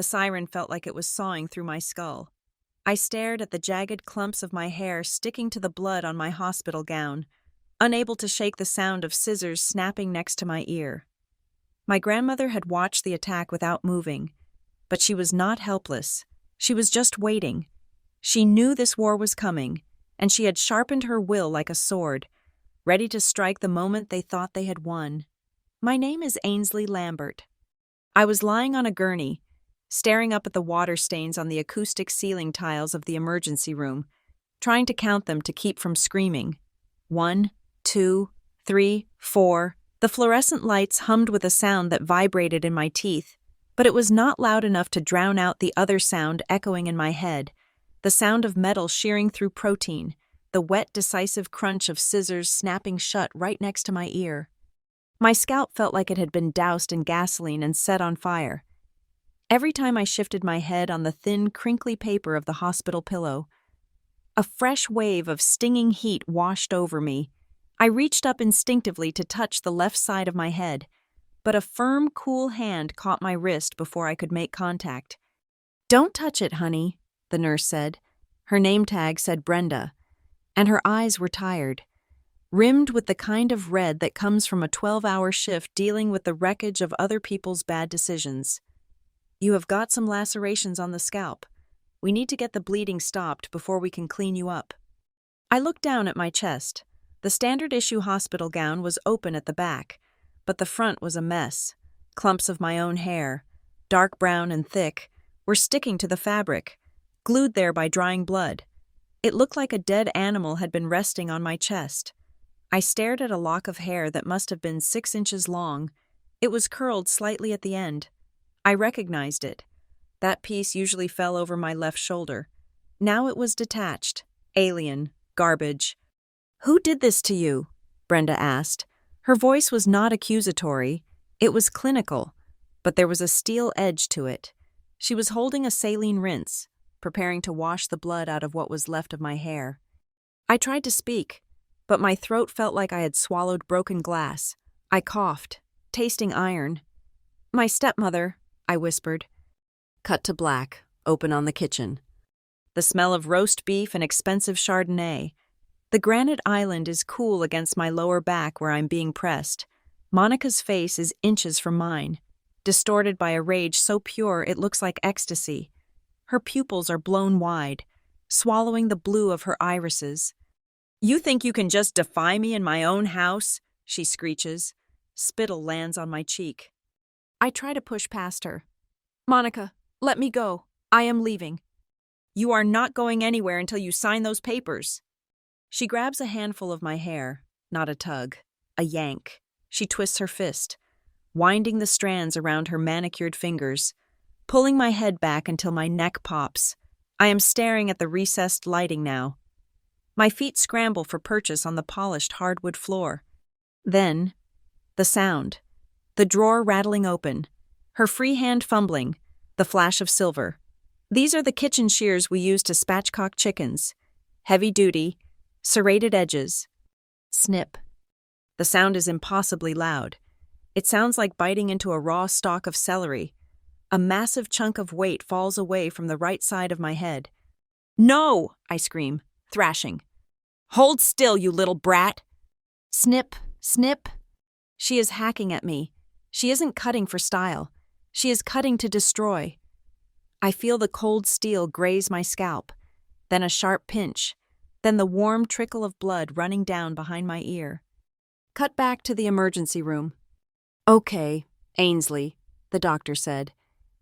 The siren felt like it was sawing through my skull. I stared at the jagged clumps of my hair sticking to the blood on my hospital gown, unable to shake the sound of scissors snapping next to my ear. My grandmother had watched the attack without moving, but she was not helpless. She was just waiting. She knew this war was coming, and she had sharpened her will like a sword, ready to strike the moment they thought they had won. My name is Ainsley Lambert. I was lying on a gurney, staring up at the water stains on the acoustic ceiling tiles of the emergency room, trying to count them to keep from screaming. 1, 2, 3, 4. The fluorescent lights hummed with a sound that vibrated in my teeth, but it was not loud enough to drown out the other sound echoing in my head, the sound of metal shearing through protein, the wet, decisive crunch of scissors snapping shut right next to my ear. My scalp felt like it had been doused in gasoline and set on fire. Every time I shifted my head on the thin, crinkly paper of the hospital pillow, a fresh wave of stinging heat washed over me. I reached up instinctively to touch the left side of my head, but a firm, cool hand caught my wrist before I could make contact. "Don't touch it, honey," the nurse said. Her name tag said Brenda, and her eyes were tired, rimmed with the kind of red that comes from a 12-hour shift dealing with the wreckage of other people's bad decisions. "You have got some lacerations on the scalp. We need to get the bleeding stopped before we can clean you up." I looked down at my chest. The standard-issue hospital gown was open at the back, but the front was a mess. Clumps of my own hair, dark brown and thick, were sticking to the fabric, glued there by drying blood. It looked like a dead animal had been resting on my chest. I stared at a lock of hair that must have been 6 inches long. It was curled slightly at the end. I recognized it. That piece usually fell over my left shoulder. Now it was detached. Alien. Garbage. "Who did this to you?" Brenda asked. Her voice was not accusatory. It was clinical, but there was a steel edge to it. She was holding a saline rinse, preparing to wash the blood out of what was left of my hair. I tried to speak, but my throat felt like I had swallowed broken glass. I coughed, tasting iron. "My stepmother," I whispered. Cut to black, open on the kitchen. The smell of roast beef and expensive Chardonnay. The granite island is cool against my lower back where I'm being pressed. Monica's face is inches from mine, distorted by a rage so pure it looks like ecstasy. Her pupils are blown wide, swallowing the blue of her irises. "You think you can just defy me in my own house?" she screeches. Spittle lands on my cheek. I try to push past her. "Monica, let me go. I am leaving." "You are not going anywhere until you sign those papers." She grabs a handful of my hair, not a tug, a yank. She twists her fist, winding the strands around her manicured fingers, pulling my head back until my neck pops. I am staring at the recessed lighting now. My feet scramble for purchase on the polished hardwood floor. Then, the sound. The drawer rattling open. Her free hand fumbling. The flash of silver. These are the kitchen shears we use to spatchcock chickens. Heavy duty, serrated edges. Snip. The sound is impossibly loud. It sounds like biting into a raw stalk of celery. A massive chunk of weight falls away from the right side of my head. "No!" I scream, thrashing. "Hold still, you little brat!" Snip, snip. She is hacking at me. She isn't cutting for style. She is cutting to destroy. I feel the cold steel graze my scalp, then a sharp pinch, then the warm trickle of blood running down behind my ear. Cut back to the emergency room. "Okay, Ainsley," the doctor said.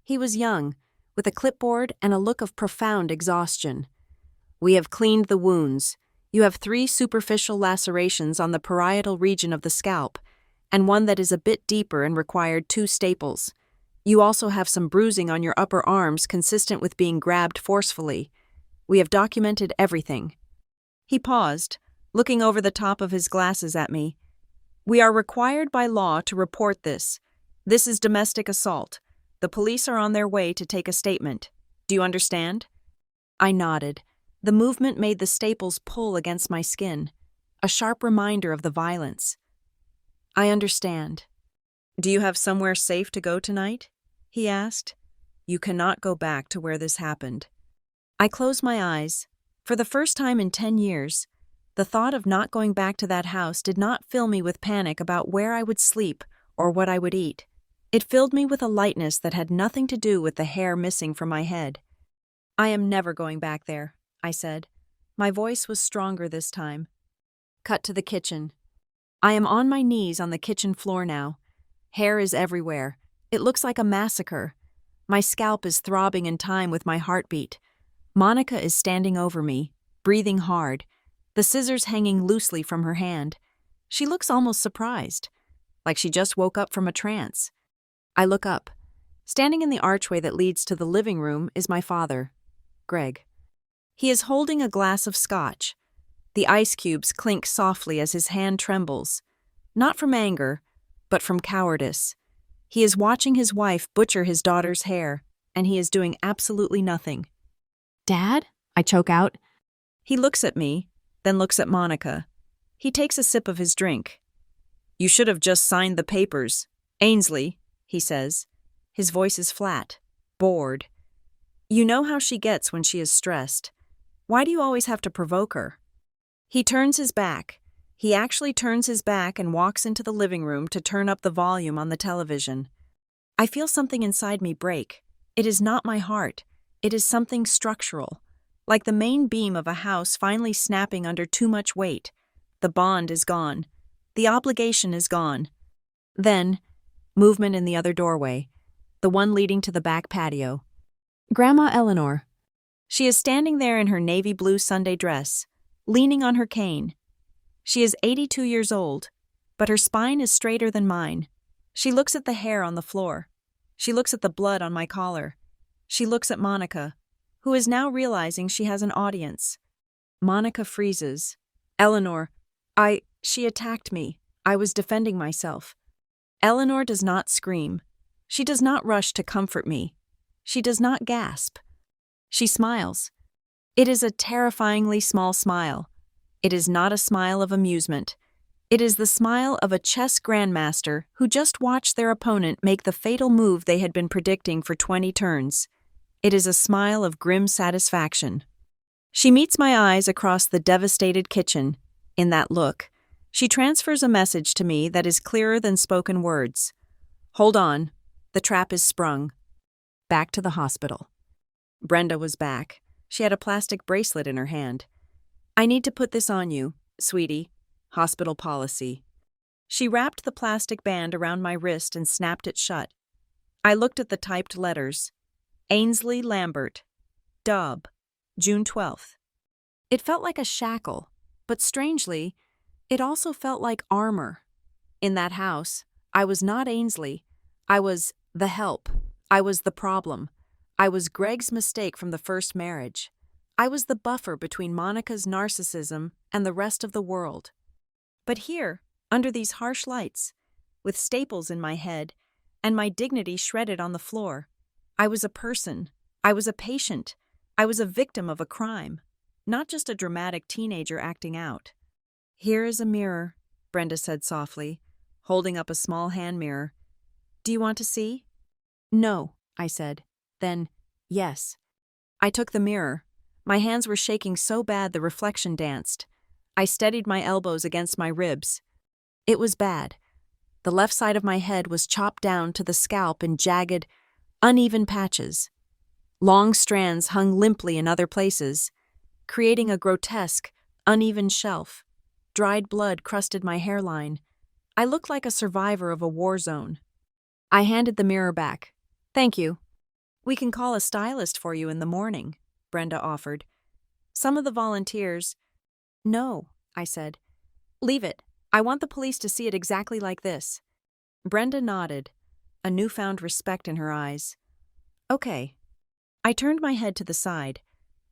He was young, with a clipboard and a look of profound exhaustion. "We have cleaned the wounds. You have 3 superficial lacerations on the parietal region of the scalp, and one that is a bit deeper and required 2 staples. You also have some bruising on your upper arms consistent with being grabbed forcefully. We have documented everything." He paused, looking over the top of his glasses at me. "We are required by law to report this. This is domestic assault. The police are on their way to take a statement. Do you understand?" I nodded. The movement made the staples pull against my skin, a sharp reminder of the violence. "I understand." "Do you have somewhere safe to go tonight?" he asked. You cannot go back to where this happened. I closed my eyes. For the first time in 10 years, the thought of not going back to that house did not fill me with panic about where I would sleep or what I would eat. It filled me with a lightness that had nothing to do with the hair missing from my head. I am never going back there, I said. My voice was stronger this time. Cut to the kitchen. I am on my knees on the kitchen floor now. Hair is everywhere. It looks like a massacre. My scalp is throbbing in time with my heartbeat. Monica is standing over me, breathing hard, the scissors hanging loosely from her hand. She looks almost surprised, like she just woke up from a trance. I look up. Standing in the archway that leads to the living room is my father, Greg. He is holding a glass of scotch. The ice cubes clink softly as his hand trembles, not from anger, but from cowardice. He is watching his wife butcher his daughter's hair, and he is doing absolutely nothing. "Dad?" I choke out. He looks at me, then looks at Monica. He takes a sip of his drink. "You should have just signed the papers. Ainsley," he says. His voice is flat, bored. "You know how she gets when she is stressed. Why do you always have to provoke her?" He turns his back. He actually turns his back and walks into the living room to turn up the volume on the television. I feel something inside me break. It is not my heart. It is something structural, like the main beam of a house finally snapping under too much weight. The bond is gone. The obligation is gone. Then, movement in the other doorway, the one leading to the back patio. Grandma Eleanor. She is standing there in her navy blue Sunday dress, leaning on her cane. She is 82 years old, but her spine is straighter than mine. She looks at the hair on the floor. She looks at the blood on my collar. She looks at Monica, who is now realizing she has an audience. Monica freezes. "Eleanor, she attacked me. I was defending myself." Eleanor does not scream. She does not rush to comfort me. She does not gasp. She smiles. It is a terrifyingly small smile. It is not a smile of amusement. It is the smile of a chess grandmaster who just watched their opponent make the fatal move they had been predicting for 20 turns. It is a smile of grim satisfaction. She meets my eyes across the devastated kitchen. In that look, she transfers a message to me that is clearer than spoken words. "Hold on. The trap is sprung." Back to the hospital. Brenda was back. She had a plastic bracelet in her hand. "I need to put this on you, sweetie. Hospital policy." She wrapped the plastic band around my wrist and snapped it shut. I looked at the typed letters. Ainsley Lambert. Dub. June 12th. It felt like a shackle, but strangely, it also felt like armor. In that house, I was not Ainsley. I was the help. I was the problem. I was Greg's mistake from the first marriage. I was the buffer between Monica's narcissism and the rest of the world. But here, under these harsh lights, with staples in my head and my dignity shredded on the floor, I was a person. I was a patient. I was a victim of a crime, not just a dramatic teenager acting out. "Here is a mirror," Brenda said softly, holding up a small hand mirror. "Do you want to see?" "No," I said. Then, "Yes." I took the mirror. My hands were shaking so bad the reflection danced. I steadied my elbows against my ribs. It was bad. The left side of my head was chopped down to the scalp in jagged, uneven patches. Long strands hung limply in other places, creating a grotesque, uneven shelf. Dried blood crusted my hairline. I looked like a survivor of a war zone. I handed the mirror back. "Thank you. We can call a stylist for you in the morning," Brenda offered. Some of the volunteers— "No," I said. "Leave it. I want the police to see it exactly like this." Brenda nodded, a newfound respect in her eyes. "Okay." I turned my head to the side,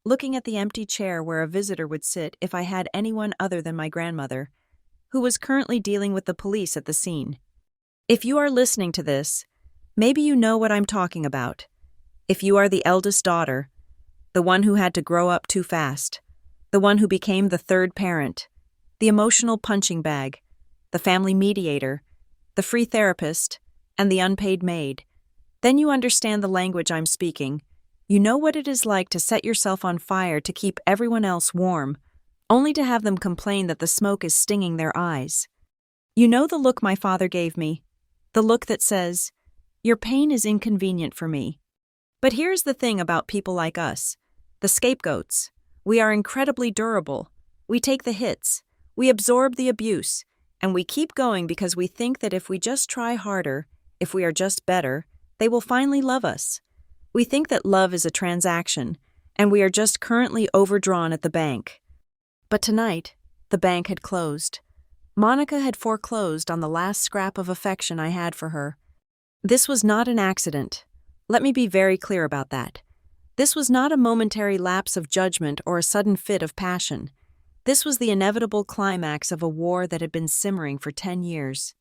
looking at the empty chair where a visitor would sit if I had anyone other than my grandmother, who was currently dealing with the police at the scene. If you are listening to this, maybe you know what I'm talking about. If you are the eldest daughter, the one who had to grow up too fast, the one who became the third parent, the emotional punching bag, the family mediator, the free therapist, and the unpaid maid, Then you understand the language I'm speaking. You know what it is like to set yourself on fire to keep everyone else warm, only to have them complain that the smoke is stinging their eyes. You know the look my father gave me, the look that says, "Your pain is inconvenient for me." But here's the thing about people like us, the scapegoats. We are incredibly durable. We take the hits, we absorb the abuse, and we keep going because we think that if we just try harder, if we are just better, they will finally love us. We think that love is a transaction, and we are just currently overdrawn at the bank. But tonight, the bank had closed. Monica had foreclosed on the last scrap of affection I had for her. This was not an accident. Let me be very clear about that. This was not a momentary lapse of judgment or a sudden fit of passion. This was the inevitable climax of a war that had been simmering for 10 years.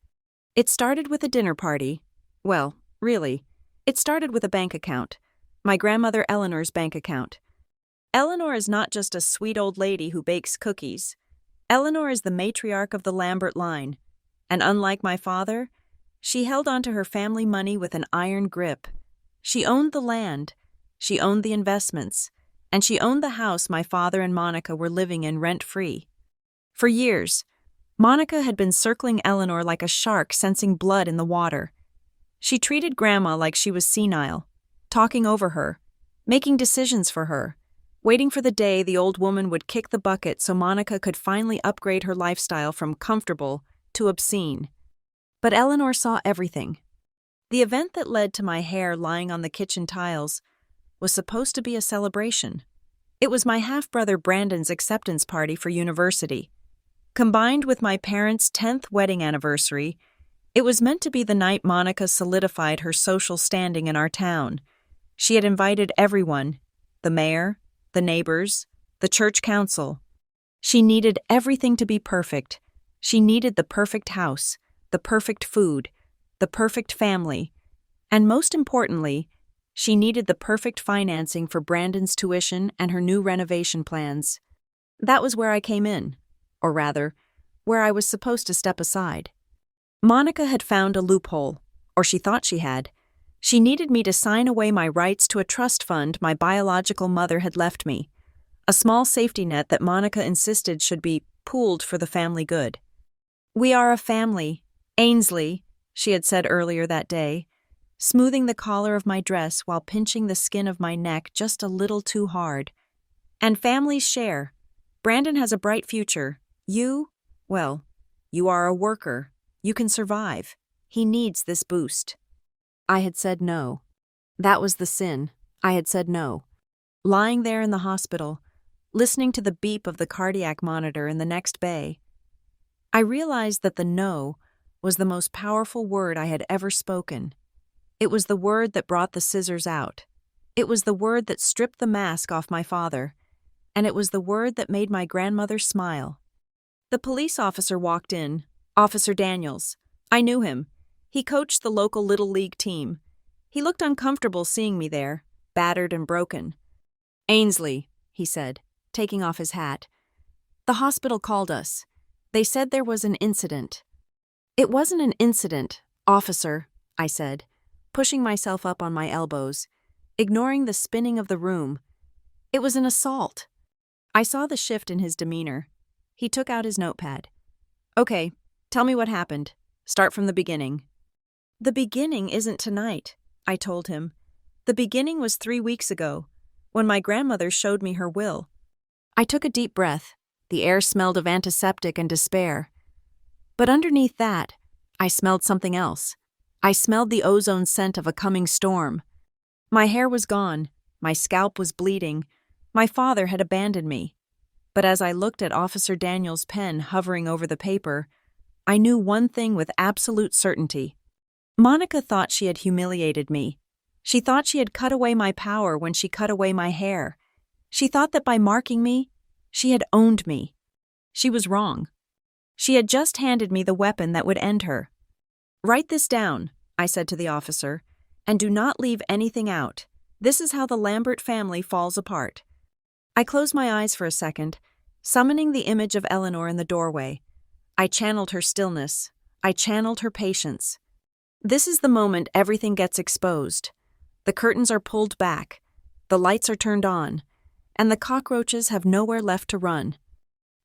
It started with a dinner party. Well, really, it started with a bank account. My grandmother Eleanor's bank account. Eleanor is not just a sweet old lady who bakes cookies. Eleanor is the matriarch of the Lambert line. And unlike my father, she held on to her family money with an iron grip. She owned the land, she owned the investments, and she owned the house my father and Monica were living in rent-free. For years, Monica had been circling Eleanor like a shark sensing blood in the water. She treated Grandma like she was senile, talking over her, making decisions for her, waiting for the day the old woman would kick the bucket so Monica could finally upgrade her lifestyle from comfortable to obscene. But Eleanor saw everything. The event that led to my hair lying on the kitchen tiles was supposed to be a celebration. It was my half-brother Brandon's acceptance party for university. Combined with my parents' 10th wedding anniversary, it was meant to be the night Monica solidified her social standing in our town. She had invited everyone, the mayor, the neighbors, the church council. She needed everything to be perfect. She needed the perfect house, the perfect food, the perfect family, and most importantly, she needed the perfect financing for Brandon's tuition and her new renovation plans. That was where I came in, or rather, where I was supposed to step aside. Monica had found a loophole, or she thought she had. She needed me to sign away my rights to a trust fund my biological mother had left me, a small safety net that Monica insisted should be pooled for the family good. "We are a family, Ainsley," she had said earlier that day, smoothing the collar of my dress while pinching the skin of my neck just a little too hard. "And families share. Brandon has a bright future. You are a worker. You can survive. He needs this boost." I had said no. That was the sin. I had said no. Lying there in the hospital, listening to the beep of the cardiac monitor in the next bay, I realized that the no was the most powerful word I had ever spoken. It was the word that brought the scissors out. It was the word that stripped the mask off my father. And it was the word that made my grandmother smile. The police officer walked in, Officer Daniels. I knew him. He coached the local Little League team. He looked uncomfortable seeing me there, battered and broken. "Ainsley," he said, taking off his hat. "The hospital called us. They said there was an incident." "It wasn't an incident, officer," I said, pushing myself up on my elbows, ignoring the spinning of the room. "It was an assault." I saw the shift in his demeanor. He took out his notepad. "Okay, tell me what happened. Start from the beginning." "The beginning isn't tonight," I told him. "The beginning was 3 weeks ago, when my grandmother showed me her will." I took a deep breath. The air smelled of antiseptic and despair. But underneath that, I smelled something else. I smelled the ozone scent of a coming storm. My hair was gone. My scalp was bleeding. My father had abandoned me. But as I looked at Officer Daniels' pen hovering over the paper, I knew one thing with absolute certainty. Monica thought she had humiliated me. She thought she had cut away my power when she cut away my hair. She thought that by marking me, she had owned me. She was wrong. She had just handed me the weapon that would end her. "Write this down," I said to the officer, "and do not leave anything out. This is how the Lambert family falls apart." I closed my eyes for a second, summoning the image of Eleanor in the doorway. I channeled her stillness. I channeled her patience. This is the moment everything gets exposed. The curtains are pulled back, the lights are turned on, and the cockroaches have nowhere left to run.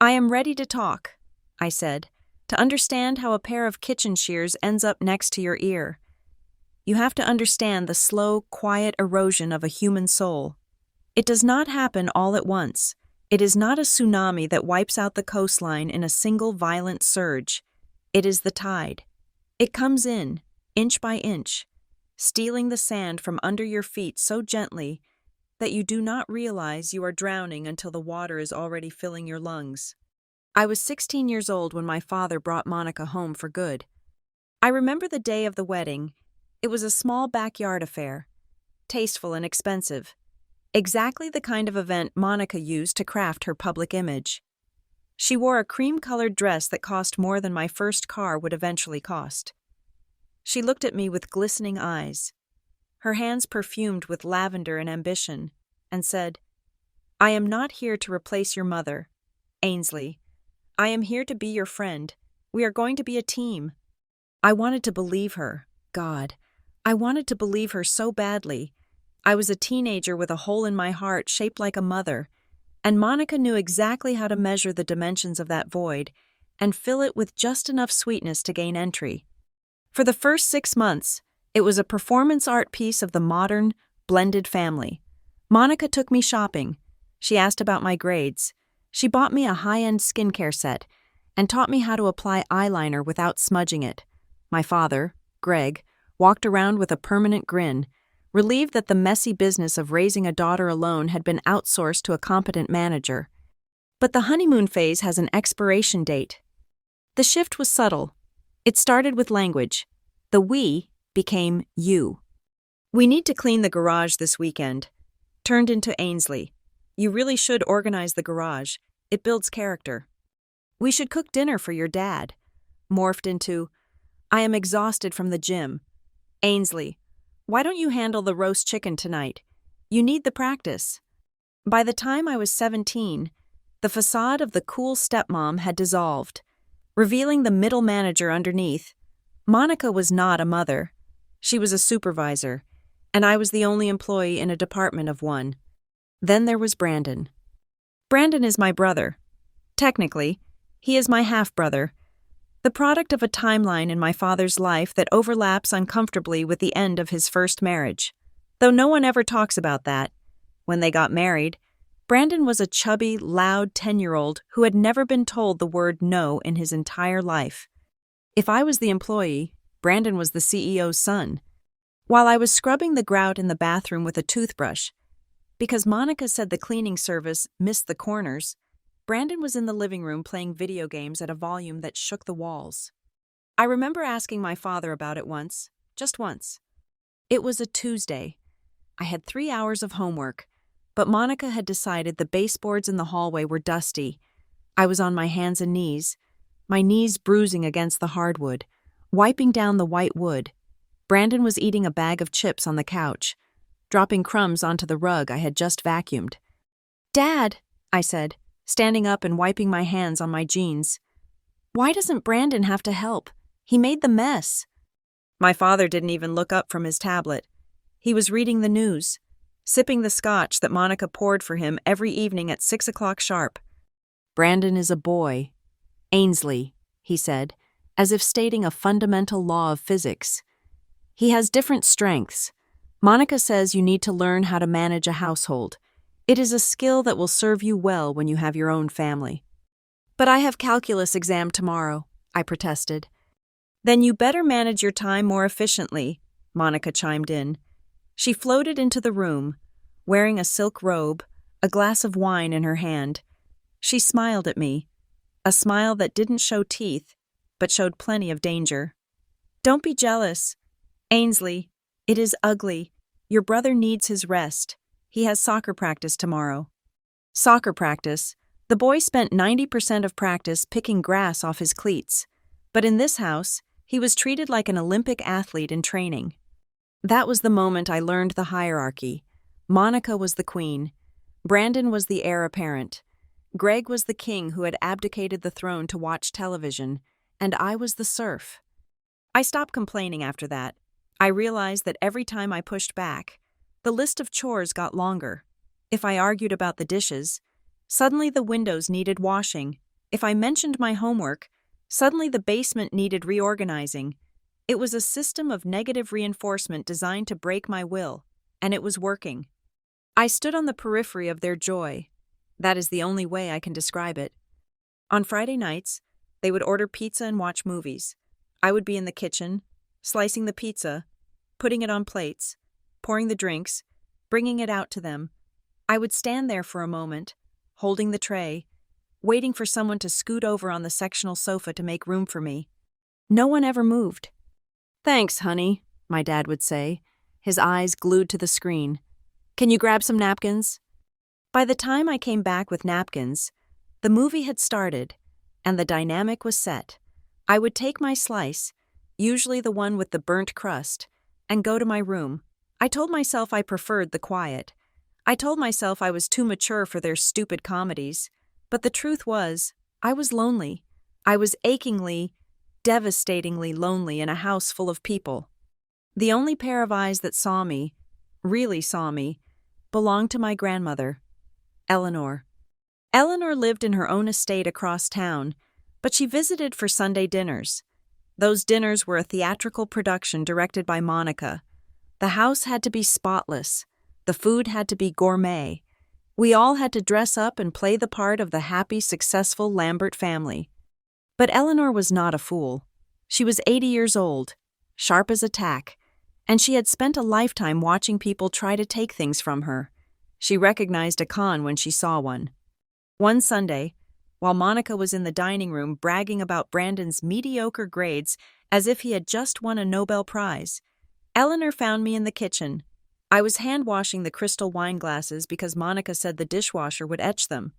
I am ready to talk, I said, to understand how a pair of kitchen shears ends up next to your ear. You have to understand the slow, quiet erosion of a human soul. It does not happen all at once. It is not a tsunami that wipes out the coastline in a single violent surge. It is the tide. It comes in, inch by inch, stealing the sand from under your feet so gently that you do not realize you are drowning until the water is already filling your lungs. I was 16 years old when my father brought Monica home for good. I remember the day of the wedding. It was a small backyard affair, tasteful and expensive. Exactly the kind of event Monica used to craft her public image. She wore a cream-colored dress that cost more than my first car would eventually cost. She looked at me with glistening eyes, her hands perfumed with lavender and ambition, and said, "I am not here to replace your mother, Ainsley. I am here to be your friend. We are going to be a team." I wanted to believe her. God, I wanted to believe her so badly. I was a teenager with a hole in my heart shaped like a mother, and Monica knew exactly how to measure the dimensions of that void and fill it with just enough sweetness to gain entry. For the first 6 months, it was a performance art piece of the modern, blended family. Monica took me shopping. She asked about my grades. She bought me a high-end skincare set and taught me how to apply eyeliner without smudging it. My father, Greg, walked around with a permanent grin, relieved that the messy business of raising a daughter alone had been outsourced to a competent manager. But the honeymoon phase has an expiration date. The shift was subtle. It started with language. The we became you. "We need to clean the garage this weekend," turned into Ainsley. "You really should organize the garage. It builds character." "We should cook dinner for your dad," morphed into, "I am exhausted from the gym." Ainsley, "Why don't you handle the roast chicken tonight? You need the practice." By the time I was 17, the facade of the cool stepmom had dissolved, revealing the middle manager underneath. Monica was not a mother. She was a supervisor, and I was the only employee in a department of one. Then there was Brandon. Brandon is my brother. Technically, he is my half-brother, the product of a timeline in my father's life that overlaps uncomfortably with the end of his first marriage. Though no one ever talks about that. When they got married, Brandon was a chubby, loud 10-year-old who had never been told the word no in his entire life. If I was the employee, Brandon was the CEO's son. While I was scrubbing the grout in the bathroom with a toothbrush, because Monica said the cleaning service missed the corners, Brandon was in the living room playing video games at a volume that shook the walls. I remember asking my father about it once, just once. It was a Tuesday. I had 3 hours of homework, but Monica had decided the baseboards in the hallway were dusty. I was on my hands and knees, my knees bruising against the hardwood, wiping down the white wood. Brandon was eating a bag of chips on the couch, dropping crumbs onto the rug I had just vacuumed. "Dad," I said, standing up and wiping my hands on my jeans. "Why doesn't Brandon have to help? He made the mess." My father didn't even look up from his tablet. He was reading the news, sipping the scotch that Monica poured for him every evening at 6 o'clock sharp. "Brandon is a boy. Ainsley," he said, as if stating a fundamental law of physics. "He has different strengths. Monica says you need to learn how to manage a household. It is a skill that will serve you well when you have your own family." "But I have calculus exam tomorrow," I protested. "Then you better manage your time more efficiently," Monica chimed in. She floated into the room, wearing a silk robe, a glass of wine in her hand. She smiled at me, a smile that didn't show teeth, but showed plenty of danger. "Don't be jealous. Ainsley, it is ugly. Your brother needs his rest. He has soccer practice tomorrow." Soccer practice? The boy spent 90% of practice picking grass off his cleats. But in this house, he was treated like an Olympic athlete in training. That was the moment I learned the hierarchy. Monica was the queen. Brandon was the heir apparent. Greg was the king who had abdicated the throne to watch television, and I was the serf. I stopped complaining after that. I realized that every time I pushed back, the list of chores got longer. If I argued about the dishes, suddenly the windows needed washing. If I mentioned my homework, suddenly the basement needed reorganizing. It was a system of negative reinforcement designed to break my will, and it was working. I stood on the periphery of their joy. That is the only way I can describe it. On Friday nights, they would order pizza and watch movies. I would be in the kitchen, slicing the pizza, putting it on plates, pouring the drinks, bringing it out to them. I would stand there for a moment, holding the tray, waiting for someone to scoot over on the sectional sofa to make room for me. No one ever moved. "Thanks, honey," my dad would say, his eyes glued to the screen. "Can you grab some napkins?" By the time I came back with napkins, the movie had started, and the dynamic was set. I would take my slice, usually the one with the burnt crust, and go to my room. I told myself I preferred the quiet. I told myself I was too mature for their stupid comedies. But the truth was, I was lonely. I was achingly, devastatingly lonely in a house full of people. The only pair of eyes that saw me, really saw me, belonged to my grandmother, Eleanor. Eleanor lived in her own estate across town, but she visited for Sunday dinners. Those dinners were a theatrical production directed by Monica. The house had to be spotless. The food had to be gourmet. We all had to dress up and play the part of the happy, successful Lambert family. But Eleanor was not a fool. She was 80 years old, sharp as a tack, and she had spent a lifetime watching people try to take things from her. She recognized a con when she saw one. One Sunday, while Monica was in the dining room bragging about Brandon's mediocre grades as if he had just won a Nobel Prize, Eleanor found me in the kitchen. I was hand-washing the crystal wine glasses because Monica said the dishwasher would etch them.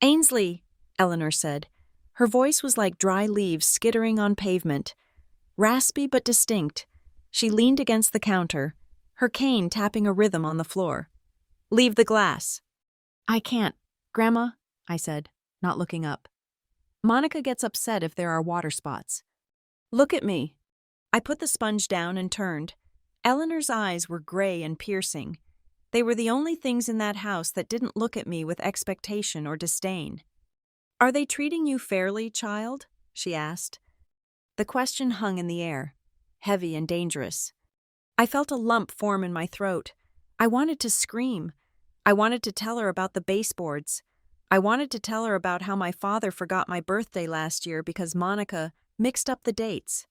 "Ainsley," Eleanor said. Her voice was like dry leaves skittering on pavement. Raspy but distinct, she leaned against the counter, her cane tapping a rhythm on the floor. "Leave the glass." "I can't, Grandma," I said, not looking up. "Monica gets upset if there are water spots." "Look at me." I put the sponge down and turned. Eleanor's eyes were gray and piercing. They were the only things in that house that didn't look at me with expectation or disdain. "Are they treating you fairly, child?" she asked. The question hung in the air, heavy and dangerous. I felt a lump form in my throat. I wanted to scream. I wanted to tell her about the baseboards. I wanted to tell her about how my father forgot my birthday last year because Monica mixed up the dates.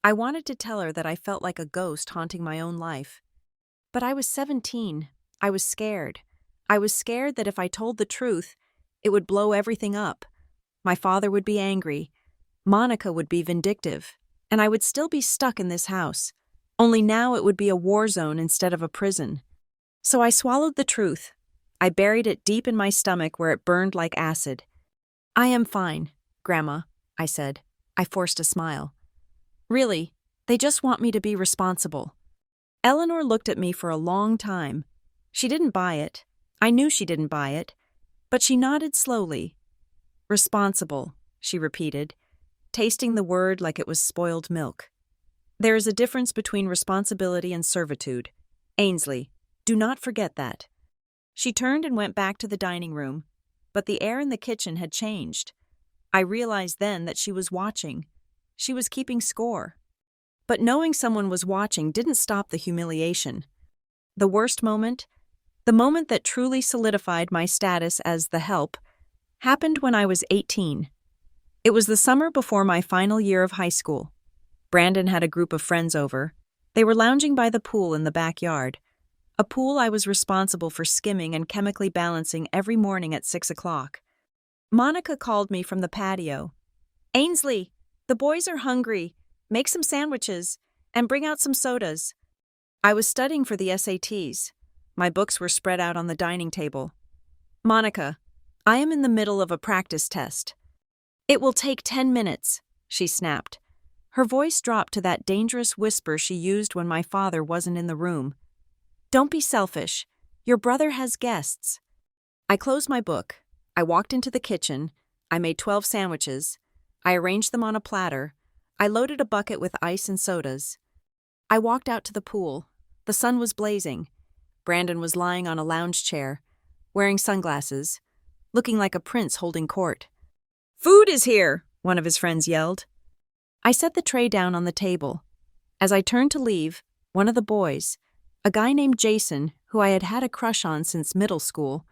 I wanted to tell her that I felt like a ghost haunting my own life. But I was 17. I was scared. I was scared that if I told the truth, it would blow everything up. My father would be angry. Monica would be vindictive. And I would still be stuck in this house. Only now it would be a war zone instead of a prison. So I swallowed the truth. I buried it deep in my stomach where it burned like acid. "I am fine, Grandma," I said. I forced a smile. "Really, they just want me to be responsible." Eleanor looked at me for a long time. She didn't buy it. I knew she didn't buy it. But she nodded slowly. "Responsible," she repeated, tasting the word like it was spoiled milk. "There is a difference between responsibility and servitude. Ainsley, do not forget that." She turned and went back to the dining room, but the air in the kitchen had changed. I realized then that she was watching. She was keeping score. But knowing someone was watching didn't stop the humiliation. The worst moment, the moment that truly solidified my status as the help, happened when I was 18. It was the summer before my final year of high school. Brandon had a group of friends over. They were lounging by the pool in the backyard, a pool I was responsible for skimming and chemically balancing every morning at 6 o'clock. Monica called me from the patio. "Ainsley, the boys are hungry. Make some sandwiches and bring out some sodas." I was studying for the SATs. My books were spread out on the dining table. "Monica, I am in the middle of a practice test." "It will take 10 minutes, she snapped. Her voice dropped to that dangerous whisper she used when my father wasn't in the room. "Don't be selfish. Your brother has guests." I closed my book. I walked into the kitchen. I made 12 sandwiches. I arranged them on a platter. I loaded a bucket with ice and sodas. I walked out to the pool. The sun was blazing. Brandon was lying on a lounge chair, wearing sunglasses, looking like a prince holding court. "Food is here!" one of his friends yelled. I set the tray down on the table. As I turned to leave, one of the boys, a guy named Jason, who I had had a crush on since middle school,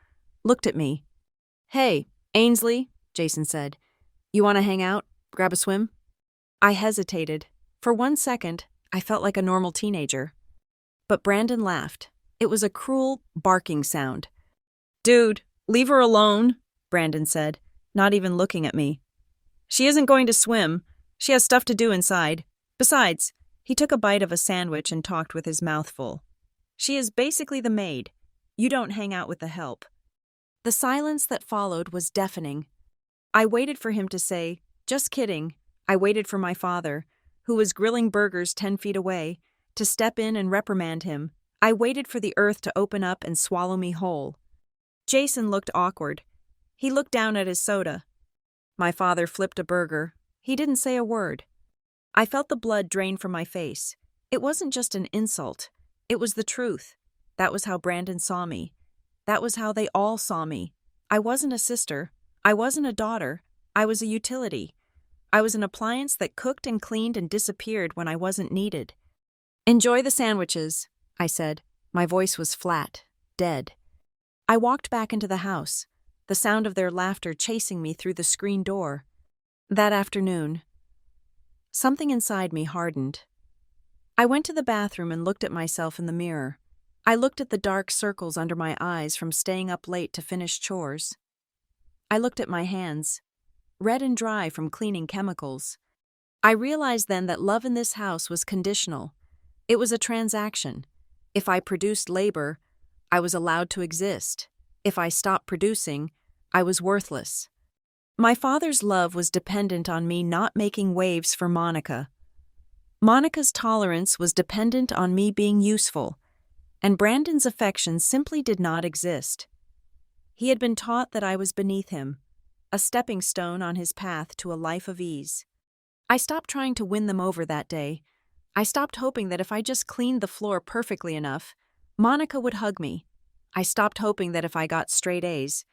looked at me. "Hey, Ainsley," Jason said. "You want to hang out? Grab a swim?" I hesitated. For 1 second, I felt like a normal teenager. But Brandon laughed. It was a cruel, barking sound. "Dude, leave her alone," Brandon said, not even looking at me. "She isn't going to swim. She has stuff to do inside. Besides," he took a bite of a sandwich and talked with his mouth full. "She is basically the maid. You don't hang out with the help." The silence that followed was deafening. I waited for him to say, "Just kidding." I waited for my father, who was grilling burgers 10 feet away, to step in and reprimand him. I waited for the earth to open up and swallow me whole. Jason looked awkward. He looked down at his soda. My father flipped a burger. He didn't say a word. I felt the blood drain from my face. It wasn't just an insult. It was the truth. That was how Brandon saw me. That was how they all saw me. I wasn't a sister. I wasn't a daughter. I was a utility. I was an appliance that cooked and cleaned and disappeared when I wasn't needed. "Enjoy the sandwiches," I said. My voice was flat, dead. I walked back into the house, the sound of their laughter chasing me through the screen door. That afternoon, something inside me hardened. I went to the bathroom and looked at myself in the mirror. I looked at the dark circles under my eyes from staying up late to finish chores. I looked at my hands, red and dry from cleaning chemicals. I realized then that love in this house was conditional. It was a transaction. If I produced labor, I was allowed to exist. If I stopped producing, I was worthless. My father's love was dependent on me not making waves for Monica. Monica's tolerance was dependent on me being useful, and Brandon's affection simply did not exist. He had been taught that I was beneath him, a stepping stone on his path to a life of ease. I stopped trying to win them over that day. I stopped hoping that if I just cleaned the floor perfectly enough, Monica would hug me. I stopped hoping that if I got straight A's,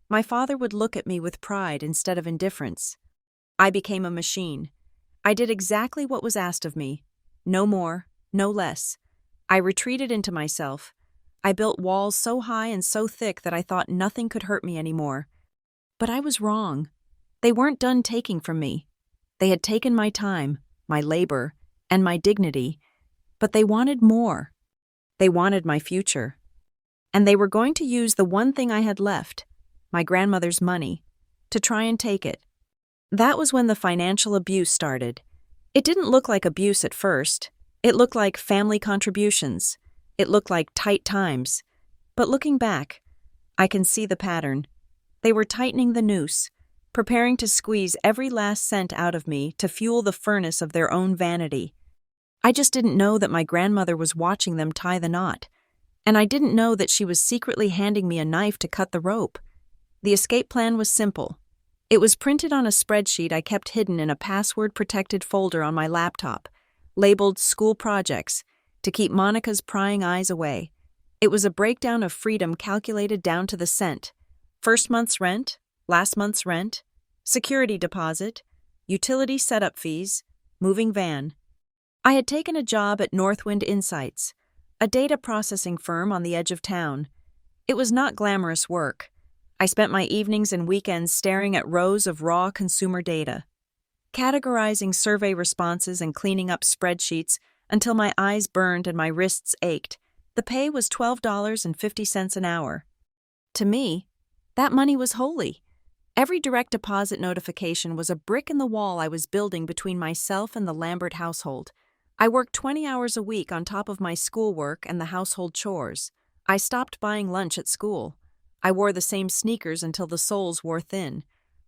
my father would look at me with pride instead of indifference. I became a machine. I did exactly what was asked of me. No more, no less. I retreated into myself. I built walls so high and so thick that I thought nothing could hurt me anymore. But I was wrong. They weren't done taking from me. They had taken my time, my labor, and my dignity, but they wanted more. They wanted my future. And they were going to use the one thing I had left, my grandmother's money, to try and take it. That was when the financial abuse started. It didn't look like abuse at first. It looked like family contributions. It looked like tight times. But looking back, I can see the pattern. They were tightening the noose, preparing to squeeze every last cent out of me to fuel the furnace of their own vanity. I just didn't know that my grandmother was watching them tie the knot, and I didn't know that she was secretly handing me a knife to cut the rope. The escape plan was simple. It was printed on a spreadsheet I kept hidden in a password-protected folder on my laptop, labeled School Projects, to keep Monica's prying eyes away. It was a breakdown of freedom calculated down to the cent. First month's rent, last month's rent, security deposit, utility setup fees, moving van. I had taken a job at Northwind Insights, a data processing firm on the edge of town. It was not glamorous work. I spent my evenings and weekends staring at rows of raw consumer data, categorizing survey responses and cleaning up spreadsheets until my eyes burned and my wrists ached. The pay was $12.50 an hour. To me, that money was holy. Every direct deposit notification was a brick in the wall I was building between myself and the Lambert household. I worked 20 hours a week on top of my schoolwork and the household chores. I stopped buying lunch at school. I wore the same sneakers until the soles wore thin.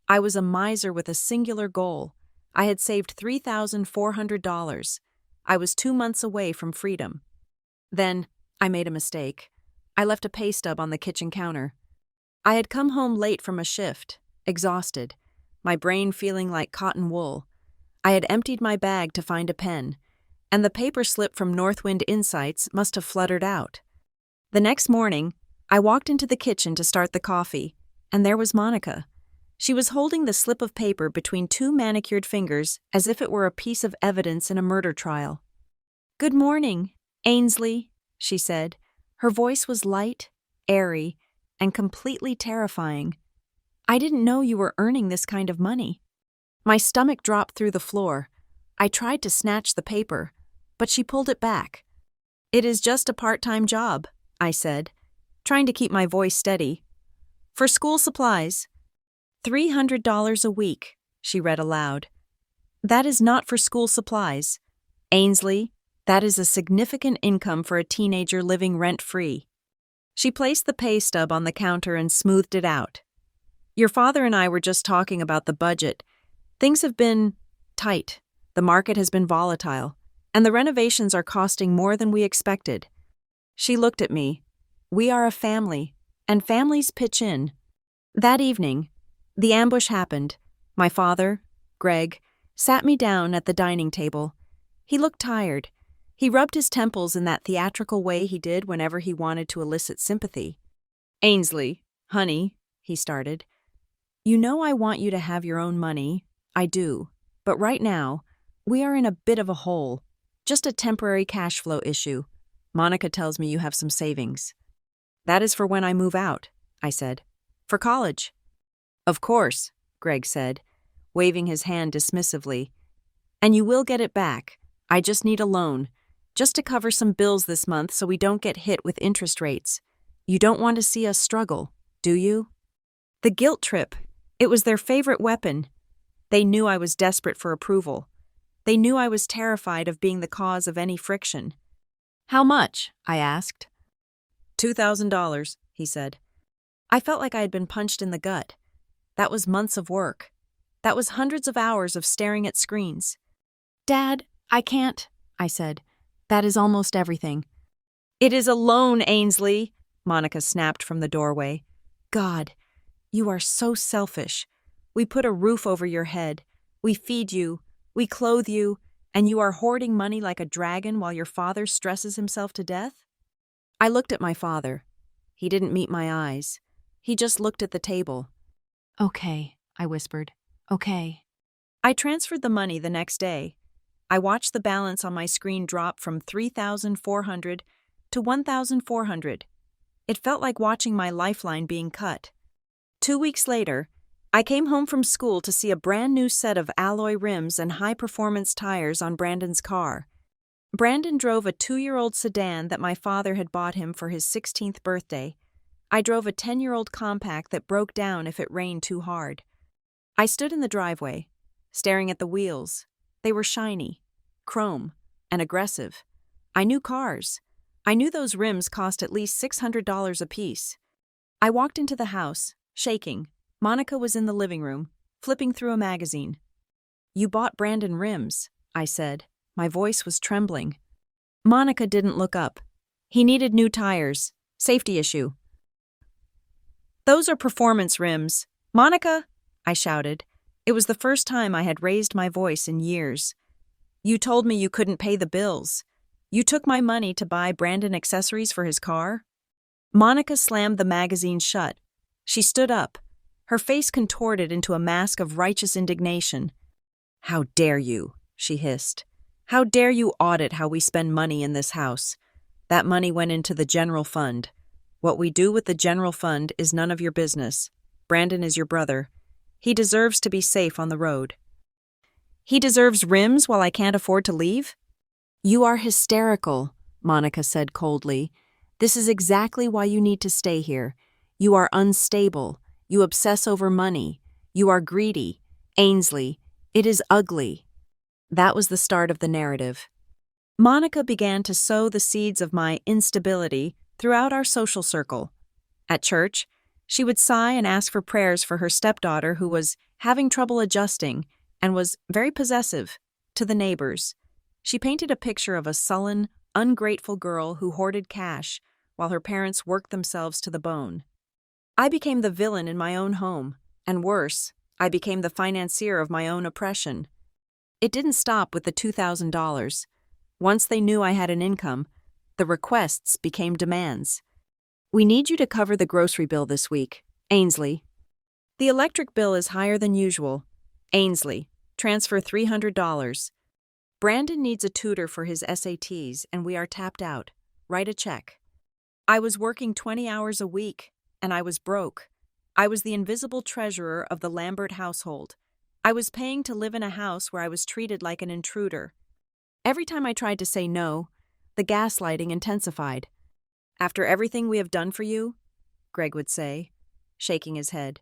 I was a miser with a singular goal. I had saved $3,400. I was 2 months away from freedom. Then, I made a mistake. I left a pay stub on the kitchen counter. I had come home late from a shift, exhausted, my brain feeling like cotton wool. I had emptied my bag to find a pen, and the paper slip from Northwind Insights must have fluttered out. The next morning, I walked into the kitchen to start the coffee, and there was Monica. She was holding the slip of paper between two manicured fingers as if it were a piece of evidence in a murder trial. "Good morning, Ainsley," she said. Her voice was light, airy, and completely terrifying. "I didn't know you were earning this kind of money." My stomach dropped through the floor. I tried to snatch the paper, but she pulled it back. "It is just a part-time job," I said, trying to keep my voice steady. "For school supplies. $300 a week," she read aloud. "That is not for school supplies. Ainsley, that is a significant income for a teenager living rent-free." She placed the pay stub on the counter and smoothed it out. "Your father and I were just talking about the budget. Things have been tight. The market has been volatile, and the renovations are costing more than we expected." She looked at me. "We are a family, and families pitch in." That evening, the ambush happened. My father, Greg, sat me down at the dining table. He looked tired. He rubbed his temples in that theatrical way he did whenever he wanted to elicit sympathy. "Ainsley, honey," he started. "You know I want you to have your own money. I do. But right now, we are in a bit of a hole. Just a temporary cash flow issue. Monica tells me you have some savings." "That is for when I move out," I said. "For college." "Of course," Greg said, waving his hand dismissively. "And you will get it back. I just need a loan, just to cover some bills this month so we don't get hit with interest rates. You don't want to see us struggle, do you?" The guilt trip. It was their favorite weapon. They knew I was desperate for approval. They knew I was terrified of being the cause of any friction. "How much?" I asked. $2,000, he said. I felt like I had been punched in the gut. That was months of work. That was hundreds of hours of staring at screens. "Dad, I can't," I said. "That is almost everything." "It is a loan, Ainsley," Monica snapped from the doorway. "God, you are so selfish. We put a roof over your head. We feed you. We clothe you. And you are hoarding money like a dragon while your father stresses himself to death?" I looked at my father. He didn't meet my eyes. He just looked at the table. "Okay," I whispered. "Okay." I transferred the money the next day. I watched the balance on my screen drop from $3,400 to $1,400. It felt like watching my lifeline being cut. 2 weeks later, I came home from school to see a brand new set of alloy rims and high-performance tires on Brandon's car. Brandon drove a 2-year-old sedan that my father had bought him for his 16th birthday. I drove a 10-year-old compact that broke down if it rained too hard. I stood in the driveway, staring at the wheels. They were shiny, chrome, and aggressive. I knew cars. I knew those rims cost at least $600 apiece. I walked into the house, shaking. Monica was in the living room, flipping through a magazine. "You bought Brandon rims," I said. My voice was trembling. Monica didn't look up. "He needed new tires. Safety issue." "Those are performance rims. Monica!" I shouted. It was the first time I had raised my voice in years. "You told me you couldn't pay the bills. You took my money to buy Brandon accessories for his car?" Monica slammed the magazine shut. She stood up. Her face contorted into a mask of righteous indignation. "How dare you?" she hissed. "How dare you audit how we spend money in this house? That money went into the general fund. What we do with the general fund is none of your business. Brandon is your brother. He deserves to be safe on the road." "He deserves rims while I can't afford to leave?" "You are hysterical," Monica said coldly. "This is exactly why you need to stay here. You are unstable. You obsess over money. You are greedy. Ainsley, it is ugly." That was the start of the narrative. Monica began to sow the seeds of my instability throughout our social circle. At church, she would sigh and ask for prayers for her stepdaughter who was having trouble adjusting and was very possessive to the neighbors. She painted a picture of a sullen, ungrateful girl who hoarded cash while her parents worked themselves to the bone. I became the villain in my own home, and worse, I became the financier of my own oppression. It didn't stop with the $2,000. Once they knew I had an income, the requests became demands. We need you to cover the grocery bill this week. Ainsley. The electric bill is higher than usual. Ainsley. Transfer $300. Brandon needs a tutor for his SATs and we are tapped out. Write a check. I was working 20 hours a week, and I was broke. I was the invisible treasurer of the Lambert household. I was paying to live in a house where I was treated like an intruder. Every time I tried to say no, the gaslighting intensified. After everything we have done for you, Greg would say, shaking his head.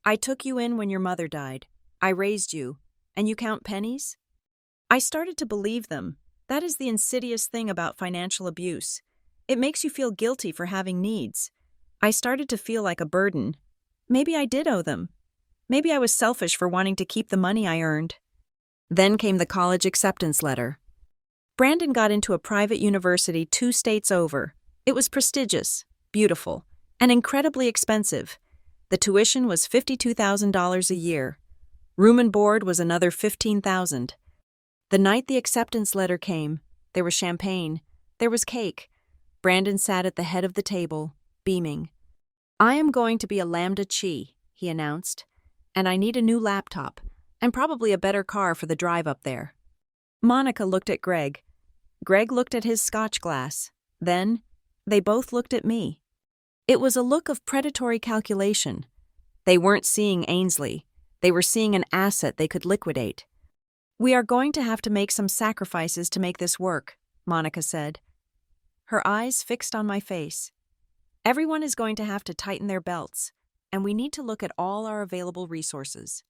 I took you in when your mother died. I raised you, and you count pennies? I started to believe them. That is the insidious thing about financial abuse. It makes you feel guilty for having needs. I started to feel like a burden. Maybe I did owe them. Maybe I was selfish for wanting to keep the money I earned. Then came the college acceptance letter. Brandon got into a private university 2 states over. It was prestigious, beautiful, and incredibly expensive. The tuition was $52,000 a year. Room and board was another $15,000. The night the acceptance letter came, there was champagne, there was cake. Brandon sat at the head of the table, beaming. I am going to be a Lambda Chi, he announced, and I need a new laptop, and probably a better car for the drive up there. Monica looked at Greg. Greg looked at his scotch glass. Then, they both looked at me. It was a look of predatory calculation. They weren't seeing Ainsley. They were seeing an asset they could liquidate. We are going to have to make some sacrifices to make this work, Monica said. Her eyes fixed on my face. Everyone is going to have to tighten their belts, and we need to look at all our available resources.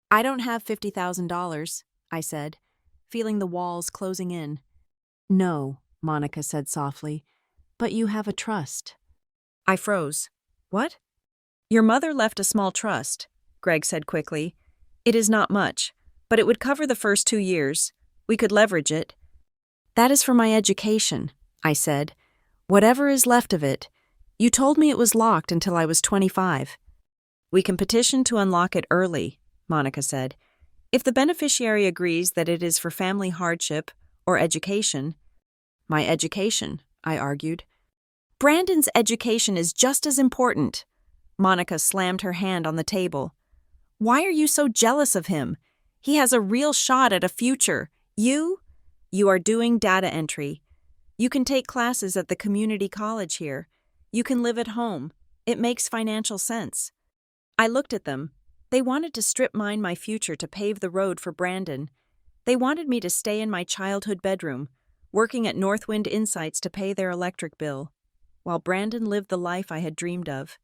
I don't have $50,000, I said, feeling the walls closing in. No, Monica said softly, but you have a trust. I froze. What? Your mother left a small trust, Greg said quickly. It is not much, but it would cover the first 2 years. We could leverage it. That is for my education, I said. Whatever is left of it. You told me it was locked until I was 25. We can petition to unlock it early, Monica said. If the beneficiary agrees that it is for family hardship or education. My education, I argued. Brandon's education is just as important. Monica slammed her hand on the table. Why are you so jealous of him? He has a real shot at a future. You are doing data entry. You can take classes at the community college here. You can live at home. It makes financial sense. I looked at them. They wanted to strip mine my future to pave the road for Brandon. They wanted me to stay in my childhood bedroom, working at Northwind Insights to pay their electric bill, while Brandon lived the life I had dreamed of,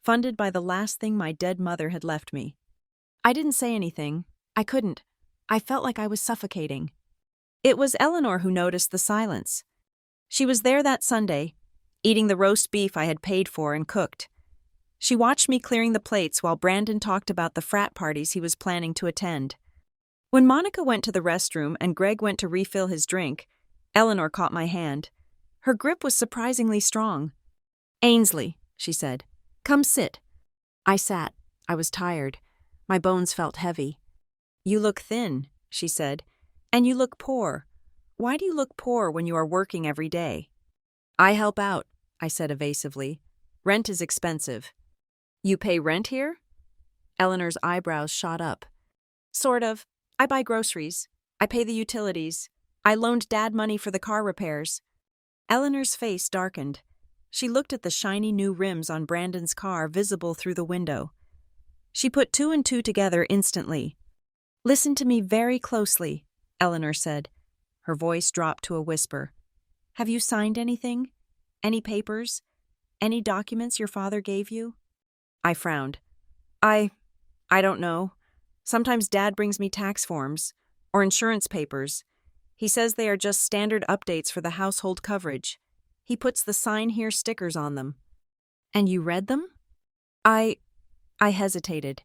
funded by the last thing my dead mother had left me. I didn't say anything. I couldn't. I felt like I was suffocating. It was Eleanor who noticed the silence. She was there that Sunday, eating the roast beef I had paid for and cooked. She watched me clearing the plates while Brandon talked about the frat parties he was planning to attend. When Monica went to the restroom and Greg went to refill his drink, Eleanor caught my hand. Her grip was surprisingly strong. Ainsley, she said, come sit. I sat. I was tired. My bones felt heavy. You look thin, she said, and you look poor. Why do you look poor when you are working every day? I help out, I said evasively. Rent is expensive. You pay rent here? Eleanor's eyebrows shot up. Sort of. I buy groceries. I pay the utilities. I loaned Dad money for the car repairs. Eleanor's face darkened. She looked at the shiny new rims on Brandon's car visible through the window. She put 2 and 2 together instantly. Listen to me very closely, Eleanor said. Her voice dropped to a whisper. Have you signed anything? Any papers? Any documents your father gave you? I frowned. I don't know. Sometimes Dad brings me tax forms or insurance papers. He says they are just standard updates for the household coverage. He puts the sign here stickers on them. And you read them? I hesitated.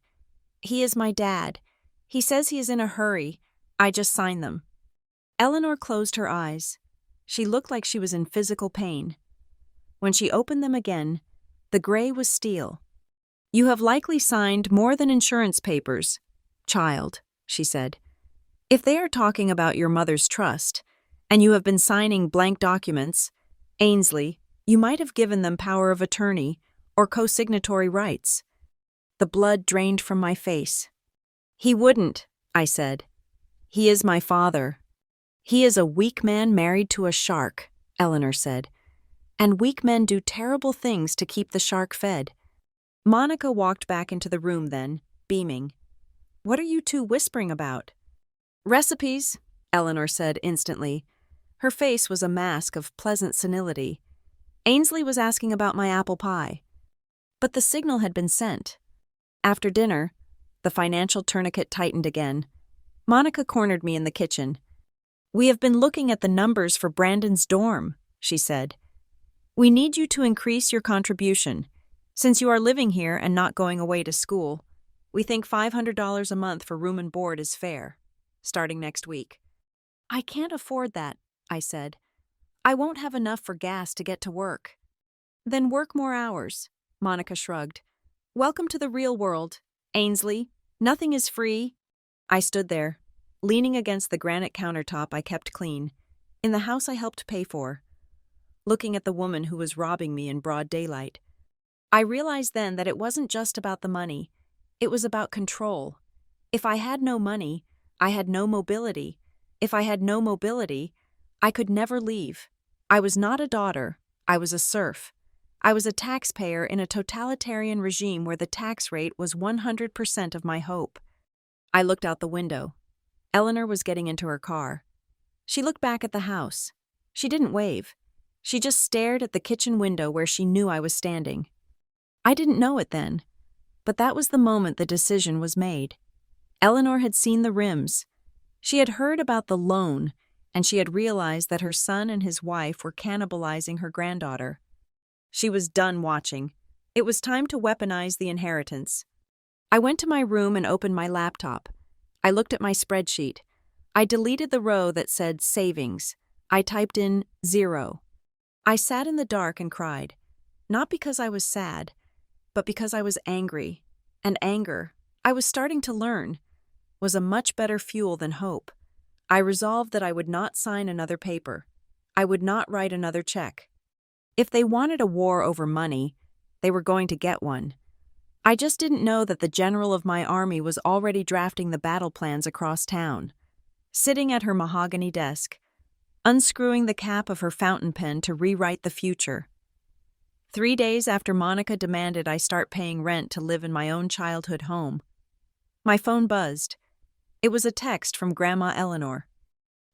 He is my dad. He says he is in a hurry. I just sign them. Eleanor closed her eyes. She looked like she was in physical pain. When she opened them again, the gray was steel. You have likely signed more than insurance papers, child, she said. If they are talking about your mother's trust, and you have been signing blank documents, Ainsley, you might have given them power of attorney or co-signatory rights. The blood drained from my face. He wouldn't, I said. He is my father. He is a weak man married to a shark, Eleanor said. And weak men do terrible things to keep the shark fed. Monica walked back into the room then, beaming. What are you two whispering about? Recipes, Eleanor said instantly. Her face was a mask of pleasant senility. Ainsley was asking about my apple pie. But the signal had been sent. After dinner, the financial tourniquet tightened again. Monica cornered me in the kitchen. We have been looking at the numbers for Brandon's dorm, she said. We need you to increase your contribution. Since you are living here and not going away to school, we think $500 a month for room and board is fair, starting next week. I can't afford that, I said. I won't have enough for gas to get to work. Then work more hours, Monica shrugged. Welcome to the real world, Ainsley. Nothing is free. I stood there, leaning against the granite countertop I kept clean, in the house I helped pay for, looking at the woman who was robbing me in broad daylight. I realized then that it wasn't just about the money. It was about control. If I had no money, I had no mobility. If I had no mobility, I could never leave. I was not a daughter. I was a serf. I was a taxpayer in a totalitarian regime where the tax rate was 100% of my hope. I looked out the window. Eleanor was getting into her car. She looked back at the house. She didn't wave. She just stared at the kitchen window where she knew I was standing. I didn't know it then, but that was the moment the decision was made. Eleanor had seen the rims. She had heard about the loan, and she had realized that her son and his wife were cannibalizing her granddaughter. She was done watching. It was time to weaponize the inheritance. I went to my room and opened my laptop. I looked at my spreadsheet. I deleted the row that said savings. I typed in 0. I sat in the dark and cried, not because I was sad, but because I was angry. And anger, I was starting to learn, was a much better fuel than hope. I resolved that I would not sign another paper. I would not write another check. If they wanted a war over money, they were going to get one. I just didn't know that the general of my army was already drafting the battle plans across town. Sitting at her mahogany desk, unscrewing the cap of her fountain pen to rewrite the future. 3 days after Monica demanded I start paying rent to live in my own childhood home, my phone buzzed. It was a text from Grandma Eleanor.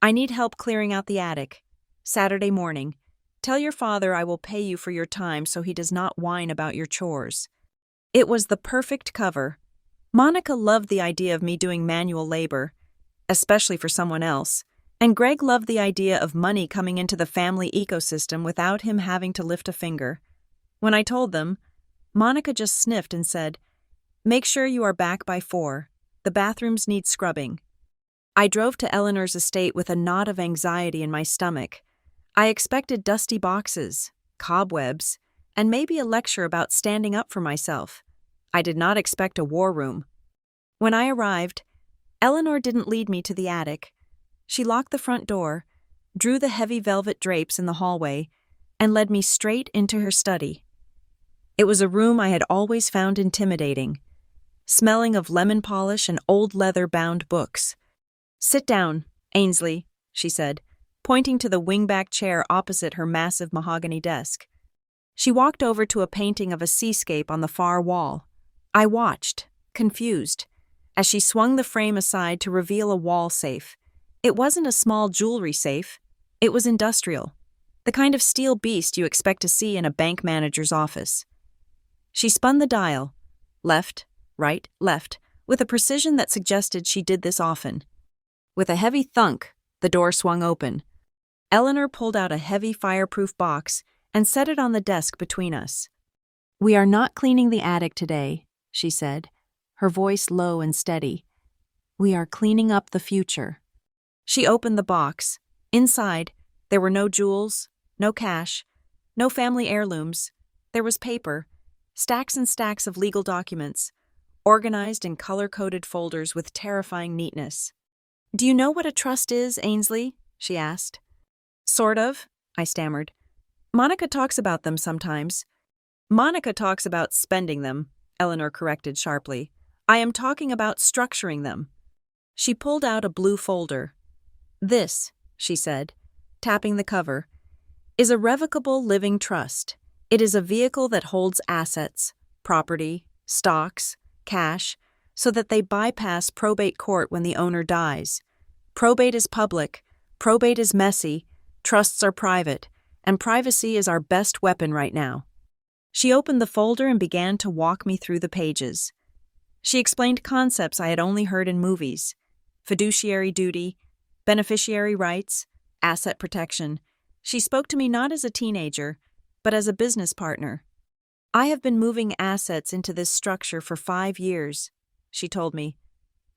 I need help clearing out the attic. Saturday morning. Tell your father I will pay you for your time so he does not whine about your chores. It was the perfect cover. Monica loved the idea of me doing manual labor, especially for someone else, and Greg loved the idea of money coming into the family ecosystem without him having to lift a finger. When I told them, Monica just sniffed and said, "Make sure you are back by 4. The bathrooms need scrubbing." I drove to Eleanor's estate with a knot of anxiety in my stomach. I expected dusty boxes, cobwebs, and maybe a lecture about standing up for myself. I did not expect a war room. When I arrived, Eleanor didn't lead me to the attic. She locked the front door, drew the heavy velvet drapes in the hallway, and led me straight into her study. It was a room I had always found intimidating, smelling of lemon polish and old leather-bound books. "Sit down, Ainsley," she said, pointing to the wingback chair opposite her massive mahogany desk. She walked over to a painting of a seascape on the far wall. I watched, confused, as she swung the frame aside to reveal a wall safe. It wasn't a small jewelry safe. It was industrial, the kind of steel beast you expect to see in a bank manager's office. She spun the dial, left, right, left, with a precision that suggested she did this often. With a heavy thunk, the door swung open. Eleanor pulled out a heavy fireproof box and set it on the desk between us. "We are not cleaning the attic today," she said, her voice low and steady. "We are cleaning up the future." She opened the box. Inside, there were no jewels, no cash, no family heirlooms. There was paper, stacks and stacks of legal documents, organized in color-coded folders with terrifying neatness. Do you know what a trust is, Ainsley? She asked. Sort of, I stammered. Monica talks about them sometimes. Monica talks about spending them, Eleanor corrected sharply. I am talking about structuring them. She pulled out a blue folder. This, she said, tapping the cover, is a revocable living trust. It is a vehicle that holds assets, property, stocks, cash, so that they bypass probate court when the owner dies. Probate is public, probate is messy, trusts are private, and privacy is our best weapon right now. She opened the folder and began to walk me through the pages. She explained concepts I had only heard in movies: fiduciary duty, beneficiary rights, asset protection. She spoke to me not as a teenager, but as a business partner. I have been moving assets into this structure for 5 years, she told me.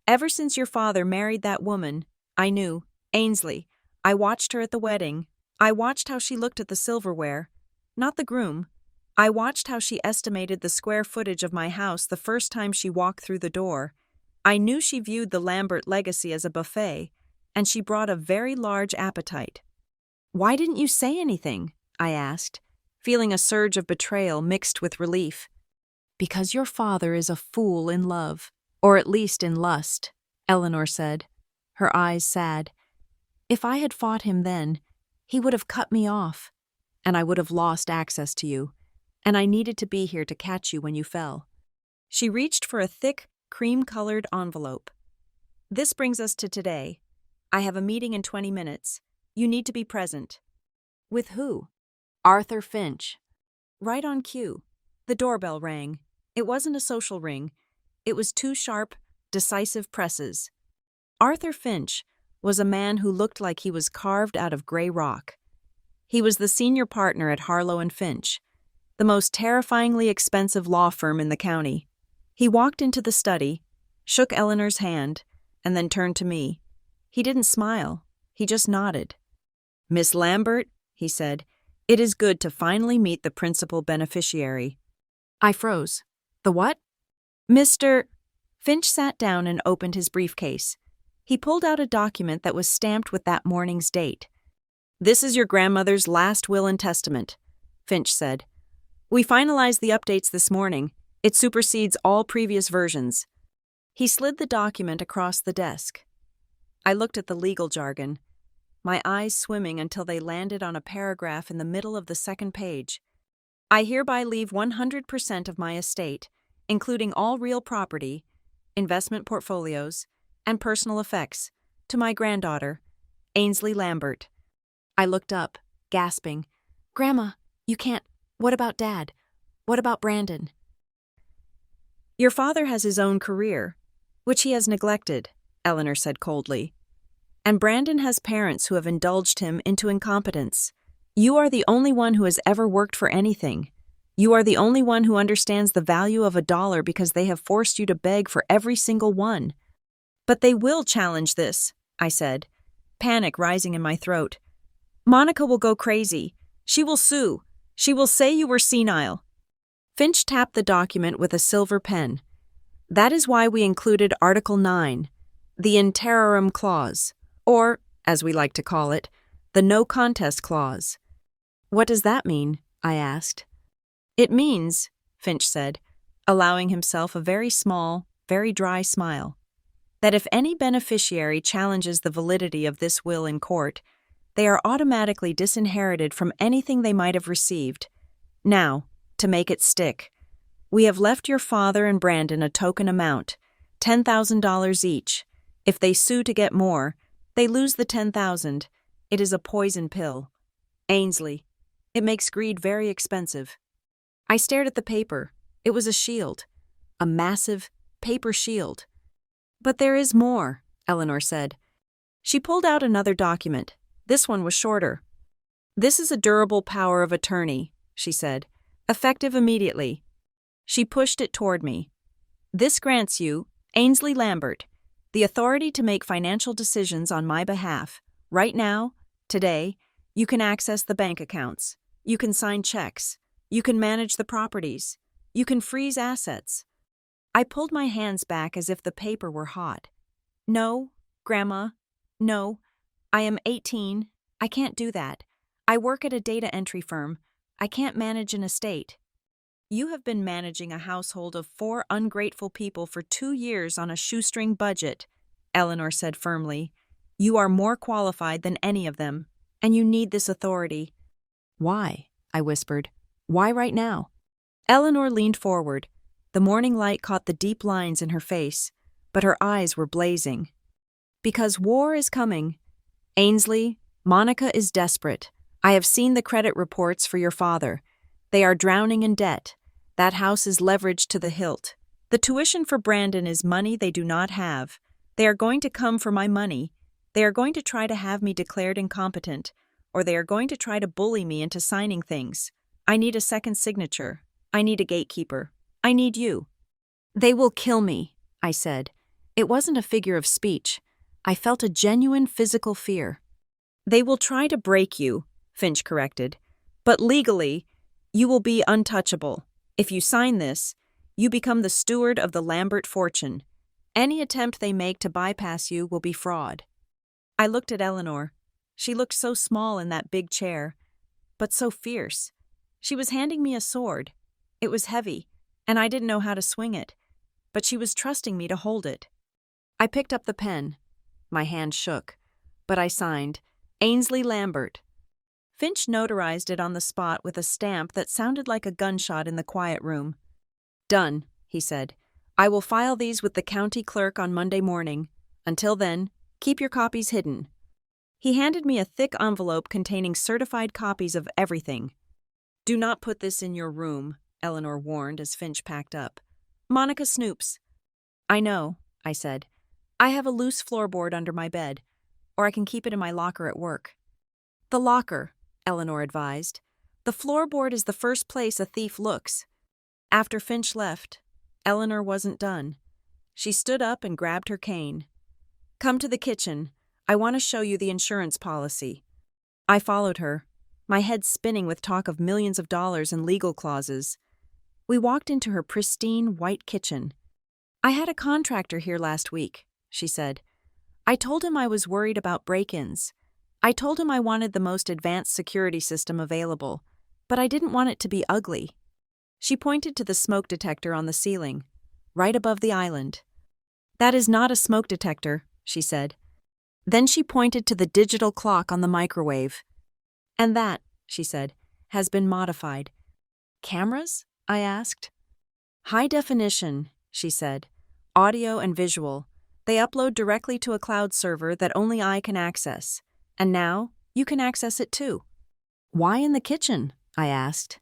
Ever since your father married that woman, I knew, Ainsley. I watched her at the wedding. I watched how she looked at the silverware. Not the groom. I watched how she estimated the square footage of my house the first time she walked through the door. I knew she viewed the Lambert legacy as a buffet, and she brought a very large appetite. Why didn't you say anything? I asked, feeling a surge of betrayal mixed with relief. Because your father is a fool in love, or at least in lust, Eleanor said, her eyes sad. If I had fought him then, he would have cut me off, and I would have lost access to you, and I needed to be here to catch you when you fell. She reached for a thick, cream-colored envelope. This brings us to today. I have a meeting in 20 minutes. You need to be present. With who? Arthur Finch. Right on cue. The doorbell rang. It wasn't a social ring. It was 2 sharp, decisive presses. Arthur Finch was a man who looked like he was carved out of gray rock. He was the senior partner at Harlow and Finch, the most terrifyingly expensive law firm in the county. He walked into the study, shook Eleanor's hand, and then turned to me. He didn't smile. He just nodded. Miss Lambert, he said, it is good to finally meet the principal beneficiary. I froze. The what? Mr. Finch sat down and opened his briefcase. He pulled out a document that was stamped with that morning's date. This is your grandmother's last will and testament, Finch said. We finalized the updates this morning. It supersedes all previous versions. He slid the document across the desk. I looked at the legal jargon, my eyes swimming until they landed on a paragraph in the middle of the second page. I hereby leave 100% of my estate, including all real property, investment portfolios, and personal effects, to my granddaughter, Ainsley Lambert. I looked up, gasping. Grandma, you can't. What about Dad? What about Brandon? Your father has his own career, which he has neglected, Eleanor said coldly. And Brandon has parents who have indulged him into incompetence. You are the only one who has ever worked for anything. You are the only one who understands the value of $1 because they have forced you to beg for every single one. But they will challenge this, I said, panic rising in my throat. Monica will go crazy. She will sue. She will say you were senile. Finch tapped the document with a silver pen. That is why we included Article 9, the in terrorem clause, or, as we like to call it, the no contest clause. What does that mean? I asked. It means, Finch said, allowing himself a very small, very dry smile, that if any beneficiary challenges the validity of this will in court, they are automatically disinherited from anything they might have received. Now, to make it stick, we have left your father and Brandon a token amount, $10,000 each. If they sue to get more, they lose the $10,000. It is a poison pill. Ainsley, it makes greed very expensive. I stared at the paper. It was a shield, a massive paper shield. But there is more, Eleanor said. She pulled out another document. This one was shorter. This is a durable power of attorney, she said, effective immediately. She pushed it toward me. This grants you, Ainsley Lambert, the authority to make financial decisions on my behalf. Right now, today, you can access the bank accounts. You can sign checks. You can manage the properties. You can freeze assets. I pulled my hands back as if the paper were hot. No, Grandma, No, I am 18. I can't do that. I work at a data entry firm. I can't manage an estate. You have been managing a household of 4 ungrateful people for 2 years on a shoestring budget, Eleanor said firmly. You are more qualified than any of them, and you need this authority. Why? I whispered. Why right now? Eleanor leaned forward. The morning light caught the deep lines in her face, but her eyes were blazing. Because war is coming. Ainsley, Monica is desperate. I have seen the credit reports for your father. They are drowning in debt. That house is leveraged to the hilt. The tuition for Brandon is money they do not have. They are going to come for my money. They are going to try to have me declared incompetent, or they are going to try to bully me into signing things. I need a second signature. I need a gatekeeper. I need you. They will kill me, I said. It wasn't a figure of speech. I felt a genuine physical fear. They will try to break you, Finch corrected. But legally, you will be untouchable. If you sign this, you become the steward of the Lambert fortune. Any attempt they make to bypass you will be fraud. I looked at Eleanor. She looked so small in that big chair, but so fierce. She was handing me a sword. It was heavy, and I didn't know how to swing it, but she was trusting me to hold it. I picked up the pen. My hand shook, but I signed, Ainsley Lambert. Finch notarized it on the spot with a stamp that sounded like a gunshot in the quiet room. Done, he said. I will file these with the county clerk on Monday morning. Until then, keep your copies hidden. He handed me a thick envelope containing certified copies of everything. Do not put this in your room, Eleanor warned as Finch packed up. Monica snoops. I know, I said. I have a loose floorboard under my bed, or I can keep it in my locker at work. The locker, Eleanor advised. The floorboard is the first place a thief looks. After Finch left, Eleanor wasn't done. She stood up and grabbed her cane. Come to the kitchen. I want to show you the insurance policy. I followed her, my head spinning with talk of millions of dollars and legal clauses. We walked into her pristine white kitchen. I had a contractor here last week, she said. I told him I was worried about break-ins. I told him I wanted the most advanced security system available, but I didn't want it to be ugly. She pointed to the smoke detector on the ceiling, right above the island. That is not a smoke detector, she said. Then she pointed to the digital clock on the microwave. And that, she said, has been modified. Cameras? I asked. High definition, she said. Audio and visual. They upload directly to a cloud server that only I can access. And now, you can access it too. Why in the kitchen? I asked.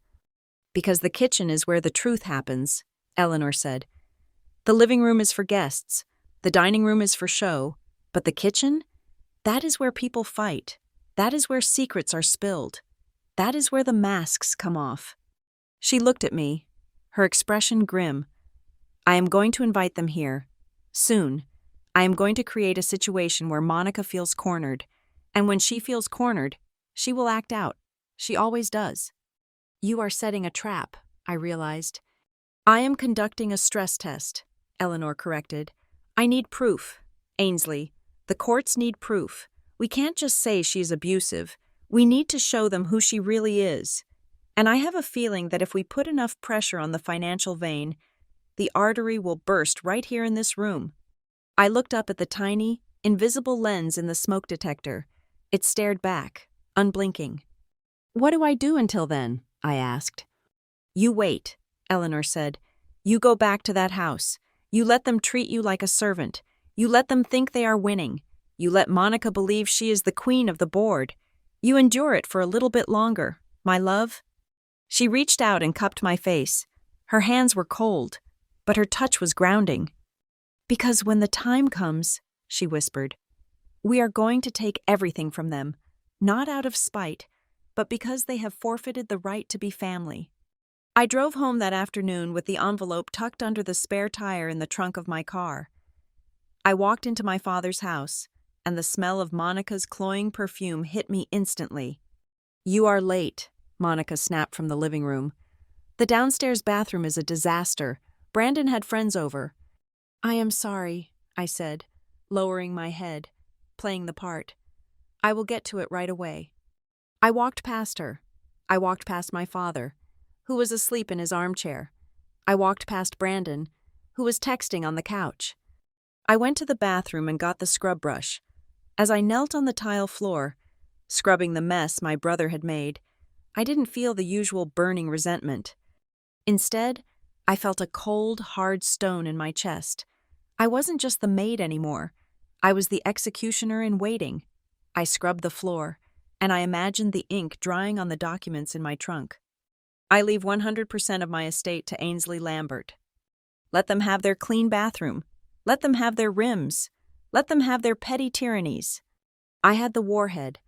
Because the kitchen is where the truth happens, Eleanor said. The living room is for guests. The dining room is for show. But the kitchen? That is where people fight. That is where secrets are spilled. That is where the masks come off. She looked at me, her expression grim. I am going to invite them here. Soon. I am going to create a situation where Monica feels cornered. And when she feels cornered, she will act out. She always does. You are setting a trap, I realized. I am conducting a stress test, Eleanor corrected. I need proof. Ainsley, the courts need proof. We can't just say she's abusive. We need to show them who she really is. And I have a feeling that if we put enough pressure on the financial vein, the artery will burst right here in this room. I looked up at the tiny, invisible lens in the smoke detector. It stared back, unblinking. What do I do until then? I asked. You wait, Eleanor said. You go back to that house. You let them treat you like a servant. You let them think they are winning. You let Monica believe she is the queen of the board. You endure it for a little bit longer, my love. She reached out and cupped my face. Her hands were cold, but her touch was grounding. Because when the time comes, she whispered, we are going to take everything from them, not out of spite, but because they have forfeited the right to be family. I drove home that afternoon with the envelope tucked under the spare tire in the trunk of my car. I walked into my father's house, and the smell of Monica's cloying perfume hit me instantly. You are late, Monica snapped from the living room. The downstairs bathroom is a disaster. Brandon had friends over. I am sorry, I said, lowering my head. playing the part. I will get to it right away. I walked past her. I walked past my father, who was asleep in his armchair. I walked past Brandon, who was texting on the couch. I went to the bathroom and got the scrub brush. As I knelt on the tile floor, scrubbing the mess my brother had made, I didn't feel the usual burning resentment. Instead, I felt a cold, hard stone in my chest. I wasn't just the maid anymore. I was the executioner in waiting. I scrubbed the floor, and I imagined the ink drying on the documents in my trunk. I leave 100% of my estate to Ainsley Lambert. Let them have their clean bathroom. Let them have their rims. Let them have their petty tyrannies. I had the warhead.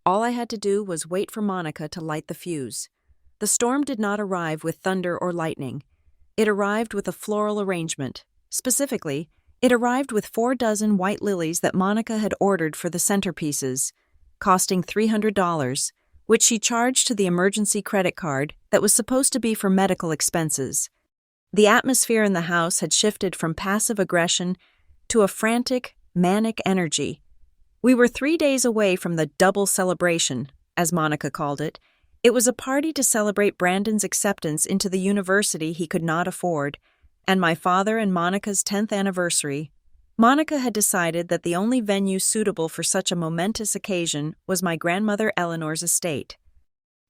All I had to do was wait for Monica to light the fuse. The storm did not arrive with thunder or lightning. It arrived with a floral arrangement. Specifically, it arrived with 4 dozen white lilies that Monica had ordered for the centerpieces, costing $300, which she charged to the emergency credit card that was supposed to be for medical expenses. The atmosphere in the house had shifted from passive aggression to a frantic, manic energy. We were 3 days away from the double celebration, as Monica called it. It was a party to celebrate Brandon's acceptance into the university he could not afford, and my father and Monica's 10th anniversary. Monica had decided that the only venue suitable for such a momentous occasion was my grandmother Eleanor's estate.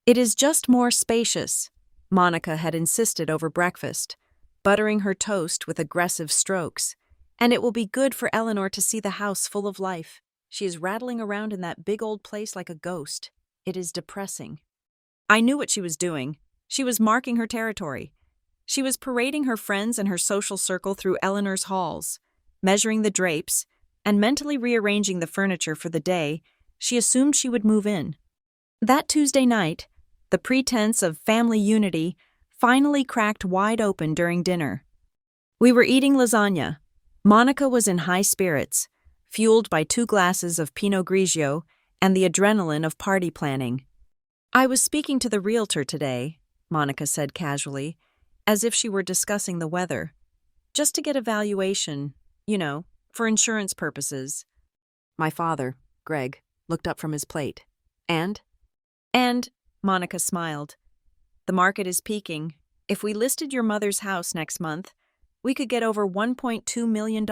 "It is just more spacious," Monica had insisted over breakfast, buttering her toast with aggressive strokes. "And it will be good for Eleanor to see the house full of life. She is rattling around in that big old place like a ghost. It is depressing." I knew what she was doing. She was marking her territory. She was parading her friends and her social circle through Eleanor's halls, measuring the drapes, and mentally rearranging the furniture for the day she assumed she would move in. That Tuesday night, the pretense of family unity finally cracked wide open during dinner. We were eating lasagna. Monica was in high spirits, fueled by 2 glasses of Pinot Grigio and the adrenaline of party planning. "I was speaking to the realtor today," Monica said casually, as if she were discussing the weather. "Just to get a valuation, for insurance purposes." My father, Greg, looked up from his plate. And, Monica smiled. "The market is peaking. If we listed your mother's house next month, we could get over $1.2 million,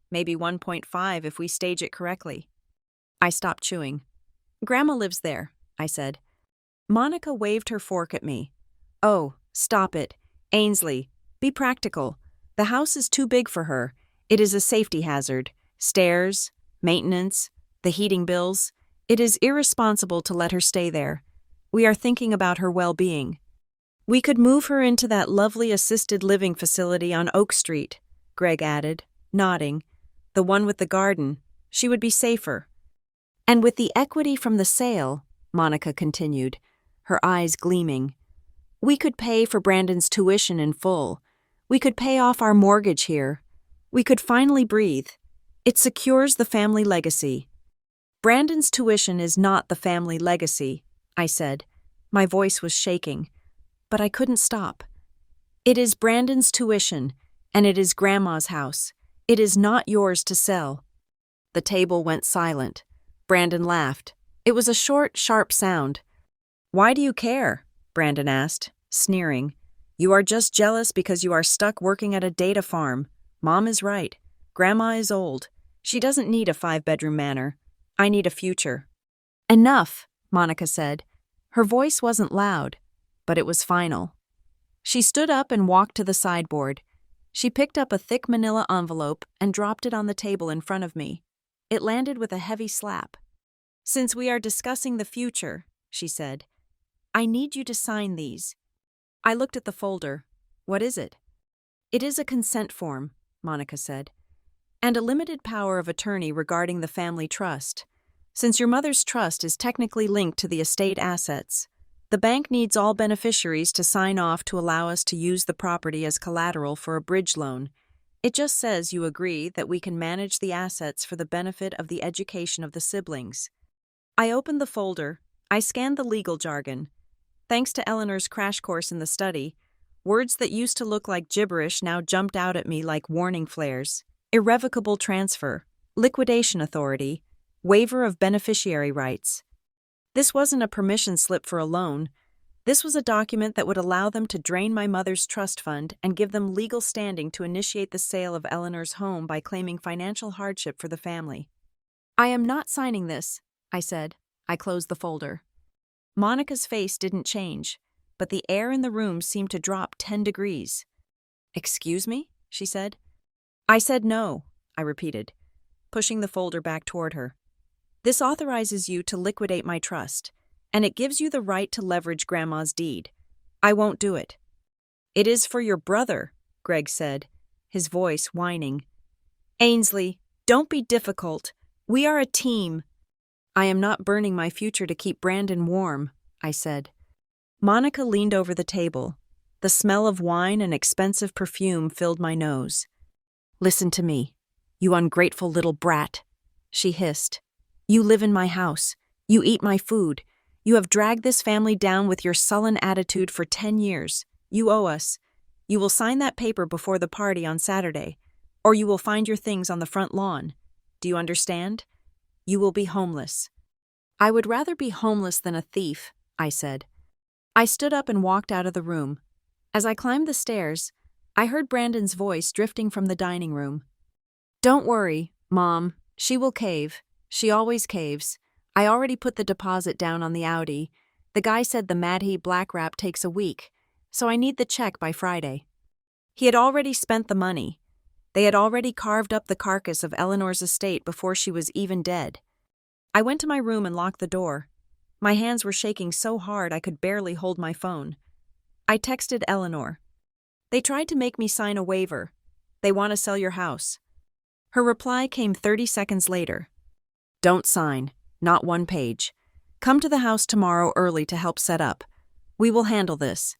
maybe 1.5 if we stage it correctly." I stopped chewing. "Grandma lives there," I said. Monica waved her fork at me. "Oh, stop it. Ainsley, be practical. The house is too big for her. It is a safety hazard. Stairs, maintenance, the heating bills. It is irresponsible to let her stay there. We are thinking about her well-being. We could move her into that lovely assisted living facility on Oak Street," Greg added, nodding. "The one with the garden. She would be safer." "And with the equity from the sale," Monica continued, her eyes gleaming, "we could pay for Brandon's tuition in full. We could pay off our mortgage here. We could finally breathe. It secures the family legacy." "Brandon's tuition is not the family legacy," I said. My voice was shaking, but I couldn't stop. "It is Brandon's tuition, and it is Grandma's house. It is not yours to sell." The table went silent. Brandon laughed. It was a short, sharp sound. "Why do you care?" Brandon asked, sneering. "You are just jealous because you are stuck working at a data farm. Mom is right. Grandma is old. She doesn't need a 5-bedroom manor. I need a future." "Enough," Monica said. Her voice wasn't loud, but it was final. She stood up and walked to the sideboard. She picked up a thick manila envelope and dropped it on the table in front of me. It landed with a heavy slap. "Since we are discussing the future," she said, "I need you to sign these." I looked at the folder. "What is it?" "It is a consent form," Monica said, "and a limited power of attorney regarding the family trust. Since your mother's trust is technically linked to the estate assets, the bank needs all beneficiaries to sign off to allow us to use the property as collateral for a bridge loan. It just says you agree that we can manage the assets for the benefit of the education of the siblings." I opened the folder. I scanned the legal jargon. Thanks to Eleanor's crash course in the study, words that used to look like gibberish now jumped out at me like warning flares. Irrevocable transfer, liquidation authority, Waiver of beneficiary rights. This wasn't a permission slip for a loan. This was a document that would allow them to drain my mother's trust fund and give them legal standing to initiate the sale of Eleanor's home by claiming financial hardship for the family. I am not signing this, I said. I closed the folder. Monica's face didn't change, but the air in the room seemed to drop 10 degrees. Excuse me? She said. I said no, I repeated, pushing the folder back toward her. This authorizes you to liquidate my trust, and it gives you the right to leverage Grandma's deed. I won't do it. It is for your brother, Greg said, his voice whining. Ainsley, don't be difficult. We are a team. I am not burning my future to keep Brandon warm, I said. Monica leaned over the table. The smell of wine and expensive perfume filled my nose. Listen to me, you ungrateful little brat, she hissed. You live in my house. You eat my food. You have dragged this family down with your sullen attitude for 10 years. You owe us. You will sign that paper before the party on Saturday, or you will find your things on the front lawn. Do you understand? You will be homeless. I would rather be homeless than a thief, I said. I stood up and walked out of the room. As I climbed the stairs, I heard Brandon's voice drifting from the dining room. Don't worry, Mom. She will cave. She always caves. I already put the deposit down on the Audi. The guy said the Madhy black wrap takes a week, so I need the check by Friday. He had already spent the money. They had already carved up the carcass of Eleanor's estate before she was even dead. I went to my room and locked the door. My hands were shaking so hard I could barely hold my phone. I texted Eleanor. They tried to make me sign a waiver. They want to sell your house. Her reply came 30 seconds later. Don't sign, not one page. Come to the house tomorrow early to help set up. We will handle this.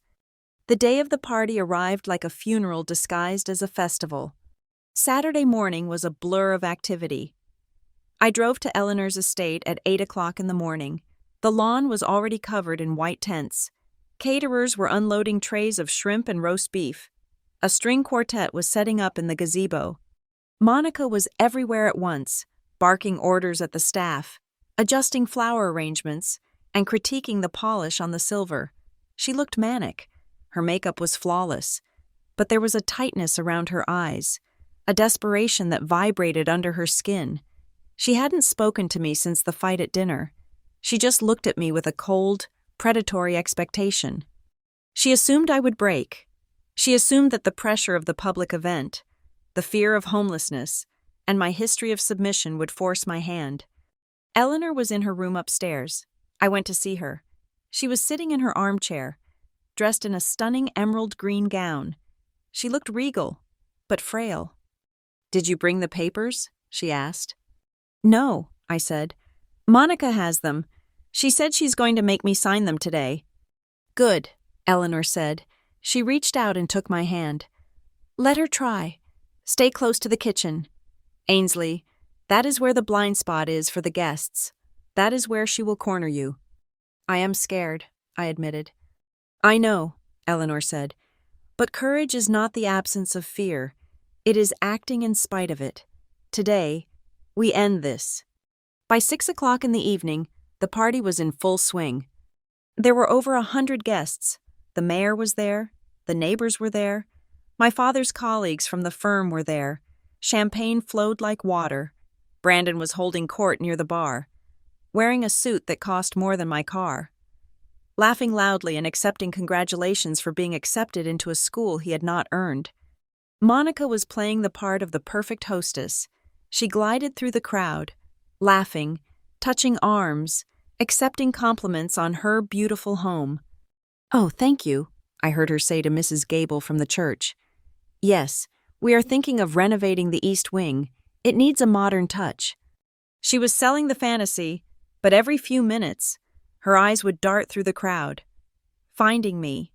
The day of the party arrived like a funeral disguised as a festival. Saturday morning was a blur of activity. I drove to Eleanor's estate at 8 o'clock in the morning. The lawn was already covered in white tents. Caterers were unloading trays of shrimp and roast beef. A string quartet was setting up in the gazebo. Monica was everywhere at once, barking orders at the staff, adjusting flower arrangements, and critiquing the polish on the silver. She looked manic. Her makeup was flawless, but there was a tightness around her eyes, a desperation that vibrated under her skin. She hadn't spoken to me since the fight at dinner. She just looked at me with a cold, predatory expectation. She assumed I would break. She assumed that the pressure of the public event, the fear of homelessness, and my history of submission would force my hand. Eleanor was in her room upstairs. I went to see her. She was sitting in her armchair, dressed in a stunning emerald green gown. She looked regal, but frail. Did you bring the papers? She asked. No, I said. Monica has them. She said she's going to make me sign them today. Good, Eleanor said. She reached out and took my hand. Let her try. Stay close to the kitchen. Ainsley, that is where the blind spot is for the guests. That is where she will corner you. I am scared, I admitted. I know, Eleanor said. But courage is not the absence of fear. It is acting in spite of it. Today, we end this. By 6 o'clock in the evening, the party was in full swing. There were over 100 guests. The mayor was there. The neighbors were there. My father's colleagues from the firm were there. Champagne flowed like water. Brandon was holding court near the bar, wearing a suit that cost more than my car, laughing loudly and accepting congratulations for being accepted into a school he had not earned. Monica was playing the part of the perfect hostess. She glided through the crowd, laughing, touching arms, accepting compliments on her beautiful home. Oh, thank you, I heard her say to Mrs. Gable from the church. Yes, we are thinking of renovating the East Wing. It needs a modern touch. She was selling the fantasy, but every few minutes, her eyes would dart through the crowd, finding me.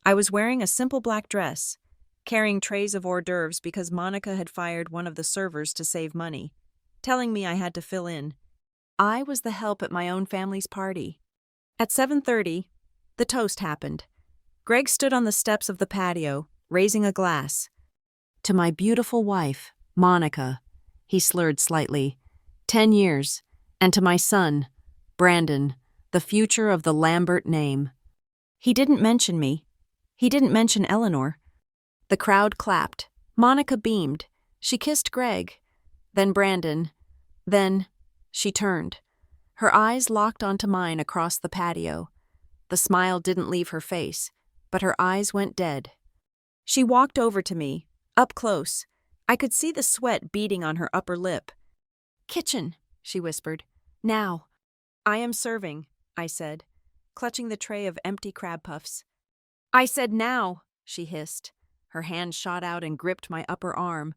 I was wearing a simple black dress, carrying trays of hors d'oeuvres because Monica had fired one of the servers to save money, telling me I had to fill in. I was the help at my own family's party. At 7:30, the toast happened. Greg stood on the steps of the patio, raising a glass. To my beautiful wife, Monica, he slurred slightly. 10 years. And to my son, Brandon, the future of the Lambert name. He didn't mention me. He didn't mention Eleanor. The crowd clapped. Monica beamed. She kissed Greg. Then Brandon. Then she turned. Her eyes locked onto mine across the patio. The smile didn't leave her face, but her eyes went dead. She walked over to me, up close. I could see the sweat beading on her upper lip. "Kitchen," she whispered. "Now." "I am serving," I said, clutching the tray of empty crab puffs. "I said now," she hissed. Her hand shot out and gripped my upper arm.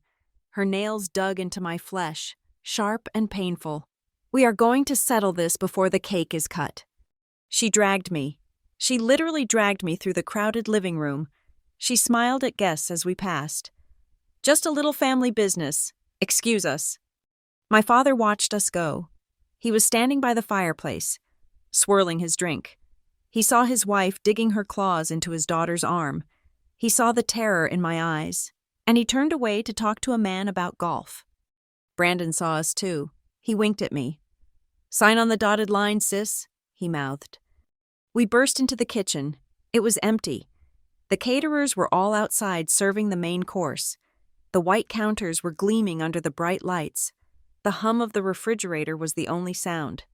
Her nails dug into my flesh, sharp and painful. "We are going to settle this before the cake is cut." She dragged me. She literally dragged me through the crowded living room. She smiled at guests as we passed. "Just a little family business. Excuse us." My father watched us go. He was standing by the fireplace, swirling his drink. He saw his wife digging her claws into his daughter's arm. He saw the terror in my eyes, and he turned away to talk to a man about golf. Brandon saw us too. He winked at me. "Sign on the dotted line, sis," he mouthed. We burst into the kitchen. It was empty. The caterers were all outside serving the main course. The white counters were gleaming under the bright lights. The hum of the refrigerator was the only sound.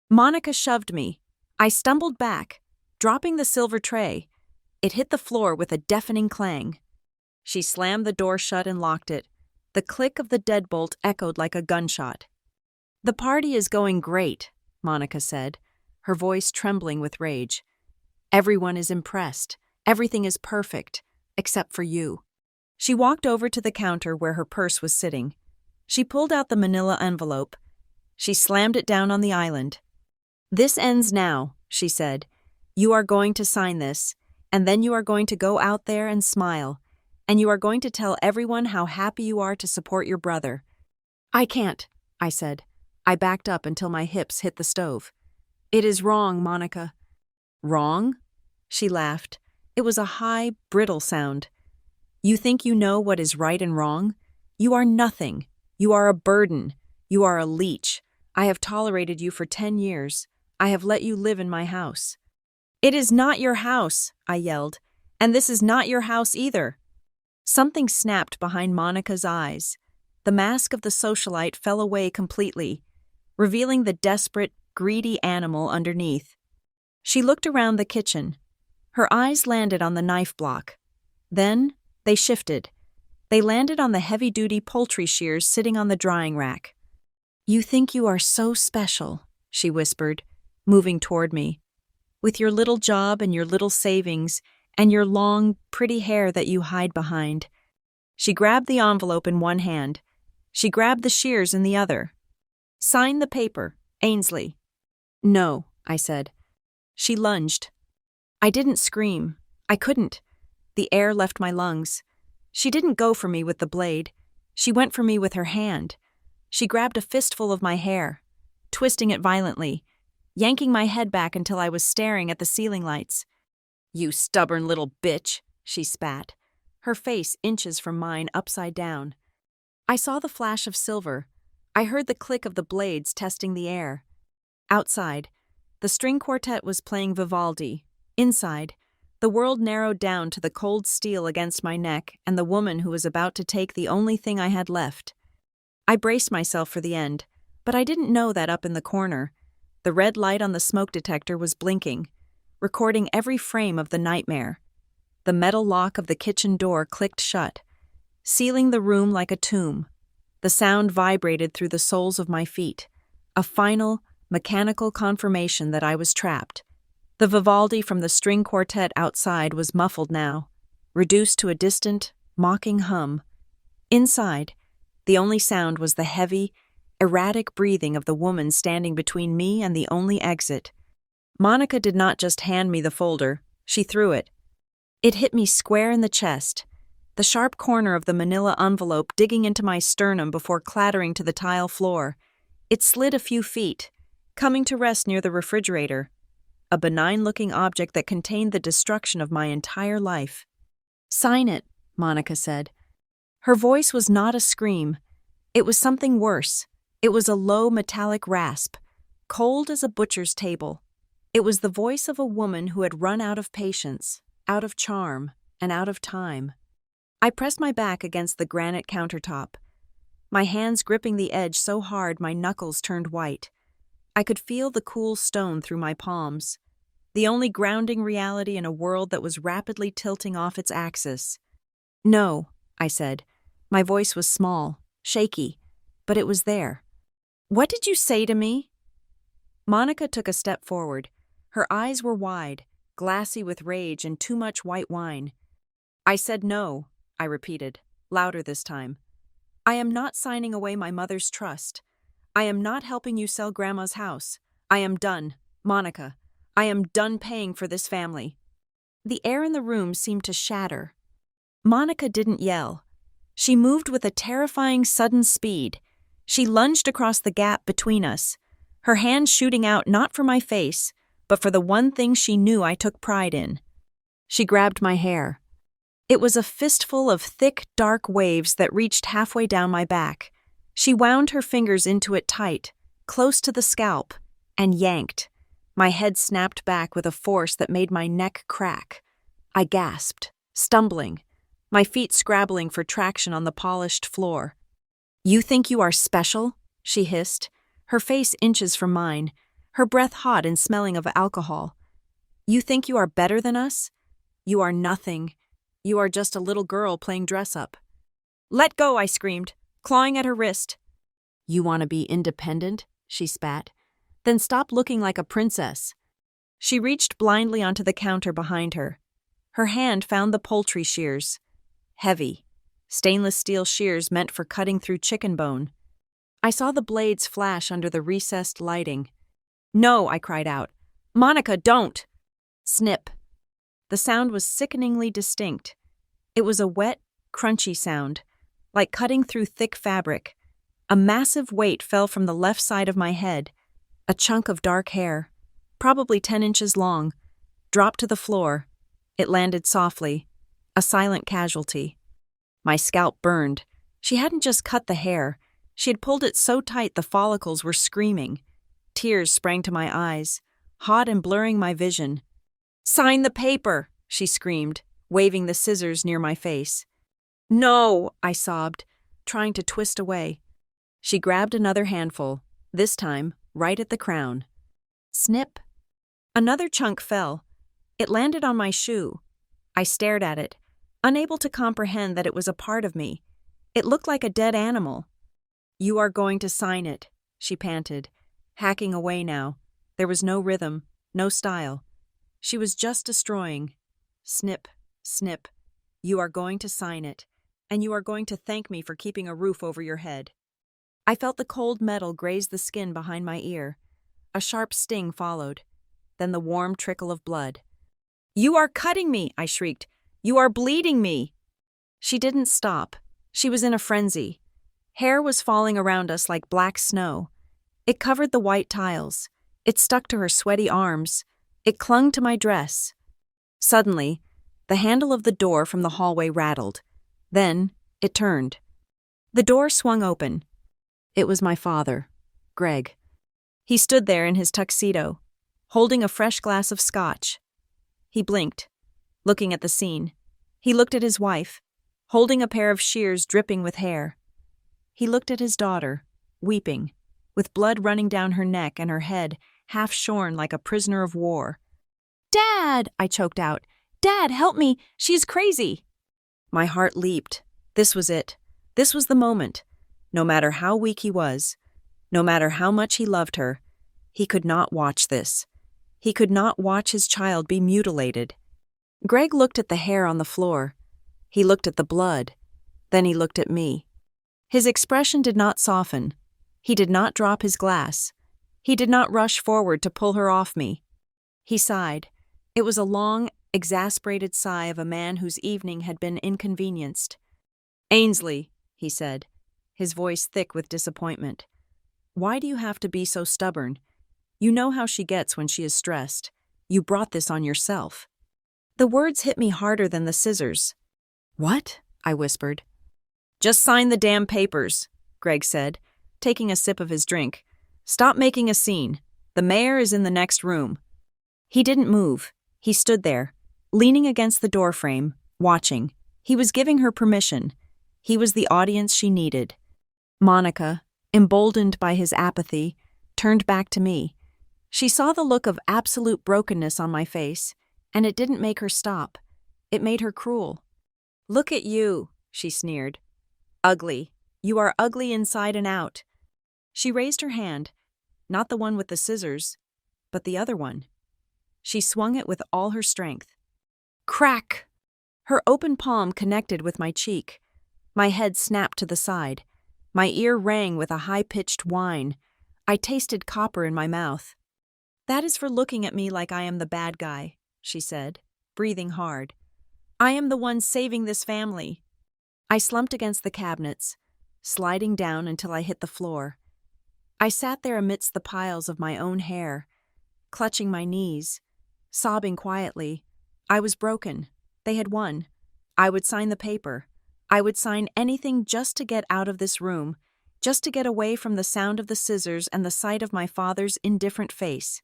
Monica shoved me. I stumbled back, dropping the silver tray. It hit the floor with a deafening clang. She slammed the door shut and locked it. The click of the deadbolt echoed like a gunshot. "The party is going great," Monica said, her voice trembling with rage. "Everyone is impressed. Everything is perfect, except for you." She walked over to the counter where her purse was sitting. She pulled out the manila envelope. She slammed it down on the island. "This ends now," she said. "You are going to sign this, and then you are going to go out there and smile, and you are going to tell everyone how happy you are to support your brother." "I can't," I said. I backed up until my hips hit the stove. "It is wrong, Monica." "Wrong?" She laughed. It was a high, brittle sound. "You think you know what is right and wrong? You are nothing. You are a burden. You are a leech. I have tolerated you for 10 years. I have let you live in my house." "It is not your house," I yelled, "and this is not your house either." Something snapped behind Monica's eyes. The mask of the socialite fell away completely, revealing the desperate, greedy animal underneath. She looked around the kitchen. Her eyes landed on the knife block. Then they shifted. They landed on the heavy-duty poultry shears sitting on the drying rack. "You think you are so special," she whispered, moving toward me. "With your little job and your little savings and your long, pretty hair that you hide behind." She grabbed the envelope in one hand. She grabbed the shears in the other. "Sign the paper, Ainsley." "No," I said. She lunged. I didn't scream. I couldn't. The air left my lungs. She didn't go for me with the blade. She went for me with her hand. She grabbed a fistful of my hair, twisting it violently, yanking my head back until I was staring at the ceiling lights. "You stubborn little bitch," she spat, her face inches from mine upside down. I saw the flash of silver. I heard the click of the blades testing the air. Outside, the string quartet was playing Vivaldi. Inside, the world narrowed down to the cold steel against my neck and the woman who was about to take the only thing I had left. I braced myself for the end, but I didn't know that up in the corner, the red light on the smoke detector was blinking, recording every frame of the nightmare. The metal lock of the kitchen door clicked shut, sealing the room like a tomb. The sound vibrated through the soles of my feet, a final, mechanical confirmation that I was trapped. The Vivaldi from the string quartet outside was muffled now, reduced to a distant, mocking hum. Inside, the only sound was the heavy, erratic breathing of the woman standing between me and the only exit. Monica did not just hand me the folder, she threw it. It hit me square in the chest, the sharp corner of the manila envelope digging into my sternum before clattering to the tile floor. It slid a few feet, coming to rest near the refrigerator, a benign-looking object that contained the destruction of my entire life. "Sign it," Monica said. Her voice was not a scream. It was something worse. It was a low metallic rasp, cold as a butcher's table. It was the voice of a woman who had run out of patience, out of charm, and out of time. I pressed my back against the granite countertop, my hands gripping the edge so hard my knuckles turned white. I could feel the cool stone through my palms, the only grounding reality in a world that was rapidly tilting off its axis. "No," I said. My voice was small, shaky, but it was there. "What did you say to me?" Monica took a step forward. Her eyes were wide, glassy with rage and too much white wine. "I said no," I repeated, louder this time. "I am not signing away my mother's trust. I am not helping you sell Grandma's house. I am done, Monica. I am done paying for this family." The air in the room seemed to shatter. Monica didn't yell. She moved with a terrifying sudden speed. She lunged across the gap between us, her hand shooting out not for my face, but for the one thing she knew I took pride in. She grabbed my hair. It was a fistful of thick, dark waves that reached halfway down my back. She wound her fingers into it tight, close to the scalp, and yanked. My head snapped back with a force that made my neck crack. I gasped, stumbling, my feet scrabbling for traction on the polished floor. "You think you are special?" she hissed, her face inches from mine, her breath hot and smelling of alcohol. "You think you are better than us? You are nothing. You are just a little girl playing dress-up." "Let go," I screamed, clawing at her wrist. "You want to be independent?" she spat. "Then stop looking like a princess." She reached blindly onto the counter behind her. Her hand found the poultry shears. Heavy, stainless steel shears meant for cutting through chicken bone. I saw the blades flash under the recessed lighting. "No," I cried out. "Monica, don't!" Snip. The sound was sickeningly distinct. It was a wet, crunchy sound, like cutting through thick fabric. A massive weight fell from the left side of my head. A chunk of dark hair, probably 10 inches long, dropped to the floor. It landed softly, a silent casualty. My scalp burned. She hadn't just cut the hair. She had pulled it so tight the follicles were screaming. Tears sprang to my eyes, hot and blurring my vision. "Sign the paper," she screamed, waving the scissors near my face. "No," I sobbed, trying to twist away. She grabbed another handful, this time right at the crown. Snip. Another chunk fell. It landed on my shoe. I stared at it, unable to comprehend that it was a part of me. It looked like a dead animal. "You are going to sign it," she panted, hacking away now. There was no rhythm, no style. She was just destroying. Snip, snip. "You are going to sign it, and you are going to thank me for keeping a roof over your head." I felt the cold metal graze the skin behind my ear. A sharp sting followed, then the warm trickle of blood. "You are cutting me," I shrieked. "You are bleeding me." She didn't stop. She was in a frenzy. Hair was falling around us like black snow. It covered the white tiles. It stuck to her sweaty arms. It clung to my dress. Suddenly, the handle of the door from the hallway rattled. Then, it turned. The door swung open. It was my father, Greg. He stood there in his tuxedo, holding a fresh glass of scotch. He blinked, looking at the scene. He looked at his wife, holding a pair of shears dripping with hair. He looked at his daughter, weeping, with blood running down her neck and her head half shorn like a prisoner of war. "Dad!" I choked out. "Dad, help me! She's crazy!" My heart leaped. This was it. This was the moment. No matter how weak he was, no matter how much he loved her, he could not watch this. He could not watch his child be mutilated. Greg looked at the hair on the floor. He looked at the blood. Then he looked at me. His expression did not soften. He did not drop his glass. He did not rush forward to pull her off me. He sighed. It was a long, exasperated sigh of a man whose evening had been inconvenienced. "Ainsley," he said, his voice thick with disappointment. "Why do you have to be so stubborn? You know how she gets when she is stressed. You brought this on yourself." The words hit me harder than the scissors. "What?" I whispered. "Just sign the damn papers," Greg said, taking a sip of his drink. "Stop making a scene. The mayor is in the next room." He didn't move. He stood there, leaning against the doorframe, watching. He was giving her permission. He was the audience she needed. Monica, emboldened by his apathy, turned back to me. She saw the look of absolute brokenness on my face, and it didn't make her stop. It made her cruel. "Look at you," she sneered. "Ugly. You are ugly inside and out." She raised her hand, not the one with the scissors, but the other one. She swung it with all her strength. Crack! Her open palm connected with my cheek. My head snapped to the side. My ear rang with a high-pitched whine. I tasted copper in my mouth. "That is for looking at me like I am the bad guy," she said, breathing hard. "I am the one saving this family." I slumped against the cabinets, sliding down until I hit the floor. I sat there amidst the piles of my own hair, clutching my knees, sobbing quietly. I was broken. They had won. I would sign the paper. I would sign anything just to get out of this room, just to get away from the sound of the scissors and the sight of my father's indifferent face.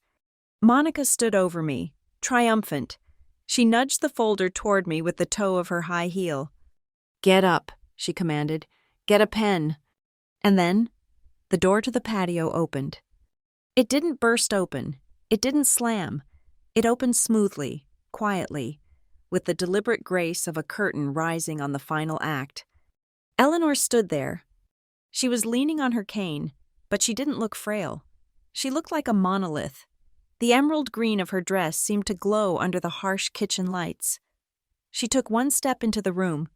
Monica stood over me, triumphant. She nudged the folder toward me with the toe of her high heel. "Get up," she commanded. "Get a pen." And then, the door to the patio opened. It didn't burst open. It didn't slam. It opened smoothly, quietly, with the deliberate grace of a curtain rising on the final act. Eleanor stood there. She was leaning on her cane, but she didn't look frail. She looked like a monolith. The emerald green of her dress seemed to glow under the harsh kitchen lights. She took one step into the room.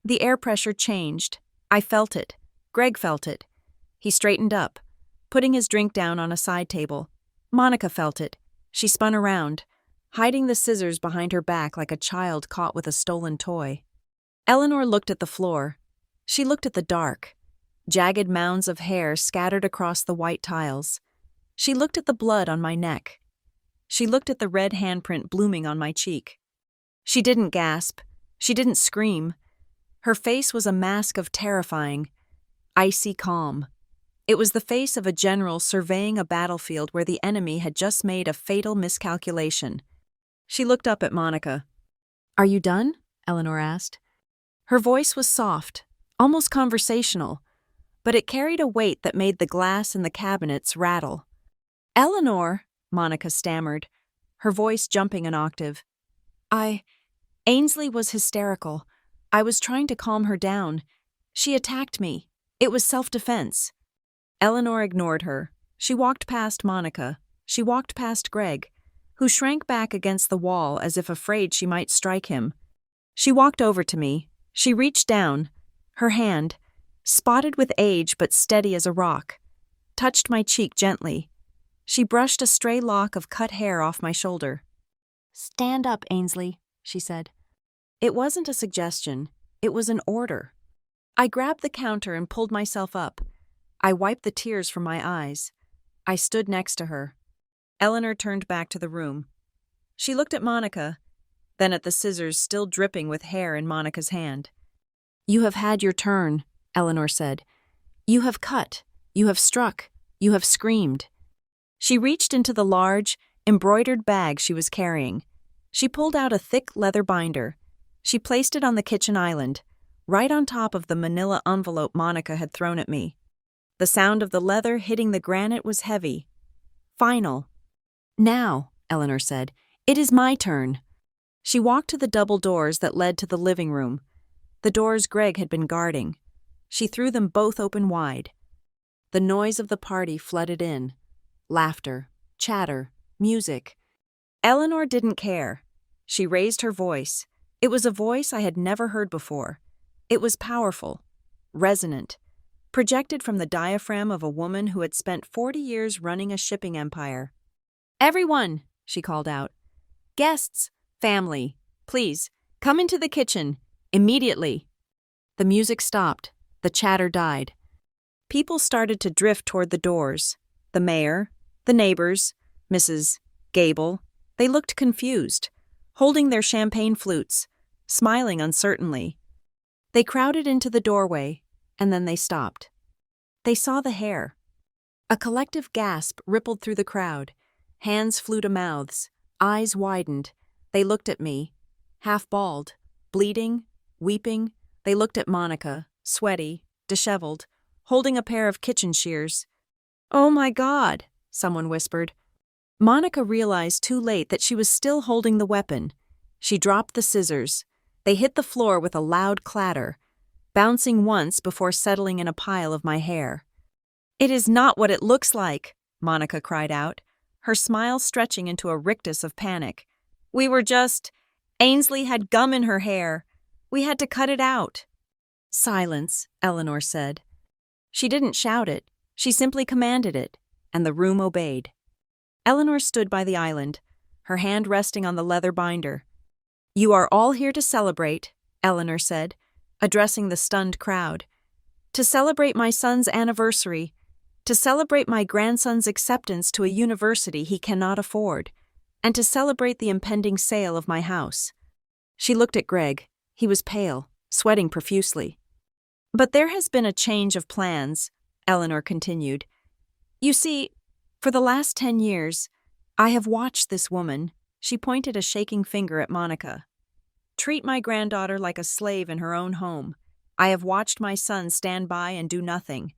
The air pressure changed. I felt it. Greg felt it. He straightened up, putting his drink down on a side table. Monica felt it. She spun around, hiding the scissors behind her back like a child caught with a stolen toy. Eleanor looked at the floor. She looked at the dark, jagged mounds of hair scattered across the white tiles. She looked at the blood on my neck. She looked at the red handprint blooming on my cheek. She didn't gasp. She didn't scream. Her face was a mask of terrifying, icy calm. It was the face of a general surveying a battlefield where the enemy had just made a fatal miscalculation. She looked up at Monica. "Are you done?" Eleanor asked. Her voice was soft, almost conversational, but it carried a weight that made the glass in the cabinets rattle. "Eleanor," Monica stammered, her voice jumping an octave. Ainsley was hysterical. I was trying to calm her down. She attacked me. It was self-defense." Eleanor ignored her. She walked past Monica. She walked past Greg, who shrank back against the wall as if afraid she might strike him. She walked over to me. She reached down. Her hand, spotted with age but steady as a rock, touched my cheek gently. She brushed a stray lock of cut hair off my shoulder. "Stand up, Ainsley," she said. It wasn't a suggestion. It was an order. I grabbed the counter and pulled myself up. I wiped the tears from my eyes. I stood next to her. Eleanor turned back to the room. She looked at Monica, then at the scissors still dripping with hair in Monica's hand. "You have had your turn," Eleanor said. "You have cut. You have struck. You have screamed." She reached into the large, embroidered bag she was carrying. She pulled out a thick leather binder. She placed it on the kitchen island, right on top of the manila envelope Monica had thrown at me. The sound of the leather hitting the granite was heavy. Final. "Now," Eleanor said, "it is my turn." She walked to the double doors that led to the living room, the doors Greg had been guarding. She threw them both open wide. The noise of the party flooded in. Laughter, chatter, music. Eleanor didn't care. She raised her voice. It was a voice I had never heard before. It was powerful, resonant, projected from the diaphragm of a woman who had spent 40 years running a shipping empire. "Everyone," she called out. "Guests, family, please, come into the kitchen, immediately." The music stopped. The chatter died. People started to drift toward the doors. The mayor, the neighbors, Mrs. Gable. They looked confused, holding their champagne flutes, smiling uncertainly. They crowded into the doorway, and then they stopped. They saw the hair. A collective gasp rippled through the crowd. Hands flew to mouths. Eyes widened. They looked at me, half bald, bleeding, weeping. They looked at Monica, sweaty, disheveled, holding a pair of kitchen shears. "Oh my God," someone whispered. Monica realized too late that she was still holding the weapon. She dropped the scissors. They hit the floor with a loud clatter, bouncing once before settling in a pile of my hair. "It is not what it looks like," Monica cried out, her smile stretching into a rictus of panic. "We were just... Ainsley had gum in her hair. We had to cut it out." "Silence," Eleanor said. She didn't shout it. She simply commanded it, and the room obeyed. Eleanor stood by the island, her hand resting on the leather binder. "You are all here to celebrate," Eleanor said, addressing the stunned crowd. "To celebrate my son's anniversary, to celebrate my grandson's acceptance to a university he cannot afford, and to celebrate the impending sale of my house." She looked at Greg. He was pale, sweating profusely. "But there has been a change of plans," Eleanor continued. "You see, for the last 10 years, I have watched this woman," she pointed a shaking finger at Monica, "treat my granddaughter like a slave in her own home. I have watched my son stand by and do nothing.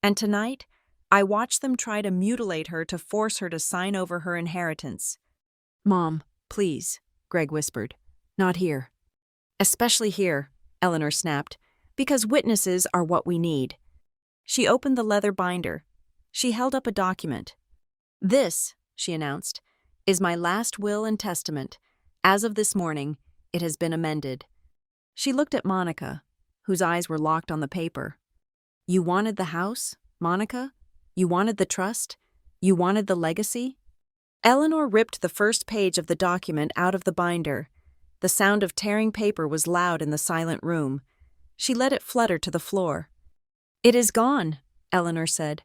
And tonight, I watched them try to mutilate her to force her to sign over her inheritance." "Mom, please," Greg whispered. "Not here." "Especially here," Eleanor snapped, "because witnesses are what we need." She opened the leather binder. She held up a document. "This," she announced, "is my last will and testament. As of this morning, it has been amended." She looked at Monica, whose eyes were locked on the paper. "You wanted the house, Monica? You wanted the trust? You wanted the legacy?" Eleanor ripped the first page of the document out of the binder. The sound of tearing paper was loud in the silent room. She let it flutter to the floor. "It is gone," Eleanor said.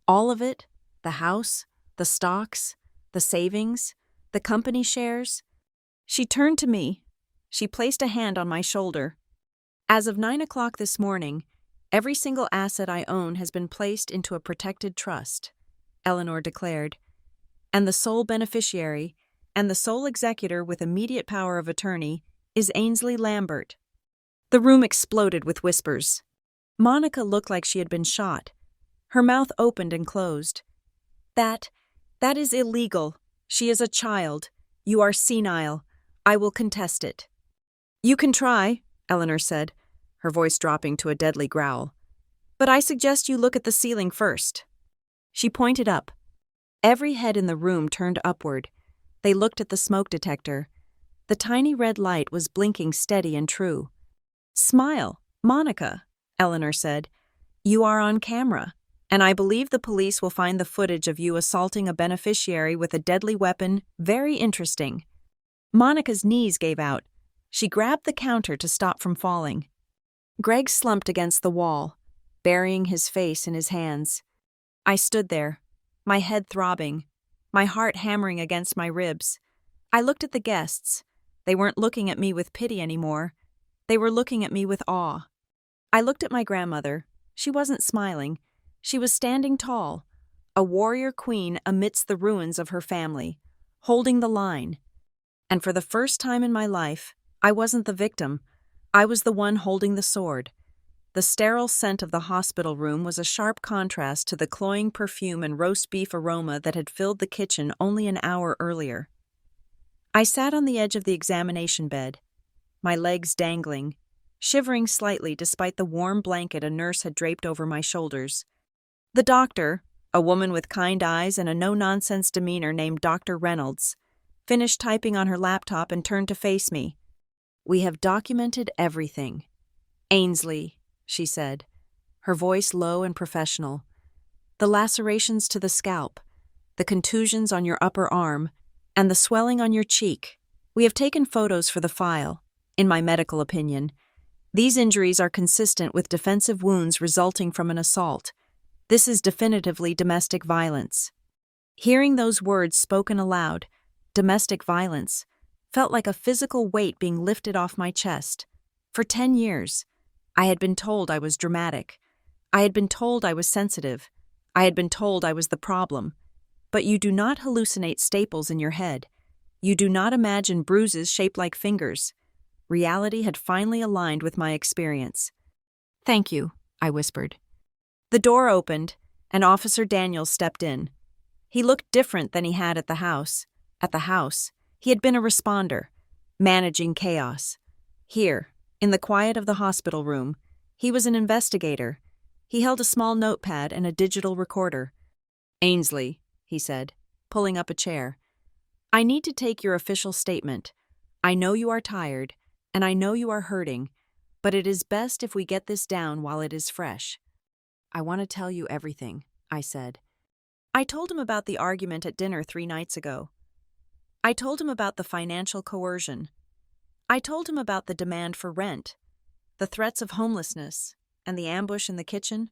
"All of it, the house, the stocks, the savings, the company shares." She turned to me. She placed a hand on my shoulder. "As of 9 o'clock this morning, every single asset I own has been placed into a protected trust," Eleanor declared. "And the sole beneficiary, and the sole executor with immediate power of attorney, is Ainsley Lambert." The room exploded with whispers. Monica looked like she had been shot. Her mouth opened and closed. That is illegal. She is a child. You are senile. I will contest it." "You can try," Eleanor said, her voice dropping to a deadly growl. "But I suggest you look at the ceiling first." She pointed up. Every head in the room turned upward. They looked at the smoke detector. The tiny red light was blinking steady and true. "Smile, Monica," Eleanor said. "You are on camera, and I believe the police will find the footage of you assaulting a beneficiary with a deadly weapon very interesting." Monica's knees gave out. She grabbed the counter to stop from falling. Greg slumped against the wall, burying his face in his hands. I stood there, my head throbbing, my heart hammering against my ribs. I looked at the guests. They weren't looking at me with pity anymore. They were looking at me with awe. I looked at my grandmother. She wasn't smiling. She was standing tall, a warrior queen amidst the ruins of her family, holding the line. And for the first time in my life, I wasn't the victim. I was the one holding the sword. The sterile scent of the hospital room was a sharp contrast to the cloying perfume and roast beef aroma that had filled the kitchen only an hour earlier. I sat on the edge of the examination bed, my legs dangling, shivering slightly despite the warm blanket a nurse had draped over my shoulders. The doctor, a woman with kind eyes and a no-nonsense demeanor named Dr. Reynolds, finished typing on her laptop and turned to face me. "We have documented everything. Ainsley," she said, her voice low and professional. "The lacerations to the scalp, the contusions on your upper arm, and the swelling on your cheek. We have taken photos for the file. In my medical opinion, these injuries are consistent with defensive wounds resulting from an assault. This is definitively domestic violence." Hearing those words spoken aloud, domestic violence, felt like a physical weight being lifted off my chest. For 10 years, I had been told I was dramatic. I had been told I was sensitive. I had been told I was the problem. But you do not hallucinate staples in your head. You do not imagine bruises shaped like fingers. Reality had finally aligned with my experience. "Thank you," I whispered. The door opened, and Officer Daniels stepped in. He looked different than he had at the house. At the house, he had been a responder, managing chaos. Here, in the quiet of the hospital room, he was an investigator. He held a small notepad and a digital recorder. "Ainsley," he said, pulling up a chair, "I need to take your official statement. I know you are tired, and I know you are hurting, but it is best if we get this down while it is fresh." "I want to tell you everything," I said. I told him about the argument at dinner 3 nights ago. I told him about the financial coercion. I told him about the demand for rent, the threats of homelessness, and the ambush in the kitchen.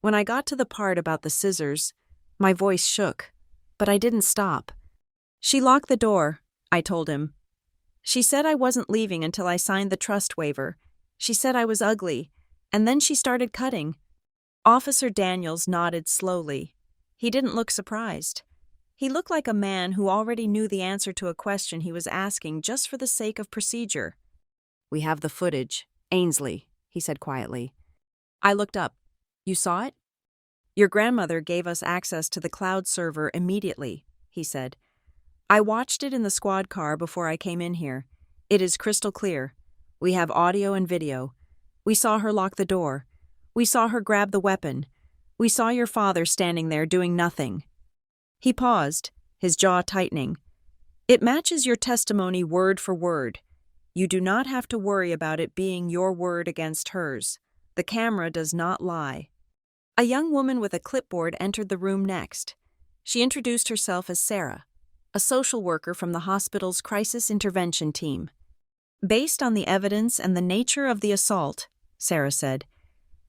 When I got to the part about the scissors, my voice shook, but I didn't stop. "She locked the door," I told him. "She said I wasn't leaving until I signed the trust waiver. She said I was ugly, and then she started cutting." Officer Daniels nodded slowly. He didn't look surprised. He looked like a man who already knew the answer to a question he was asking just for the sake of procedure. "We have the footage, Ainsley," he said quietly. I looked up. "You saw it?" "Your grandmother gave us access to the cloud server immediately," he said. "I watched it in the squad car before I came in here. It is crystal clear. We have audio and video. We saw her lock the door. We saw her grab the weapon. We saw your father standing there doing nothing." He paused, his jaw tightening. "It matches your testimony word for word. You do not have to worry about it being your word against hers. The camera does not lie." A young woman with a clipboard entered the room next. She introduced herself as Sarah, a social worker from the hospital's crisis intervention team. "Based on the evidence and the nature of the assault," Sarah said,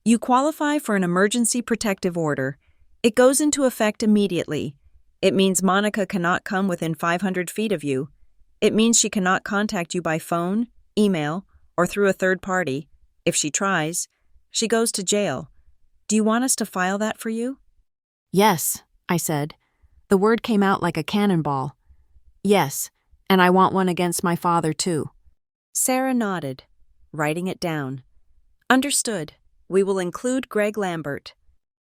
"you qualify for an emergency protective order. It goes into effect immediately. It means Monica cannot come within 500 feet of you. It means she cannot contact you by phone, email, or through a third party. If she tries, she goes to jail. Do you want us to file that for you?" "Yes," I said. The word came out like a cannonball. "Yes, and I want one against my father, too." Sarah nodded, writing it down. "Understood. We will include Greg Lambert."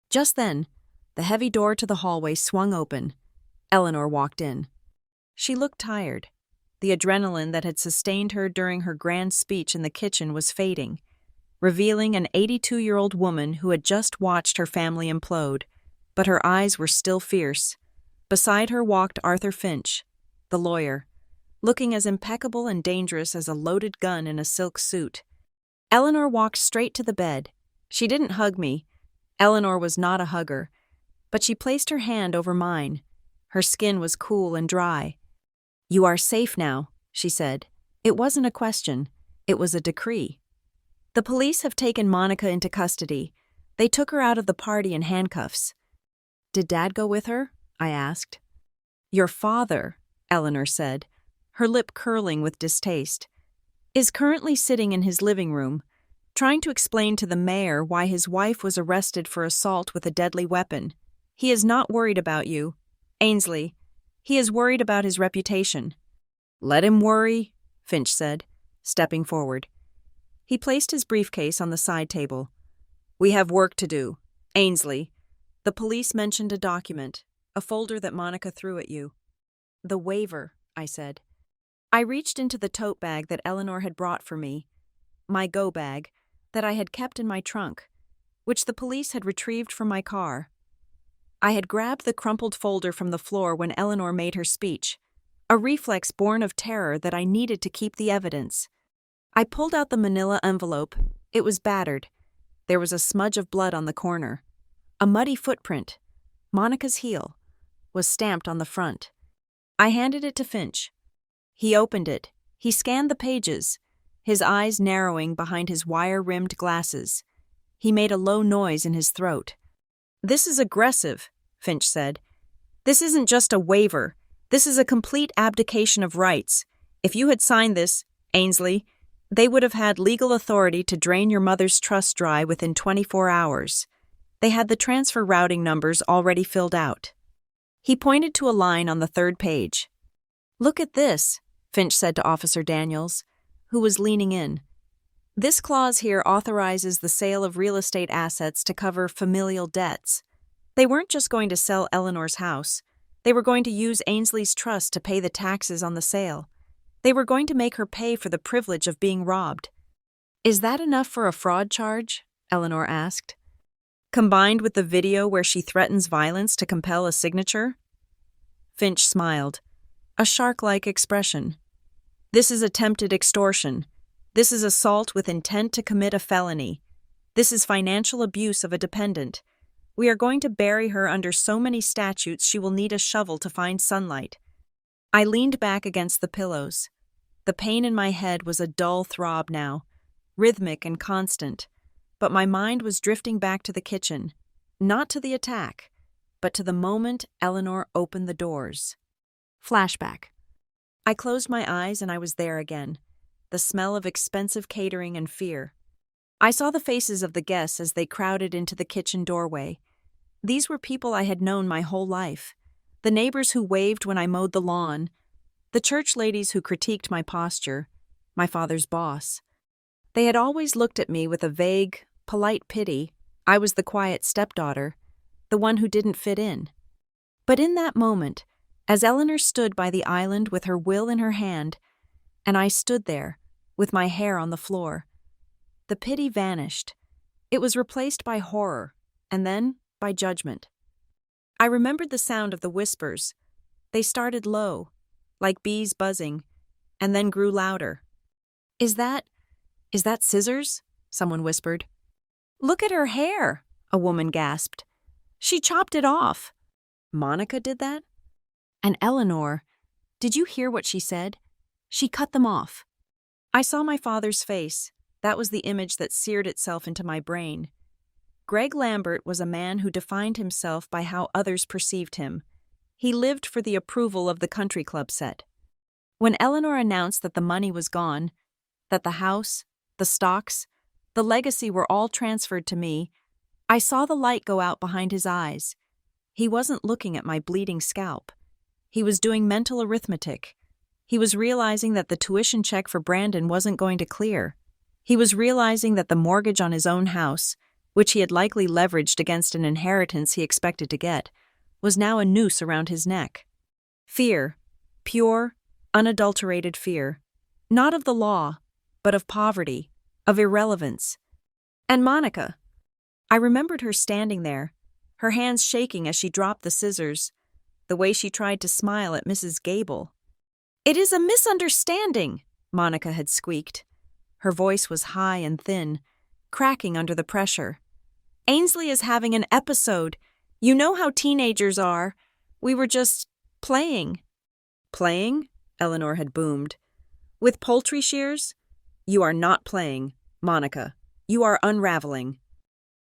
Just then, the heavy door to the hallway swung open. Eleanor walked in. She looked tired. The adrenaline that had sustained her during her grand speech in the kitchen was fading, revealing an 82-year-old woman who had just watched her family implode, but her eyes were still fierce. Beside her walked Arthur Finch, the lawyer, looking as impeccable and dangerous as a loaded gun in a silk suit. Eleanor walked straight to the bed. She didn't hug me. Eleanor was not a hugger, but she placed her hand over mine. Her skin was cool and dry. "You are safe now," she said. It wasn't a question. It was a decree. "The police have taken Monica into custody. They took her out of the party in handcuffs." "Did Dad go with her?" I asked. "Your father," Eleanor said, her lip curling with distaste, "is currently sitting in his living room, trying to explain to the mayor why his wife was arrested for assault with a deadly weapon. He is not worried about you, Ainsley. He is worried about his reputation." "Let him worry," Finch said, stepping forward. He placed his briefcase on the side table. "We have work to do. Ainsley." The police mentioned a document, a folder that Monica threw at you. "The waiver," I said. I reached into the tote bag that Eleanor had brought for me, my go bag, that I had kept in my trunk, which the police had retrieved from my car. I had grabbed the crumpled folder from the floor when Eleanor made her speech, a reflex born of terror that I needed to keep the evidence. I pulled out the manila envelope. It was battered. There was a smudge of blood on the corner. A muddy footprint, Monica's heel, was stamped on the front. I handed it to Finch. He opened it. He scanned the pages, his eyes narrowing behind his wire-rimmed glasses. He made a low noise in his throat. "This is aggressive," Finch said. "This isn't just a waiver. This is a complete abdication of rights. If you had signed this, Ainsley, they would have had legal authority to drain your mother's trust dry within 24 hours. They had the transfer routing numbers already filled out. He pointed to a line on the third page. "Look at this," Finch said to Officer Daniels, who was leaning in. "This clause here authorizes the sale of real estate assets to cover familial debts. They weren't just going to sell Eleanor's house. They were going to use Ainsley's trust to pay the taxes on the sale. They were going to make her pay for the privilege of being robbed." "Is that enough for a fraud charge?" Eleanor asked. "Combined with the video where she threatens violence to compel a signature?" Finch smiled, a shark-like expression. "This is attempted extortion. This is assault with intent to commit a felony. This is financial abuse of a dependent. We are going to bury her under so many statutes she will need a shovel to find sunlight." I leaned back against the pillows. The pain in my head was a dull throb now, rhythmic and constant, but my mind was drifting back to the kitchen, not to the attack, but to the moment Eleanor opened the doors. Flashback. I closed my eyes and I was there again, the smell of expensive catering and fear. I saw the faces of the guests as they crowded into the kitchen doorway. These were people I had known my whole life. The neighbors who waved when I mowed the lawn, the church ladies who critiqued my posture, my father's boss. They had always looked at me with a vague, polite pity. I was the quiet stepdaughter, the one who didn't fit in. But in that moment, as Eleanor stood by the island with her will in her hand, and I stood there, with my hair on the floor, the pity vanished. It was replaced by horror, and then by judgment. I remembered the sound of the whispers. They started low, like bees buzzing, and then grew louder. Is that scissors?" someone whispered. "Look at her hair," a woman gasped. "She chopped it off." "Monica did that?" "And Eleanor, did you hear what she said? She cut them off." I saw my father's face. That was the image that seared itself into my brain. Greg Lambert was a man who defined himself by how others perceived him. He lived for the approval of the country club set. When Eleanor announced that the money was gone, that the house, the stocks, the legacy were all transferred to me, I saw the light go out behind his eyes. He wasn't looking at my bleeding scalp. He was doing mental arithmetic. He was realizing that the tuition check for Brandon wasn't going to clear. He was realizing that the mortgage on his own house, which he had likely leveraged against an inheritance he expected to get, was now a noose around his neck. Fear, pure, unadulterated fear, not of the law, but of poverty, of irrelevance. And Monica. I remembered her standing there, her hands shaking as she dropped the scissors, the way she tried to smile at Mrs. Gable. "It is a misunderstanding," Monica had squeaked. Her voice was high and thin, cracking under the pressure. "Ainsley is having an episode. You know how teenagers are. We were just playing." "Playing?" Eleanor had boomed. "With poultry shears? You are not playing, Monica. You are unraveling."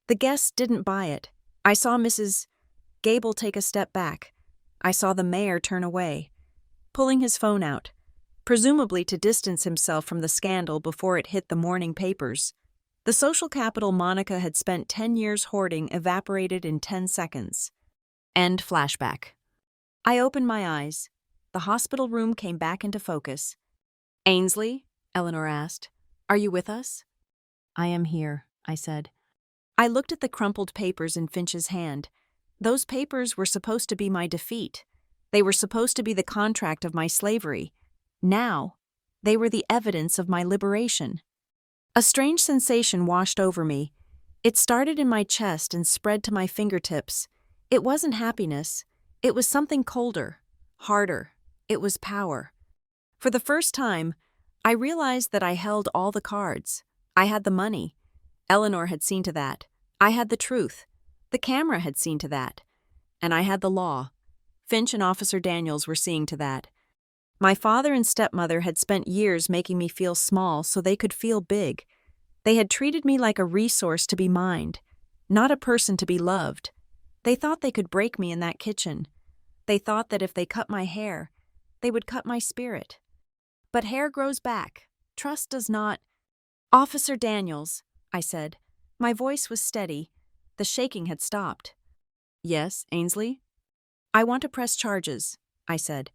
The guests didn't buy it. I saw Mrs. Gable take a step back. I saw the mayor turn away, pulling his phone out, presumably to distance himself from the scandal before it hit the morning papers. The social capital Monica had spent 10 years hoarding evaporated in 10 seconds. End flashback. I opened my eyes. The hospital room came back into focus. "Ainsley?" Eleanor asked. "Are you with us?" "I am here," I said. I looked at the crumpled papers in Finch's hand. Those papers were supposed to be my defeat. They were supposed to be the contract of my slavery. Now, they were the evidence of my liberation. A strange sensation washed over me. It started in my chest and spread to my fingertips. It wasn't happiness. It was something colder, harder. It was power. For the first time, I realized that I held all the cards. I had the money. Eleanor had seen to that. I had the truth. The camera had seen to that. And I had the law. Finch and Officer Daniels were seeing to that. My father and stepmother had spent years making me feel small so they could feel big. They had treated me like a resource to be mined, not a person to be loved. They thought they could break me in that kitchen. They thought that if they cut my hair, they would cut my spirit. But hair grows back. Trust does not. "Officer Daniels," I said. My voice was steady. The shaking had stopped. "Yes, Ainsley?" "I want to press charges," I said.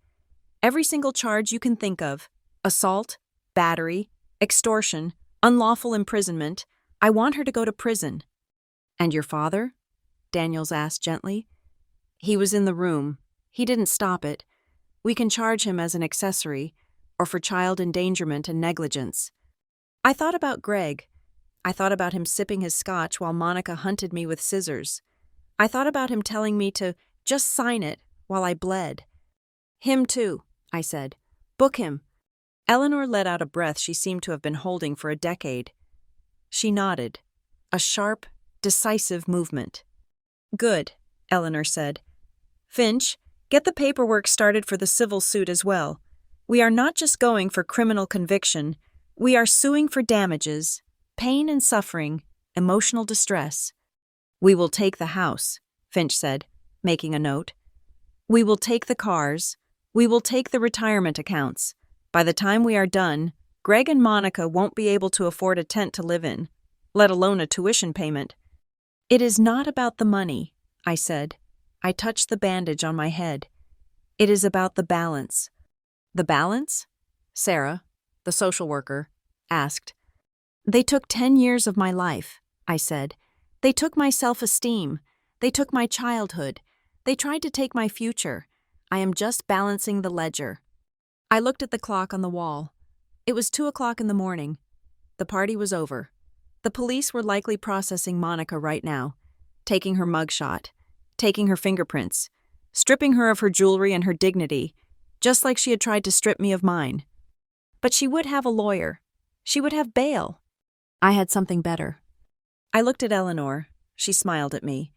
"Every single charge you can think of. Assault, battery, extortion, unlawful imprisonment. I want her to go to prison." "And your father?" Daniels asked gently. "He was in the room. He didn't stop it. We can charge him as an accessory, or for child endangerment and negligence." I thought about Greg. I thought about him sipping his scotch while Monica hunted me with scissors. I thought about him telling me to just sign it while I bled. "Him too," I said. "Book him." Eleanor let out a breath she seemed to have been holding for a decade. She nodded. A sharp, decisive movement. "Good," Eleanor said. "Finch, get the paperwork started for the civil suit as well. We are not just going for criminal conviction. We are suing for damages, pain and suffering, emotional distress." "We will take the house," Finch said, making a note. "We will take the cars. We will take the retirement accounts. By the time we are done, Greg and Monica won't be able to afford a tent to live in, let alone a tuition payment." "It is not about the money," I said. I touched the bandage on my head. "It is about the balance." "The balance?" Sarah, the social worker, asked. "They took 10 years of my life," I said. "They took my self-esteem. They took my childhood. They tried to take my future. I am just balancing the ledger." I looked at the clock on the wall. It was 2 o'clock in the morning. The party was over. The police were likely processing Monica right now, taking her mugshot, taking her fingerprints, stripping her of her jewelry and her dignity, just like she had tried to strip me of mine. But she would have a lawyer. She would have bail. I had something better. I looked at Eleanor. She smiled at me.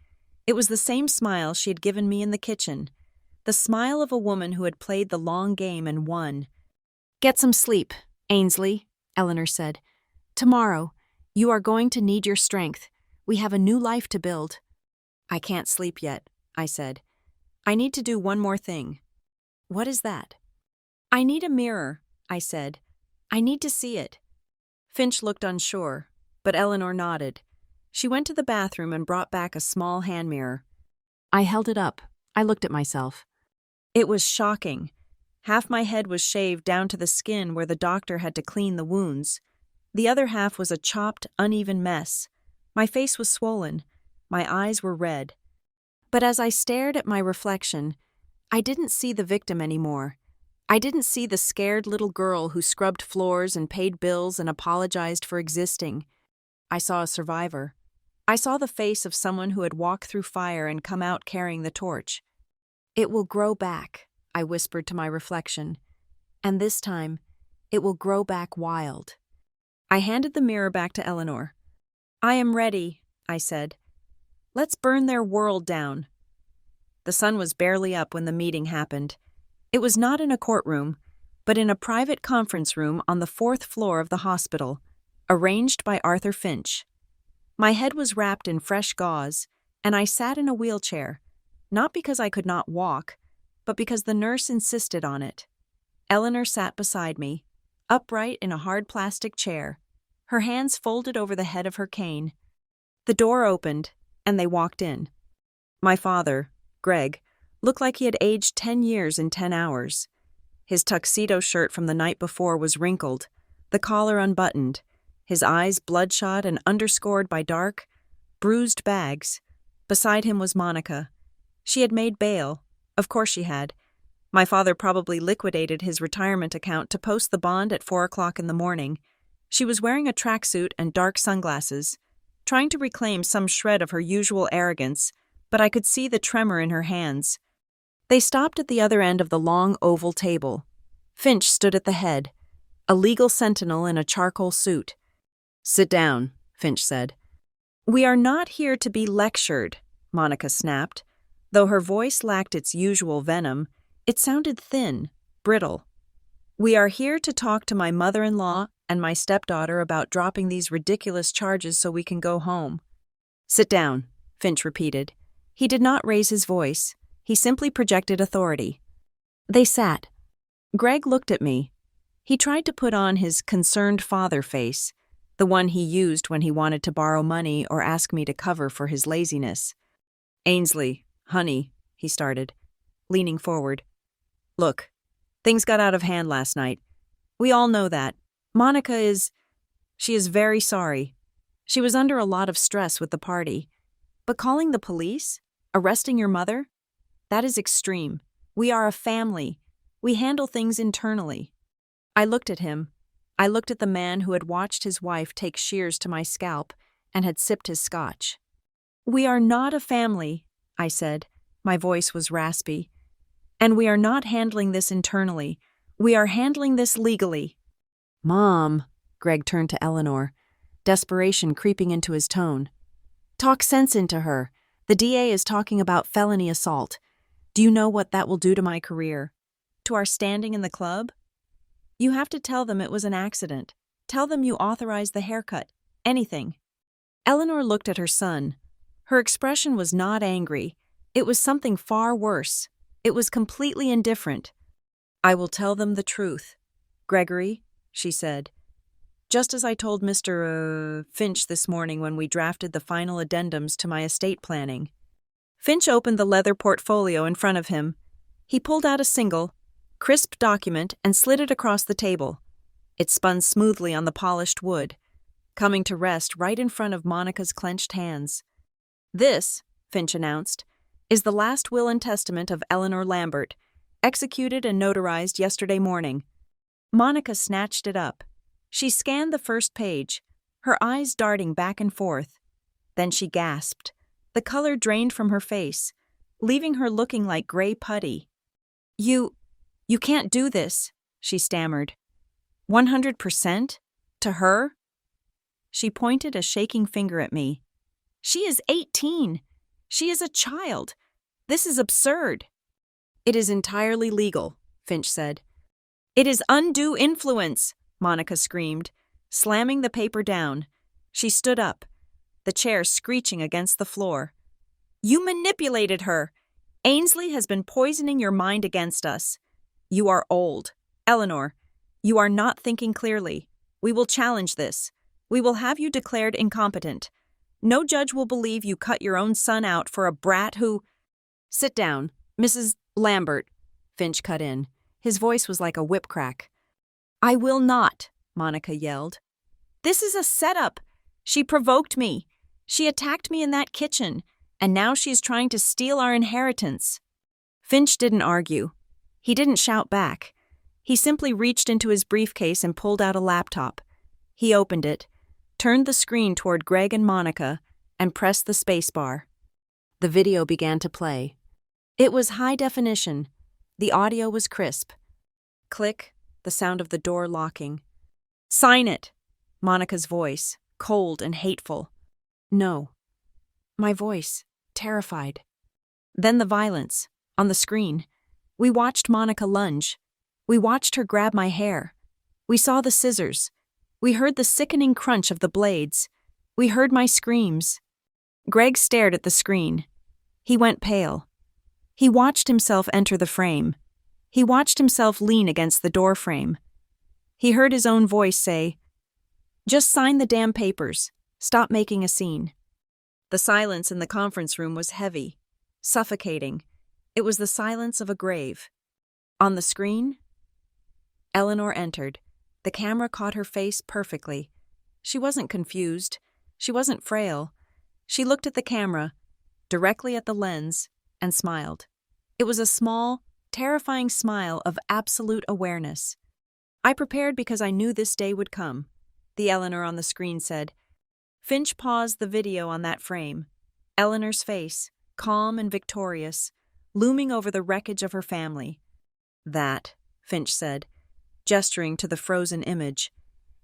It was the same smile she had given me in the kitchen, the smile of a woman who had played the long game and won. "Get some sleep, Ainsley," Eleanor said. "Tomorrow, you are going to need your strength. We have a new life to build." "I can't sleep yet," I said. "I need to do one more thing." "What is that?" "I need a mirror," I said. "I need to see it." Finch looked unsure, but Eleanor nodded. She went to the bathroom and brought back a small hand mirror. I held it up. I looked at myself. It was shocking. Half my head was shaved down to the skin where the doctor had to clean the wounds. The other half was a chopped, uneven mess. My face was swollen. My eyes were red. But as I stared at my reflection, I didn't see the victim anymore. I didn't see the scared little girl who scrubbed floors and paid bills and apologized for existing. I saw a survivor. I saw the face of someone who had walked through fire and come out carrying the torch. "It will grow back," I whispered to my reflection. "And this time, it will grow back wild." I handed the mirror back to Eleanor. "I am ready," I said. "Let's burn their world down." The sun was barely up when the meeting happened. It was not in a courtroom, but in a private conference room on the 4th floor of the hospital, arranged by Arthur Finch. My head was wrapped in fresh gauze, and I sat in a wheelchair, not because I could not walk, but because the nurse insisted on it. Eleanor sat beside me, upright in a hard plastic chair, her hands folded over the head of her cane. The door opened, and they walked in. My father, Greg, looked like he had aged 10 years in 10 hours. His tuxedo shirt from the night before was wrinkled, the collar unbuttoned, his eyes bloodshot and underscored by dark, bruised bags. Beside him was Monica. She had made bail. Of course she had. My father probably liquidated his retirement account to post the bond at 4 o'clock in the morning. She was wearing a tracksuit and dark sunglasses, trying to reclaim some shred of her usual arrogance, but I could see the tremor in her hands. They stopped at the other end of the long oval table. Finch stood at the head, a legal sentinel in a charcoal suit. "Sit down," Finch said. "We are not here to be lectured," Monica snapped. Though her voice lacked its usual venom, it sounded thin, brittle. "We are here to talk to my mother-in-law and my stepdaughter about dropping these ridiculous charges so we can go home." "Sit down," Finch repeated. He did not raise his voice. He simply projected authority. They sat. Greg looked at me. He tried to put on his concerned father face, the one he used when he wanted to borrow money or ask me to cover for his laziness. "Ainsley, honey," he started, leaning forward. "Look, things got out of hand last night. We all know that. She is very sorry. She was under a lot of stress with the party. But calling the police? Arresting your mother? That is extreme. We are a family. We handle things internally." I looked at him. I looked at the man who had watched his wife take shears to my scalp and had sipped his scotch. "We are not a family," I said. My voice was raspy. "And we are not handling this internally. We are handling this legally." "Mom," Greg turned to Eleanor, desperation creeping into his tone. "Talk sense into her. The DA is talking about felony assault. Do you know what that will do to my career? To our standing in the club? You have to tell them it was an accident. Tell them you authorized the haircut. Anything." Eleanor looked at her son. Her expression was not angry. It was something far worse. It was completely indifferent. "I will tell them the truth. Gregory," she said, "just as I told Mr. Finch this morning when we drafted the final addendums to my estate planning." Finch opened the leather portfolio in front of him. He pulled out a single, crisp document and slid it across the table. It spun smoothly on the polished wood, coming to rest right in front of Monica's clenched hands. "This," Finch announced, "is the last will and testament of Eleanor Lambert, executed and notarized yesterday morning." Monica snatched it up. She scanned the first page, her eyes darting back and forth. Then she gasped. The color drained from her face, leaving her looking like gray putty. You can't do this," she stammered. 100%? To her?" She pointed a shaking finger at me. "She is 18. She is a child. This is absurd." "It is entirely legal," Finch said. "It is undue influence," Monica screamed, slamming the paper down. She stood up, the chair screeching against the floor. "You manipulated her. Ainsley has been poisoning your mind against us. You are old. Eleanor, you are not thinking clearly. We will challenge this. We will have you declared incompetent. No judge will believe you cut your own son out for a brat who—" "Sit down, Mrs. Lambert," Finch cut in. His voice was like a whip crack. "I will not," Monica yelled. "This is a setup. She provoked me. She attacked me in that kitchen, and now she is trying to steal our inheritance." Finch didn't argue. He didn't shout back. He simply reached into his briefcase and pulled out a laptop. He opened it, turned the screen toward Greg and Monica, and pressed the spacebar. The video began to play. It was high definition. The audio was crisp. Click, the sound of the door locking. "Sign it," Monica's voice, cold and hateful. "No." My voice, terrified. Then the violence, on the screen. We watched Monica lunge. We watched her grab my hair. We saw the scissors. We heard the sickening crunch of the blades. We heard my screams. Greg stared at the screen. He went pale. He watched himself enter the frame. He watched himself lean against the door frame. He heard his own voice say, "Just sign the damn papers. Stop making a scene." The silence in the conference room was heavy, suffocating. It was the silence of a grave. On the screen, Eleanor entered. The camera caught her face perfectly. She wasn't confused. She wasn't frail. She looked at the camera, directly at the lens, and smiled. It was a small, terrifying smile of absolute awareness. "I prepared because I knew this day would come," the Eleanor on the screen said. Finch paused the video on that frame. Eleanor's face, calm and victorious, looming over the wreckage of her family. "That," Finch said, gesturing to the frozen image,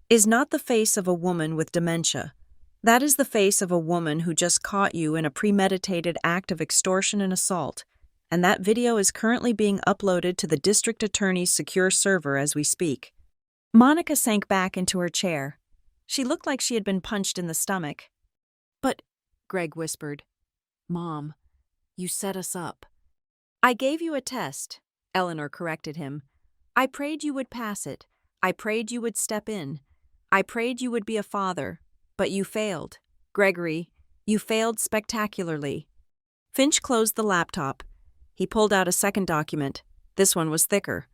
"is not the face of a woman with dementia. That is the face of a woman who just caught you in a premeditated act of extortion and assault, and that video is currently being uploaded to the district attorney's secure server as we speak." Monica sank back into her chair. She looked like she had been punched in the stomach. "But," Greg whispered, "Mom, you set us up." "I gave you a test," Eleanor corrected him. "I prayed you would pass it. I prayed you would step in. I prayed you would be a father, but you failed. Gregory, you failed spectacularly. Finch closed the laptop. He pulled out a second document. This one was thicker.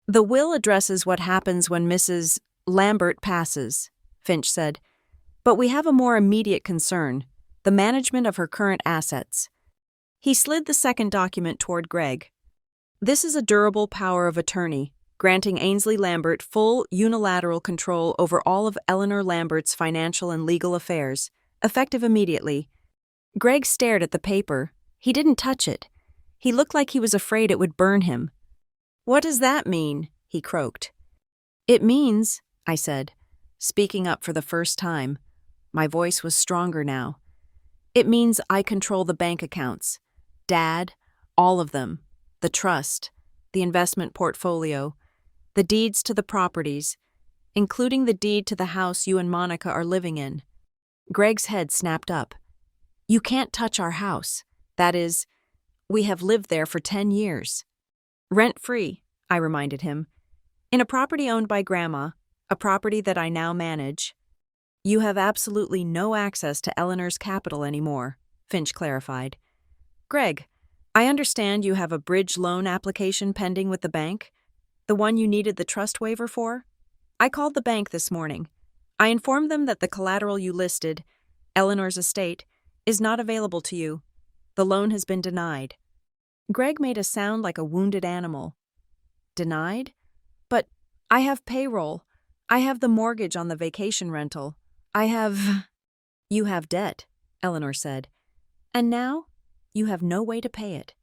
The will addresses what happens when Mrs. Lambert passes, Finch said. But we have a more immediate concern, the management of her current assets. He slid the second document toward Greg. This is a durable power of attorney, granting Ainsley Lambert full unilateral control over all of Eleanor Lambert's financial and legal affairs, effective immediately. Greg stared at the paper. He didn't touch it. He looked like he was afraid it would burn him. What does that mean? He croaked. It means, I said, speaking up for the first time. My voice was stronger now. It means I control the bank accounts. Dad, all of them. The trust, the investment portfolio, the deeds to the properties, including the deed to the house you and Monica are living in. Greg's head snapped up. You can't touch our house. That is, we have lived there for 10 years. Rent-free, I reminded him. In a property owned by Grandma, a property that I now manage. You have absolutely no access to Eleanor's capital anymore, Finch clarified. Greg, I understand you have a bridge loan application pending with the bank, the one you needed the trust waiver for? I called the bank this morning. I informed them that the collateral you listed, Eleanor's estate, is not available to you. The loan has been denied. Greg made a sound like a wounded animal. Denied? But I have payroll. I have the mortgage on the vacation rental. I have... You have debt, Eleanor said. And now, you have no way to pay it.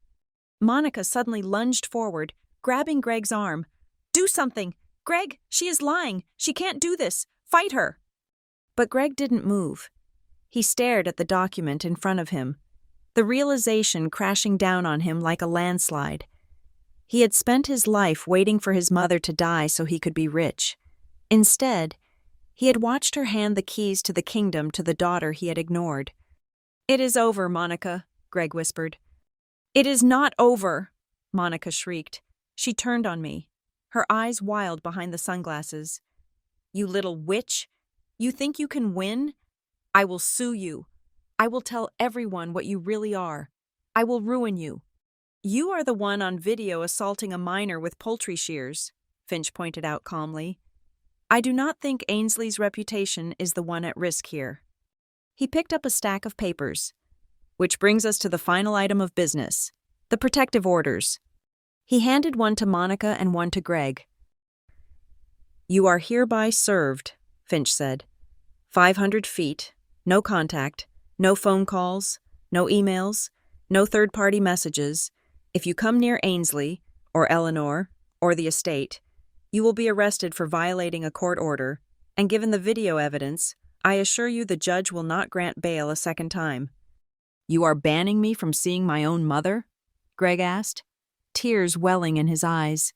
Monica suddenly lunged forward, grabbing Greg's arm. Do something! Greg, she is lying! She can't do this! Fight her! But Greg didn't move. He stared at the document in front of him, the realization crashing down on him like a landslide. He had spent his life waiting for his mother to die so he could be rich. Instead, he had watched her hand the keys to the kingdom to the daughter he had ignored. It is over, Monica, Greg whispered. It is not over, Monica shrieked. She turned on me, her eyes wild behind the sunglasses. You little witch! You think you can win? I will sue you. I will tell everyone what you really are. I will ruin you. You are the one on video assaulting a minor with poultry shears, Finch pointed out calmly. I do not think Ainsley's reputation is the one at risk here. He picked up a stack of papers. Which brings us to the final item of business, the protective orders. He handed one to Monica and one to Greg. You are hereby served, Finch said. 500 feet, no contact, no phone calls, no emails, no third-party messages. If you come near Ainsley, or Eleanor, or the estate, you will be arrested for violating a court order, and given the video evidence, I assure you the judge will not grant bail a second time. You are banning me from seeing my own mother? Greg asked, tears welling in his eyes.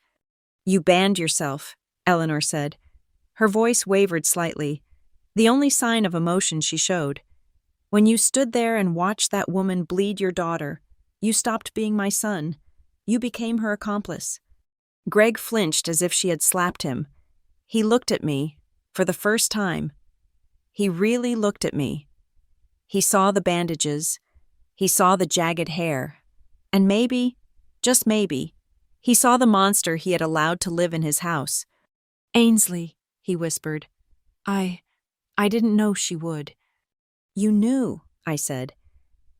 You banned yourself, Eleanor said. Her voice wavered slightly, the only sign of emotion she showed. When you stood there and watched that woman bleed your daughter, you stopped being my son. You became her accomplice. Greg flinched as if she had slapped him. He looked at me, for the first time. He really looked at me. He saw the bandages. He saw the jagged hair. And maybe, just maybe, he saw the monster he had allowed to live in his house. Ainsley, he whispered. I didn't know she would. You knew, I said.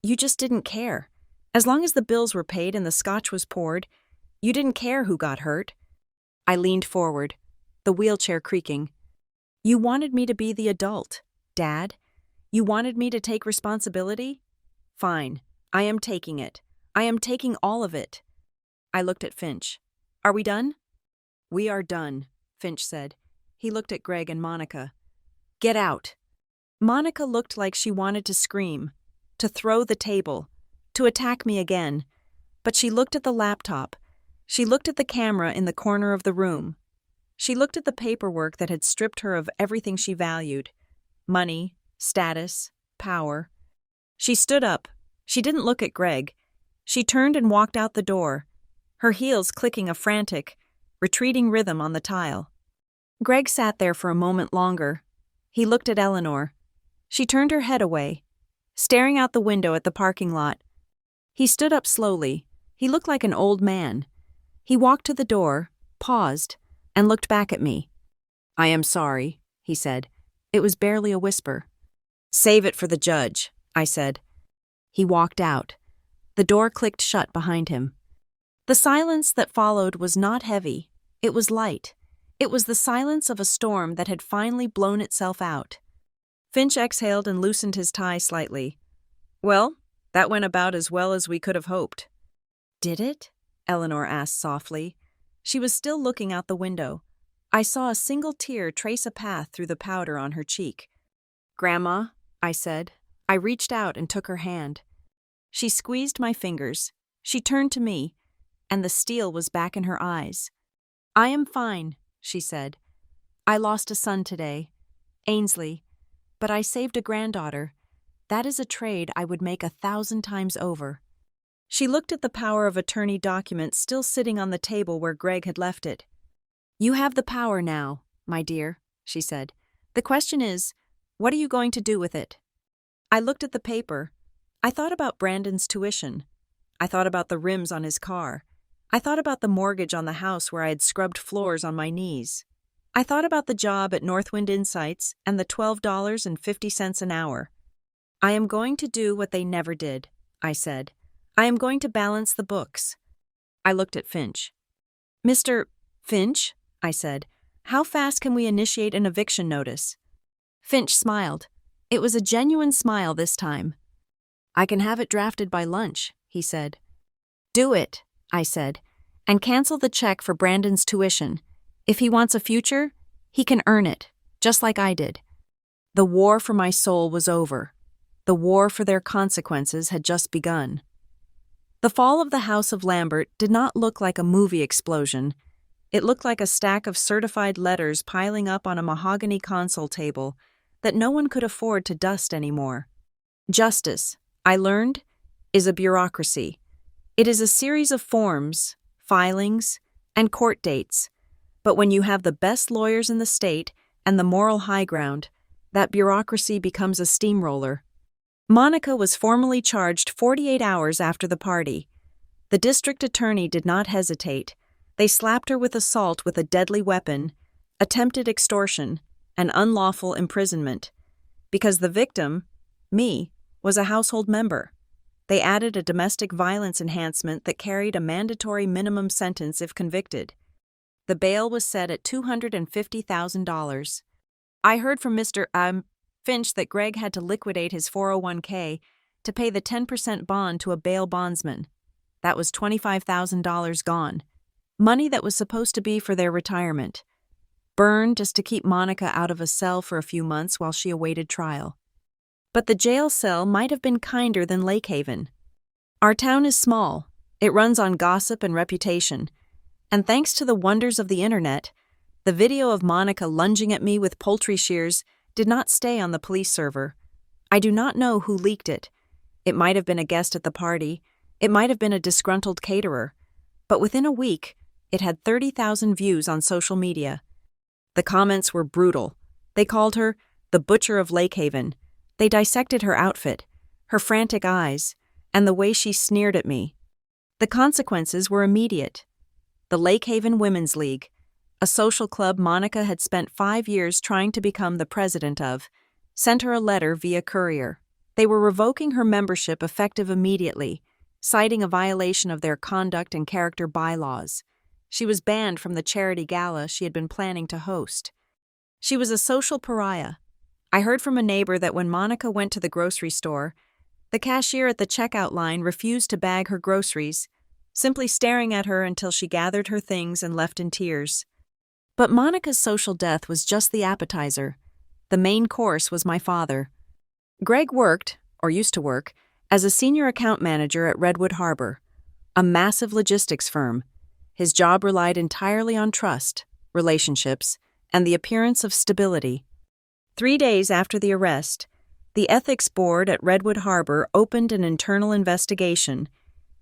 You just didn't care. As long as the bills were paid and the scotch was poured, you didn't care who got hurt. I leaned forward, the wheelchair creaking. You wanted me to be the adult, Dad. You wanted me to take responsibility? Fine, I am taking it. I am taking all of it. I looked at Finch. Are we done? We are done, Finch said. He looked at Greg and Monica. Get out. Monica looked like she wanted to scream, to throw the table, to attack me again. But she looked at the laptop. She looked at the camera in the corner of the room. She looked at the paperwork that had stripped her of everything she valued. Money, status, power. She stood up. She didn't look at Greg. She turned and walked out the door, her heels clicking a frantic, retreating rhythm on the tile. Greg sat there for a moment longer, He looked at Eleanor. She turned her head away, staring out the window at the parking lot. He stood up slowly. He looked like an old man. He walked to the door, paused, and looked back at me. "I am sorry," he said. It was barely a whisper. "Save it for the judge," I said. He walked out. The door clicked shut behind him. The silence that followed was not heavy. It was light. It was the silence of a storm that had finally blown itself out. Finch exhaled and loosened his tie slightly. "Well, that went about as well as we could have hoped." "Did it?" Eleanor asked softly. She was still looking out the window. I saw a single tear trace a path through the powder on her cheek. "Grandma," I said. I reached out and took her hand. She squeezed my fingers. She turned to me, and the steel was back in her eyes. "I am fine," she said. "I lost a son today, Ainsley, but I saved a granddaughter. That is a trade I would make 1,000 times over." She looked at the power of attorney document still sitting on the table where Greg had left it. "You have the power now, my dear," she said. "The question is, what are you going to do with it?" I looked at the paper. I thought about Brandon's tuition. I thought about the rims on his car. I thought about the mortgage on the house where I had scrubbed floors on my knees. I thought about the job at Northwind Insights and the $12.50 an hour. "I am going to do what they never did," I said. "I am going to balance the books." I looked at Finch. "Mr. Finch," I said, "how fast can we initiate an eviction notice?" Finch smiled. It was a genuine smile this time. "I can have it drafted by lunch," he said. "Do it," I said, "and cancel the check for Brandon's tuition. If he wants a future, he can earn it, just like I did." The war for my soul was over. The war for their consequences had just begun. The fall of the House of Lambert did not look like a movie explosion. It looked like a stack of certified letters piling up on a mahogany console table that no one could afford to dust anymore. Justice, I learned, is a bureaucracy. It is a series of forms, filings, and court dates. But when you have the best lawyers in the state and the moral high ground, that bureaucracy becomes a steamroller. Monica was formally charged 48 hours after the party. The district attorney did not hesitate. They slapped her with assault with a deadly weapon, attempted extortion, and unlawful imprisonment. Because the victim, me, was a household member. They added a domestic violence enhancement that carried a mandatory minimum sentence if convicted. The bail was set at $250,000. I heard from Mr. Finch that Greg had to liquidate his 401k to pay the 10% bond to a bail bondsman. That was $25,000 gone. Money that was supposed to be for their retirement. Burned just to keep Monica out of a cell for a few months while she awaited trial. But the jail cell might have been kinder than Lake Haven. Our town is small. It runs on gossip and reputation. And thanks to the wonders of the internet, the video of Monica lunging at me with poultry shears did not stay on the police server. I do not know who leaked it. It might have been a guest at the party. It might have been a disgruntled caterer. But within a week, it had 30,000 views on social media. The comments were brutal. They called her the Butcher of Lake Haven. They dissected her outfit, her frantic eyes, and the way she sneered at me. The consequences were immediate. The Lake Haven Women's League, a social club Monica had spent 5 years trying to become the president of, sent her a letter via courier. They were revoking her membership effective immediately, citing a violation of their conduct and character bylaws. She was banned from the charity gala she had been planning to host. She was a social pariah. I heard from a neighbor that when Monica went to the grocery store, the cashier at the checkout line refused to bag her groceries, simply staring at her until she gathered her things and left in tears. But Monica's social death was just the appetizer. The main course was my father. Greg worked, or used to work, as a senior account manager at Redwood Harbor, a massive logistics firm. His job relied entirely on trust, relationships, and the appearance of stability. 3 days after the arrest, the ethics board at Redwood Harbor opened an internal investigation.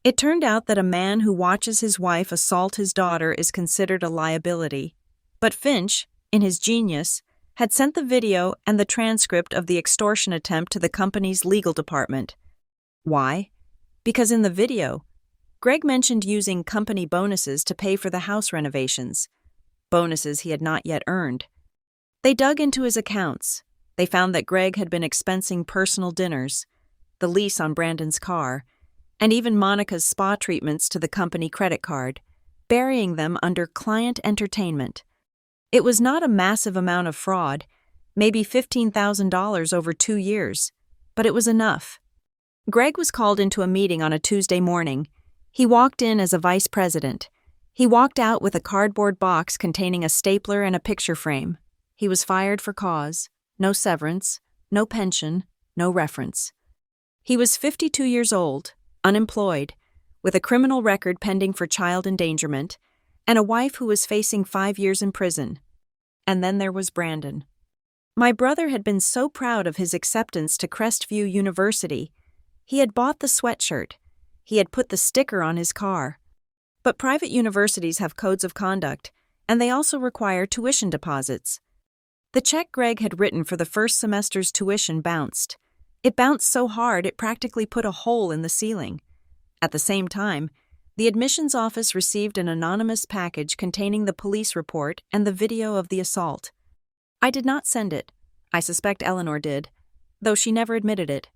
It turned out that a man who watches his wife assault his daughter is considered a liability. But Finch, in his genius, had sent the video and the transcript of the extortion attempt to the company's legal department. Why? Because in the video, Greg mentioned using company bonuses to pay for the house renovations, bonuses he had not yet earned. They dug into his accounts. They found that Greg had been expensing personal dinners, the lease on Brandon's car, and even Monica's spa treatments to the company credit card, burying them under client entertainment. It was not a massive amount of fraud, maybe $15,000 over 2 years, but it was enough. Greg was called into a meeting on a Tuesday morning. He walked in as a vice president. He walked out with a cardboard box containing a stapler and a picture frame. He was fired for cause, no severance, no pension, no reference. He was 52 years old, unemployed, with a criminal record pending for child endangerment, and a wife who was facing 5 years in prison. And then there was Brandon. My brother had been so proud of his acceptance to Crestview University. He had bought the sweatshirt. He had put the sticker on his car. But private universities have codes of conduct, and they also require tuition deposits. The check Greg had written for the first semester's tuition bounced. It bounced so hard it practically put a hole in the ceiling. At the same time, the admissions office received an anonymous package containing the police report and the video of the assault. I did not send it. I suspect Eleanor did, though she never admitted it.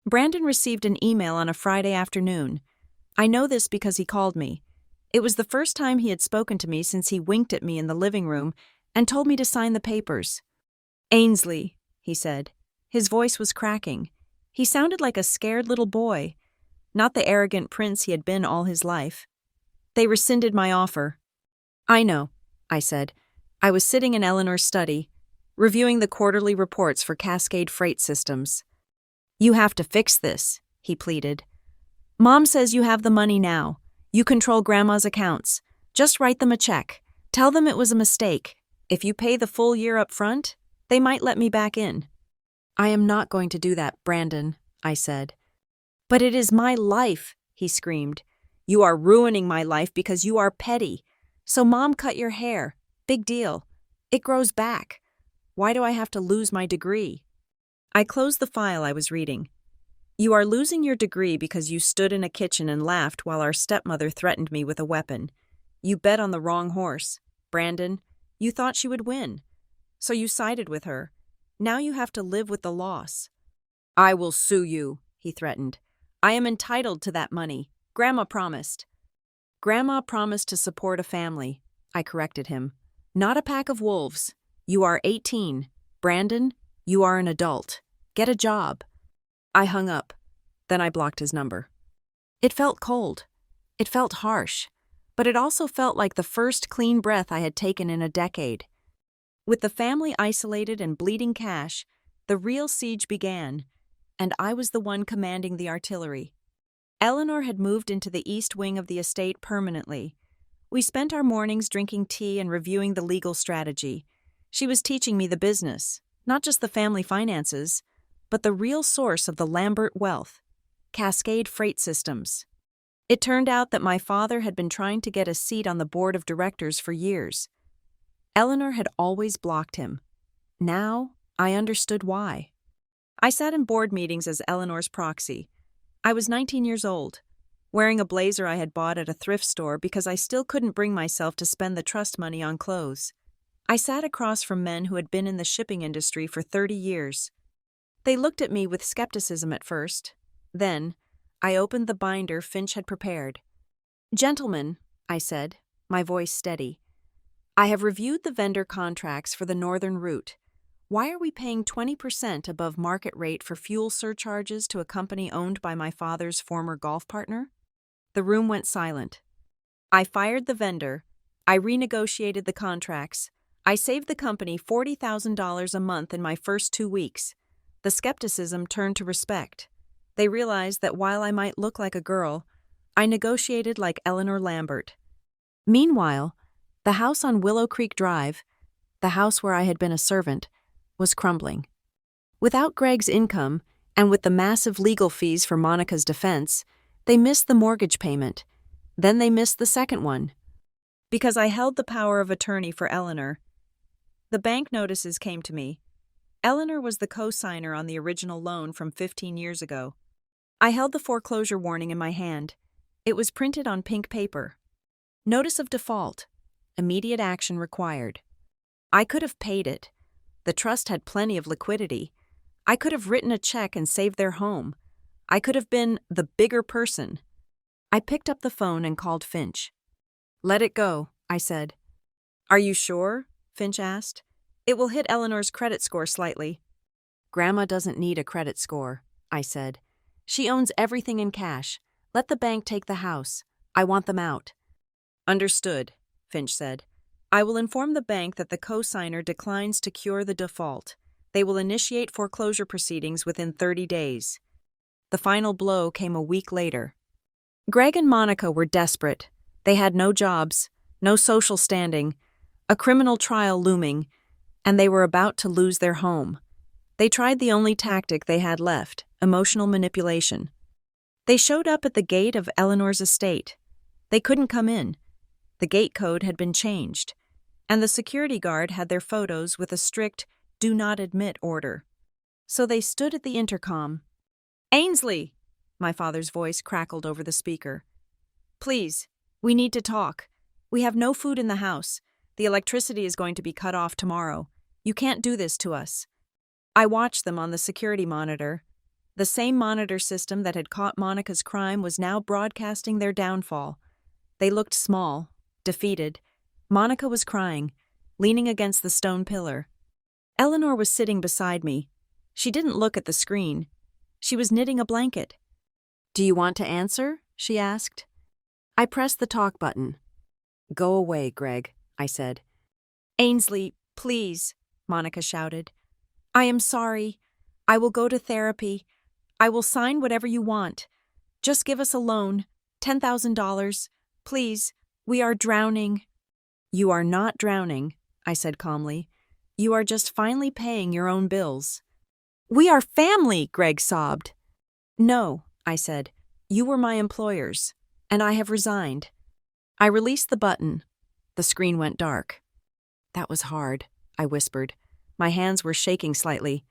Brandon received an email on a Friday afternoon. I know this because he called me. It was the first time he had spoken to me since he winked at me in the living room and told me to sign the papers. "Ainsley," he said. His voice was cracking. He sounded like a scared little boy, not the arrogant prince he had been all his life. "They rescinded my offer." "I know," I said. I was sitting in Eleanor's study, reviewing the quarterly reports for Cascade Freight Systems. "You have to fix this," he pleaded. "Mom says you have the money now. You control Grandma's accounts. Just write them a check. Tell them it was a mistake. If you pay the full year up front, they might let me back in." "I am not going to do that, Brandon," I said. "But it is my life," he screamed. "You are ruining my life because you are petty. So Mom cut your hair. Big deal. It grows back. Why do I have to lose my degree?" I closed the file I was reading. "You are losing your degree because you stood in a kitchen and laughed while our stepmother threatened me with a weapon. You bet on the wrong horse. Brandon, you thought she would win. So you sided with her. Now you have to live with the loss." "I will sue you," he threatened. "I am entitled to that money. Grandma promised." "Grandma promised to support a family," I corrected him. "Not a pack of wolves. You are 18. Brandon, you are an adult. Get a job." I hung up. Then I blocked his number. It felt cold. It felt harsh. But it also felt like the first clean breath I had taken in a decade. With the family isolated and bleeding cash, the real siege began, and I was the one commanding the artillery. Eleanor had moved into the east wing of the estate permanently. We spent our mornings drinking tea and reviewing the legal strategy. She was teaching me the business, not just the family finances, but the real source of the Lambert wealth, Cascade Freight Systems. It turned out that my father had been trying to get a seat on the board of directors for years. Eleanor had always blocked him. Now, I understood why. I sat in board meetings as Eleanor's proxy. I was 19 years old, wearing a blazer I had bought at a thrift store because I still couldn't bring myself to spend the trust money on clothes. I sat across from men who had been in the shipping industry for 30 years. They looked at me with skepticism at first. Then, I opened the binder Finch had prepared. "Gentlemen," I said, my voice steady, "I have reviewed the vendor contracts for the northern route. Why are we paying 20% above market rate for fuel surcharges to a company owned by my father's former golf partner?" The room went silent. I fired the vendor. I renegotiated the contracts. I saved the company $40,000 a month in my first 2 weeks. The skepticism turned to respect. They realized that while I might look like a girl, I negotiated like Eleanor Lambert. Meanwhile, the house on Willow Creek Drive, the house where I had been a servant, was crumbling. Without Greg's income, and with the massive legal fees for Monica's defense, they missed the mortgage payment. Then they missed the second one. Because I held the power of attorney for Eleanor, The bank notices came to me. Eleanor was the co-signer on the original loan from 15 years ago. I held the foreclosure warning in my hand. It was printed on pink paper. Notice of default. Immediate action required. I could have paid it. The trust had plenty of liquidity. I could have written a check and saved their home. I could have been the bigger person. I picked up the phone and called Finch. "Let it go," I said. "Are you sure?" Finch asked. "It will hit Eleanor's credit score slightly." "Grandma doesn't need a credit score," I said. "She owns everything in cash. Let the bank take the house. I want them out." "Understood," Finch said. "I will inform the bank that the co-signer declines to cure the default. They will initiate foreclosure proceedings within 30 days. The final blow came a week later. Greg and Monica were desperate. They had no jobs, no social standing, a criminal trial looming, and they were about to lose their home. They tried the only tactic they had left, emotional manipulation. They showed up at the gate of Eleanor's estate. They couldn't come in. The gate code had been changed, and the security guard had their photos with a strict "do not admit" order. So they stood at the intercom. "Ainsley!" My father's voice crackled over the speaker. "Please, we need to talk. We have no food in the house. The electricity is going to be cut off tomorrow. You can't do this to us." I watched them on the security monitor. The same monitor system that had caught Monica's crime was now broadcasting their downfall. They looked small, defeated. Monica was crying, leaning against the stone pillar. Eleanor was sitting beside me. She didn't look at the screen. She was knitting a blanket. "Do you want to answer?" she asked. I pressed the talk button. "Go away, Greg," I said. "Ainsley, please," Monica shouted. "I am sorry. I will go to therapy. I will sign whatever you want. Just give us a loan, $10,000. Please, we are drowning." "You are not drowning," I said calmly. "You are just finally paying your own bills." "We are family," Greg sobbed. "No," I said. "You were my employers, and I have resigned." I released the button. The screen went dark. "That was hard," I whispered. My hands were shaking slightly.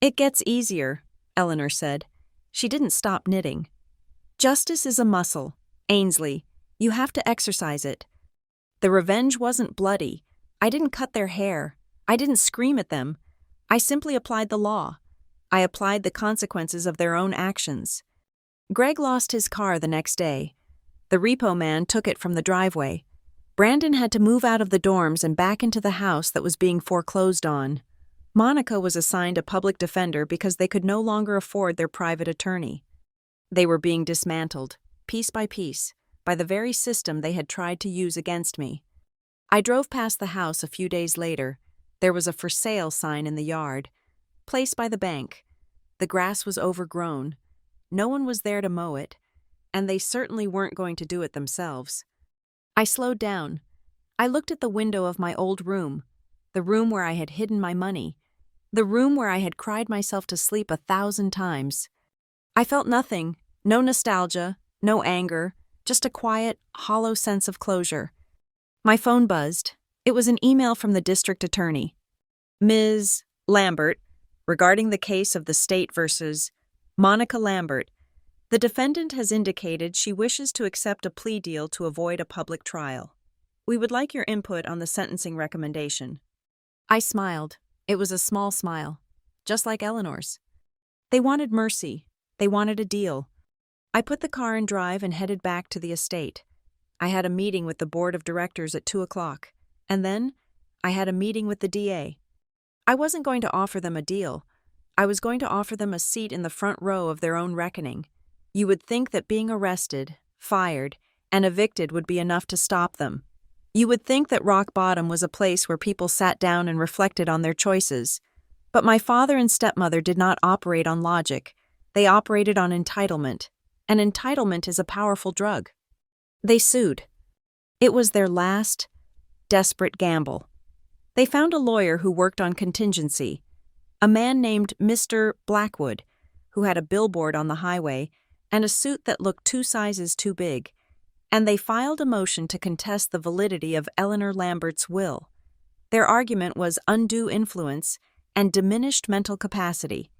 "It gets easier," Eleanor said. She didn't stop knitting. "Justice is a muscle. Ainsley, you have to exercise it. The revenge wasn't bloody. I didn't cut their hair. I didn't scream at them. I simply applied the law. I applied the consequences of their own actions." Greg lost his car the next day. The repo man took it from the driveway. Brandon had to move out of the dorms and back into the house that was being foreclosed on. Monica was assigned a public defender because they could no longer afford their private attorney. They were being dismantled, piece by piece, by the very system they had tried to use against me. I drove past the house a few days later. There was a "for sale" sign in the yard, placed by the bank. The grass was overgrown. No one was there to mow it, and they certainly weren't going to do it themselves. I slowed down. I looked at the window of my old room, the room where I had hidden my money, the room where I had cried myself to sleep 1,000 times. I felt nothing, no nostalgia, no anger, just a quiet, hollow sense of closure. My phone buzzed. It was an email from the district attorney. "Ms. Lambert, regarding the case of the state versus Monica Lambert, the defendant has indicated she wishes to accept a plea deal to avoid a public trial. We would like your input on the sentencing recommendation." I smiled. It was a small smile, just like Eleanor's. They wanted mercy. They wanted a deal. I put the car in drive and headed back to the estate. I had a meeting with the board of directors at 2:00, and then I had a meeting with the DA. I wasn't going to offer them a deal. I was going to offer them a seat in the front row of their own reckoning. You would think that being arrested, fired, and evicted would be enough to stop them. You would think that rock bottom was a place where people sat down and reflected on their choices. But my father and stepmother did not operate on logic. They operated on entitlement, and entitlement is a powerful drug. They sued. It was their last, desperate gamble. They found a lawyer who worked on contingency, a man named Mr. Blackwood, who had a billboard on the highway and a suit that looked 2 sizes too big, and they filed a motion to contest the validity of Eleanor Lambert's will. Their argument was undue influence and diminished mental capacity.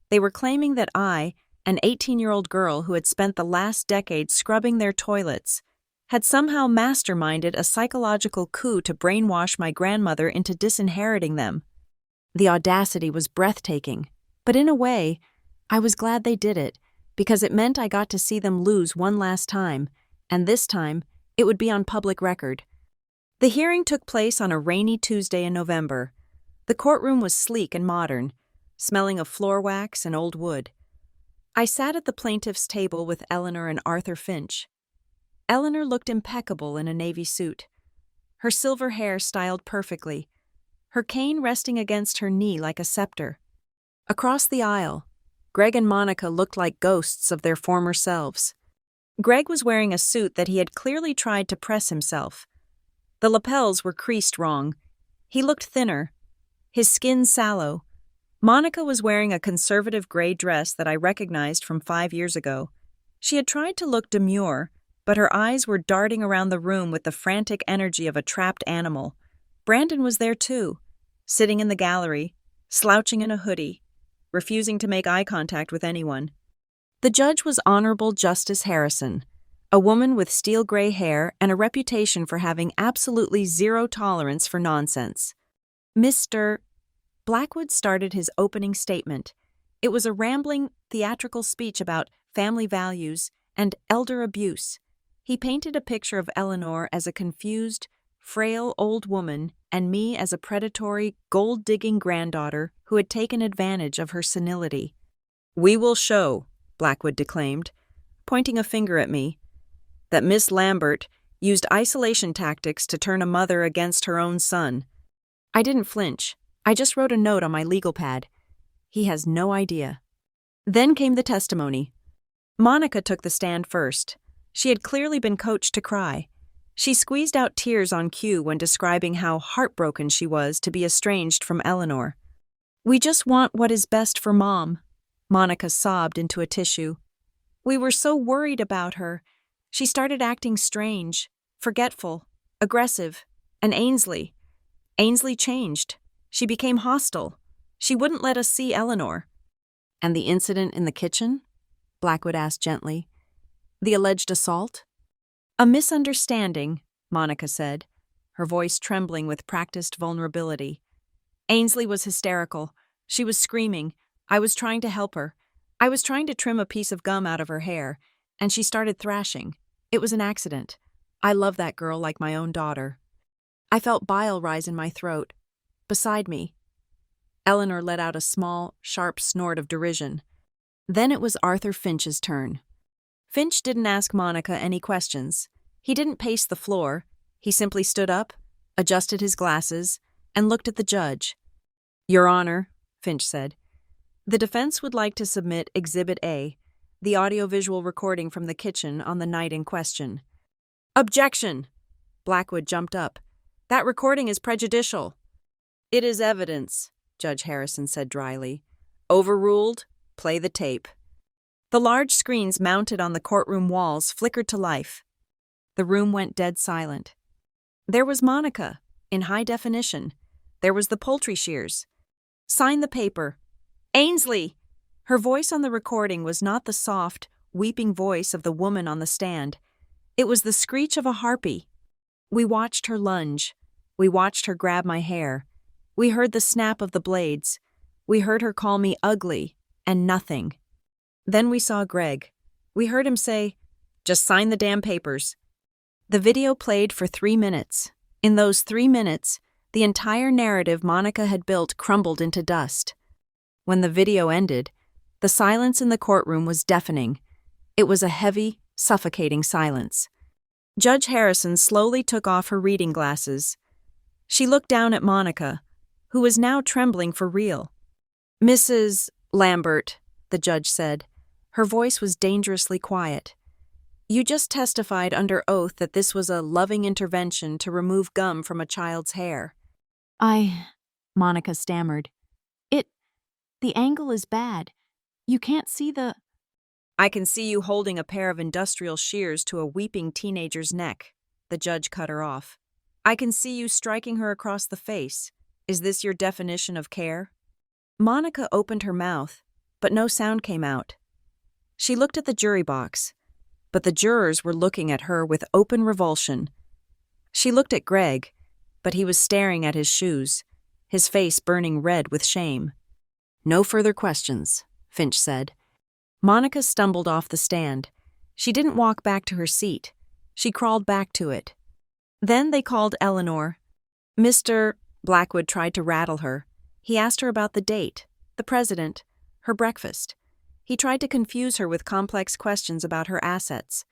They were claiming that I, an 18-year-old girl who had spent the last decade scrubbing their toilets, had somehow masterminded a psychological coup to brainwash my grandmother into disinheriting them. The audacity was breathtaking, but in a way, I was glad they did it, because it meant I got to see them lose one last time, and this time, it would be on public record. The hearing took place on a rainy Tuesday in November. The courtroom was sleek and modern, smelling of floor wax and old wood. I sat at the plaintiff's table with Eleanor and Arthur Finch. Eleanor looked impeccable in a navy suit, her silver hair styled perfectly, her cane resting against her knee like a scepter. Across the aisle, Greg and Monica looked like ghosts of their former selves. Greg was wearing a suit that he had clearly tried to press himself. The lapels were creased wrong. He looked thinner, his skin sallow. Monica was wearing a conservative gray dress that I recognized from 5 years ago. She had tried to look demure, but her eyes were darting around the room with the frantic energy of a trapped animal. Brandon was there too, sitting in the gallery, slouching in a hoodie, refusing to make eye contact with anyone. The judge was Honorable Justice Harrison, a woman with steel gray hair and a reputation for having absolutely zero tolerance for nonsense. Mr. Blackwood started his opening statement. It was a rambling, theatrical speech about family values and elder abuse. He painted a picture of Eleanor as a confused, frail old woman and me as a predatory, gold-digging granddaughter who had taken advantage of her senility. "We will show," Blackwood declaimed, pointing a finger at me, "that Miss Lambert used isolation tactics to turn a mother against her own son." I didn't flinch. I just wrote a note on my legal pad. He has no idea. Then came the testimony. Monica took the stand first. She had clearly been coached to cry. She squeezed out tears on cue when describing how heartbroken she was to be estranged from Eleanor. "We just want what is best for Mom," Monica sobbed into a tissue. "We were so worried about her. She started acting strange, forgetful, aggressive, and Ainsley changed. She became hostile. She wouldn't let us see Eleanor." "And the incident in the kitchen?" Blackwood asked gently. "The alleged assault?" "A misunderstanding," Monica said, her voice trembling with practiced vulnerability. "Ainsley was hysterical. She was screaming. I was trying to help her. I was trying to trim a piece of gum out of her hair, and she started thrashing. It was an accident. I love that girl like my own daughter." I felt bile rise in my throat. Beside me, Eleanor let out a small, sharp snort of derision. Then it was Arthur Finch's turn. Finch didn't ask Monica any questions. He didn't pace the floor. He simply stood up, adjusted his glasses, and looked at the judge. "Your Honor," Finch said, "the defense would like to submit Exhibit A, the audiovisual recording from the kitchen on the night in question." "Objection!" Blackwood jumped up. "That recording is prejudicial." "It is evidence," Judge Harrison said dryly. "Overruled. Play the tape." The large screens mounted on the courtroom walls flickered to life. The room went dead silent. There was Monica, in high definition. There was the poultry shears. "Sign the paper." "Ainsley!" Her voice on the recording was not the soft, weeping voice of the woman on the stand. It was the screech of a harpy. We watched her lunge. We watched her grab my hair. We heard the snap of the blades. We heard her call me ugly and nothing. Then we saw Greg. We heard him say, "Just sign the damn papers." The video played for 3 minutes. In those 3 minutes, the entire narrative Monica had built crumbled into dust. When the video ended, the silence in the courtroom was deafening. It was a heavy, suffocating silence. Judge Harrison slowly took off her reading glasses. She looked down at Monica, who was now trembling for real. "Mrs. Lambert," the judge said. Her voice was dangerously quiet. "You just testified under oath that this was a loving intervention to remove gum from a child's hair." Monica stammered. The angle is bad. You can't see the—" "I can see you holding a pair of industrial shears to a weeping teenager's neck," the judge cut her off. I can see you striking her across the face. Is this your definition of care?" Monica opened her mouth, but no sound came out. She looked at the jury box, but the jurors were looking at her with open revulsion. She looked at Greg, but he was staring at his shoes, his face burning red with shame. "No further questions," Finch said. Monica stumbled off the stand. She didn't walk back to her seat. She crawled back to it. Then they called Eleanor. Mr. Blackwood tried to rattle her. He asked her about the date, the president, her breakfast. He tried to confuse her with complex questions about her assets.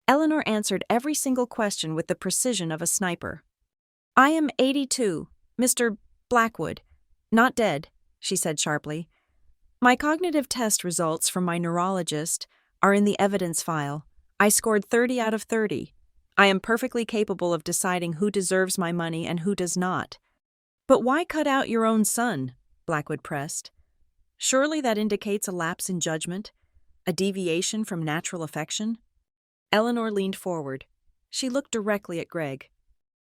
Eleanor answered every single question with the precision of a sniper. "I am 82, Mr. Blackwood. Not dead," she said sharply. "My cognitive test results from my neurologist are in the evidence file. I scored 30 out of 30. I am perfectly capable of deciding who deserves my money and who does not." "But why cut out your own son?" Blackwood pressed. "Surely that indicates a lapse in judgment, a deviation from natural affection?" Eleanor leaned forward. She looked directly at Greg.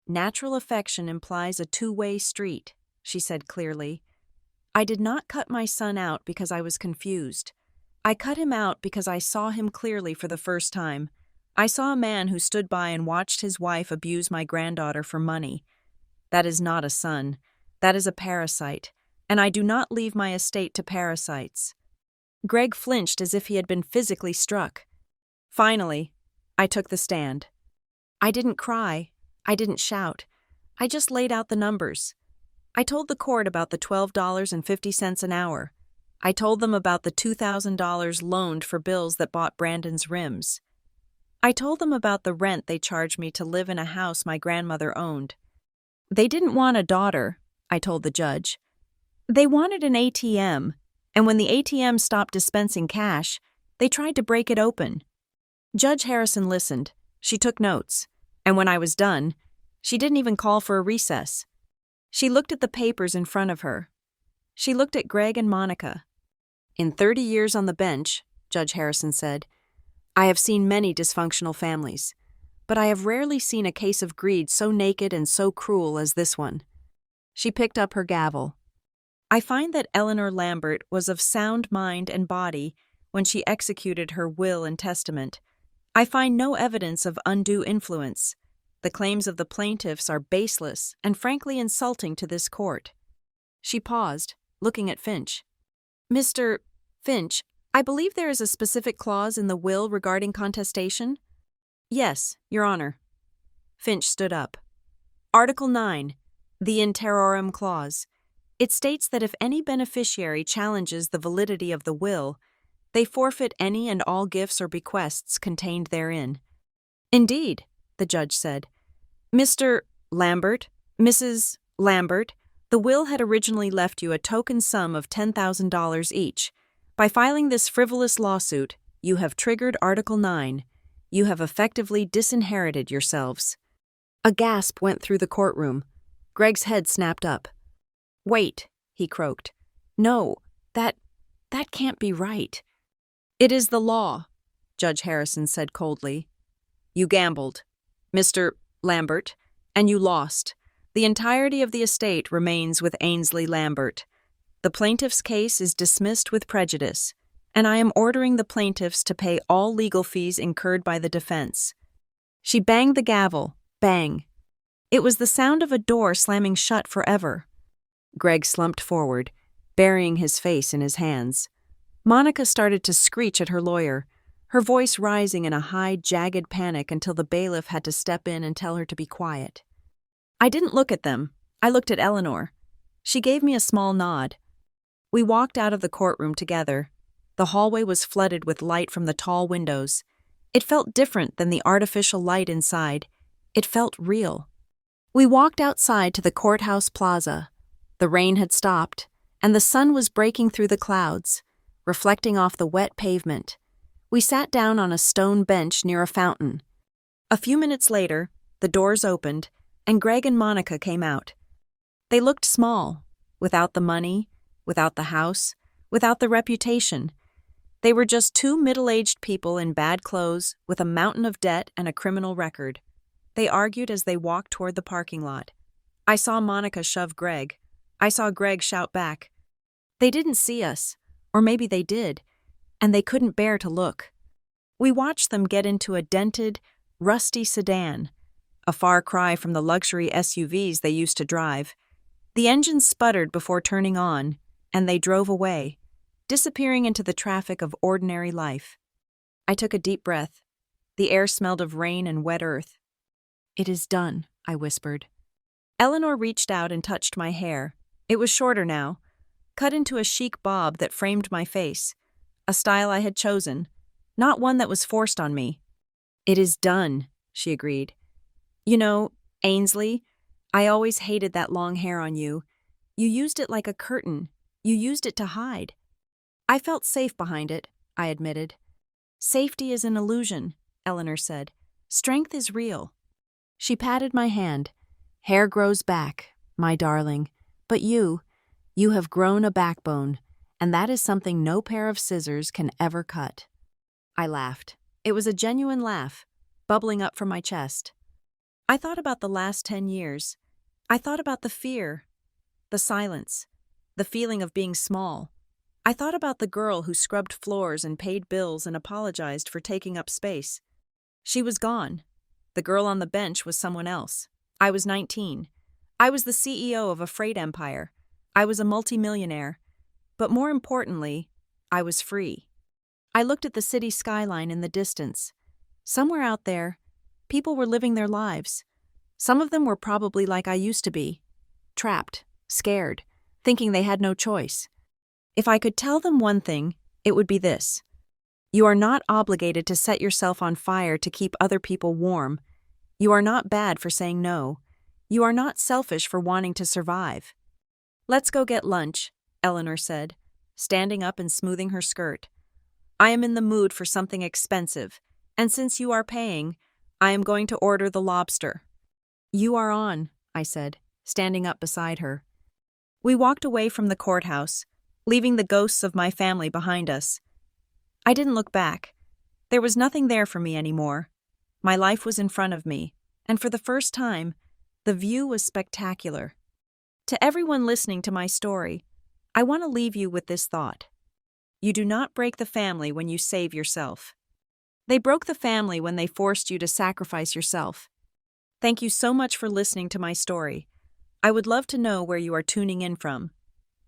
"Natural affection implies a two-way street," she said clearly. "I did not cut my son out because I was confused. I cut him out because I saw him clearly for the first time. I saw a man who stood by and watched his wife abuse my granddaughter for money. That is not a son. That is a parasite, and I do not leave my estate to parasites." Greg flinched as if he had been physically struck. "Finally, I took the stand. I didn't cry. I didn't shout. I just laid out the numbers. I told the court about the $12.50 an hour. I told them about the $2,000 loaned for bills that bought Brandon's rims. I told them about the rent they charged me to live in a house my grandmother owned. They didn't want a daughter, I told the judge. They wanted an ATM, and when the ATM stopped dispensing cash, they tried to break it open. Judge Harrison listened. She took notes, and when I was done, she didn't even call for a recess. She looked at the papers in front of her. She looked at Greg and Monica. "In 30 years on the bench," Judge Harrison said, "I have seen many dysfunctional families, but I have rarely seen a case of greed so naked and so cruel as this one." She picked up her gavel. "I find that Eleanor Lambert was of sound mind and body when she executed her will and testament. I find no evidence of undue influence. The claims of the plaintiffs are baseless and frankly insulting to this court." She paused, looking at Finch. "Mr. Finch, I believe there is a specific clause in the will regarding contestation?" "Yes, Your Honor." Finch stood up. "Article 9, the in terrorem clause. It states that if any beneficiary challenges the validity of the will, they forfeit any and all gifts or bequests contained therein." "Indeed," the judge said. "Mr. Lambert, Mrs. Lambert, the will had originally left you a token sum of $10,000 each. By filing this frivolous lawsuit, you have triggered Article 9. You have effectively disinherited yourselves." A gasp went through the courtroom. Greg's head snapped up. "Wait," he croaked. "No, that can't be right." "It is the law," Judge Harrison said coldly. "You gambled, Mr. Lambert, and you lost. The entirety of the estate remains with Ainsley Lambert. The plaintiff's case is dismissed with prejudice, and I am ordering the plaintiffs to pay all legal fees incurred by the defense." She banged the gavel, bang. It was the sound of a door slamming shut forever. Greg slumped forward, burying his face in his hands. Monica started to screech at her lawyer, her voice rising in a high, jagged panic until the bailiff had to step in and tell her to be quiet. I didn't look at them. I looked at Eleanor. She gave me a small nod. We walked out of the courtroom together. The hallway was flooded with light from the tall windows. It felt different than the artificial light inside. It felt real. We walked outside to the courthouse plaza. The rain had stopped, and the sun was breaking through the clouds, reflecting off the wet pavement. We sat down on a stone bench near a fountain. A few minutes later, the doors opened, and Greg and Monica came out. They looked small, without the money, without the house, without the reputation. They were just two middle-aged people in bad clothes with a mountain of debt and a criminal record. They argued as they walked toward the parking lot. I saw Monica shove Greg. I saw Greg shout back. They didn't see us, or maybe they did, and they couldn't bear to look. We watched them get into a dented, rusty sedan, a far cry from the luxury SUVs they used to drive. The engine sputtered before turning on, and they drove away, disappearing into the traffic of ordinary life. I took a deep breath. The air smelled of rain and wet earth. "It is done," I whispered. Eleanor reached out and touched my hair. It was shorter now, cut into a chic bob that framed my face, a style I had chosen, not one that was forced on me. "It is done," she agreed. "You know, Ainsley, I always hated that long hair on you. You used it like a curtain. You used it to hide." "I felt safe behind it," I admitted. "Safety is an illusion," Eleanor said. "Strength is real." She patted my hand. "Hair grows back, my darling. But you have grown a backbone, and that is something no pair of scissors can ever cut." I laughed. It was a genuine laugh, bubbling up from my chest. I thought about the last 10 years. I thought about the fear, the silence, the feeling of being small. I thought about the girl who scrubbed floors and paid bills and apologized for taking up space. She was gone. The girl on the bench was someone else. I was 19. I was the CEO of a freight empire. I was a multimillionaire. But more importantly, I was free. I looked at the city skyline in the distance. Somewhere out there, people were living their lives. Some of them were probably like I used to be, trapped, scared, thinking they had no choice. If I could tell them one thing, it would be this: you are not obligated to set yourself on fire to keep other people warm. You are not bad for saying no. You are not selfish for wanting to survive. "Let's go get lunch," Eleanor said, standing up and smoothing her skirt. "I am in the mood for something expensive, and since you are paying, I am going to order the lobster." "You are on," I said, standing up beside her. We walked away from the courthouse, leaving the ghosts of my family behind us. I didn't look back. There was nothing there for me anymore. My life was in front of me, and for the first time, the view was spectacular. To everyone listening to my story, I want to leave you with this thought. You do not break the family when you save yourself. They broke the family when they forced you to sacrifice yourself. Thank you so much for listening to my story. I would love to know where you are tuning in from.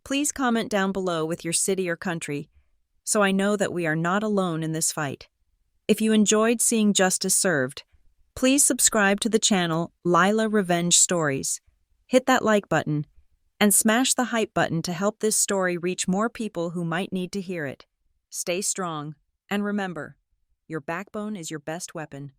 Please comment down below with your city or country, so I know that we are not alone in this fight. If you enjoyed seeing justice served, please subscribe to the channel Lila Revenge Stories. Hit that like button, and smash the hype button to help this story reach more people who might need to hear it. Stay strong, and remember, your backbone is your best weapon.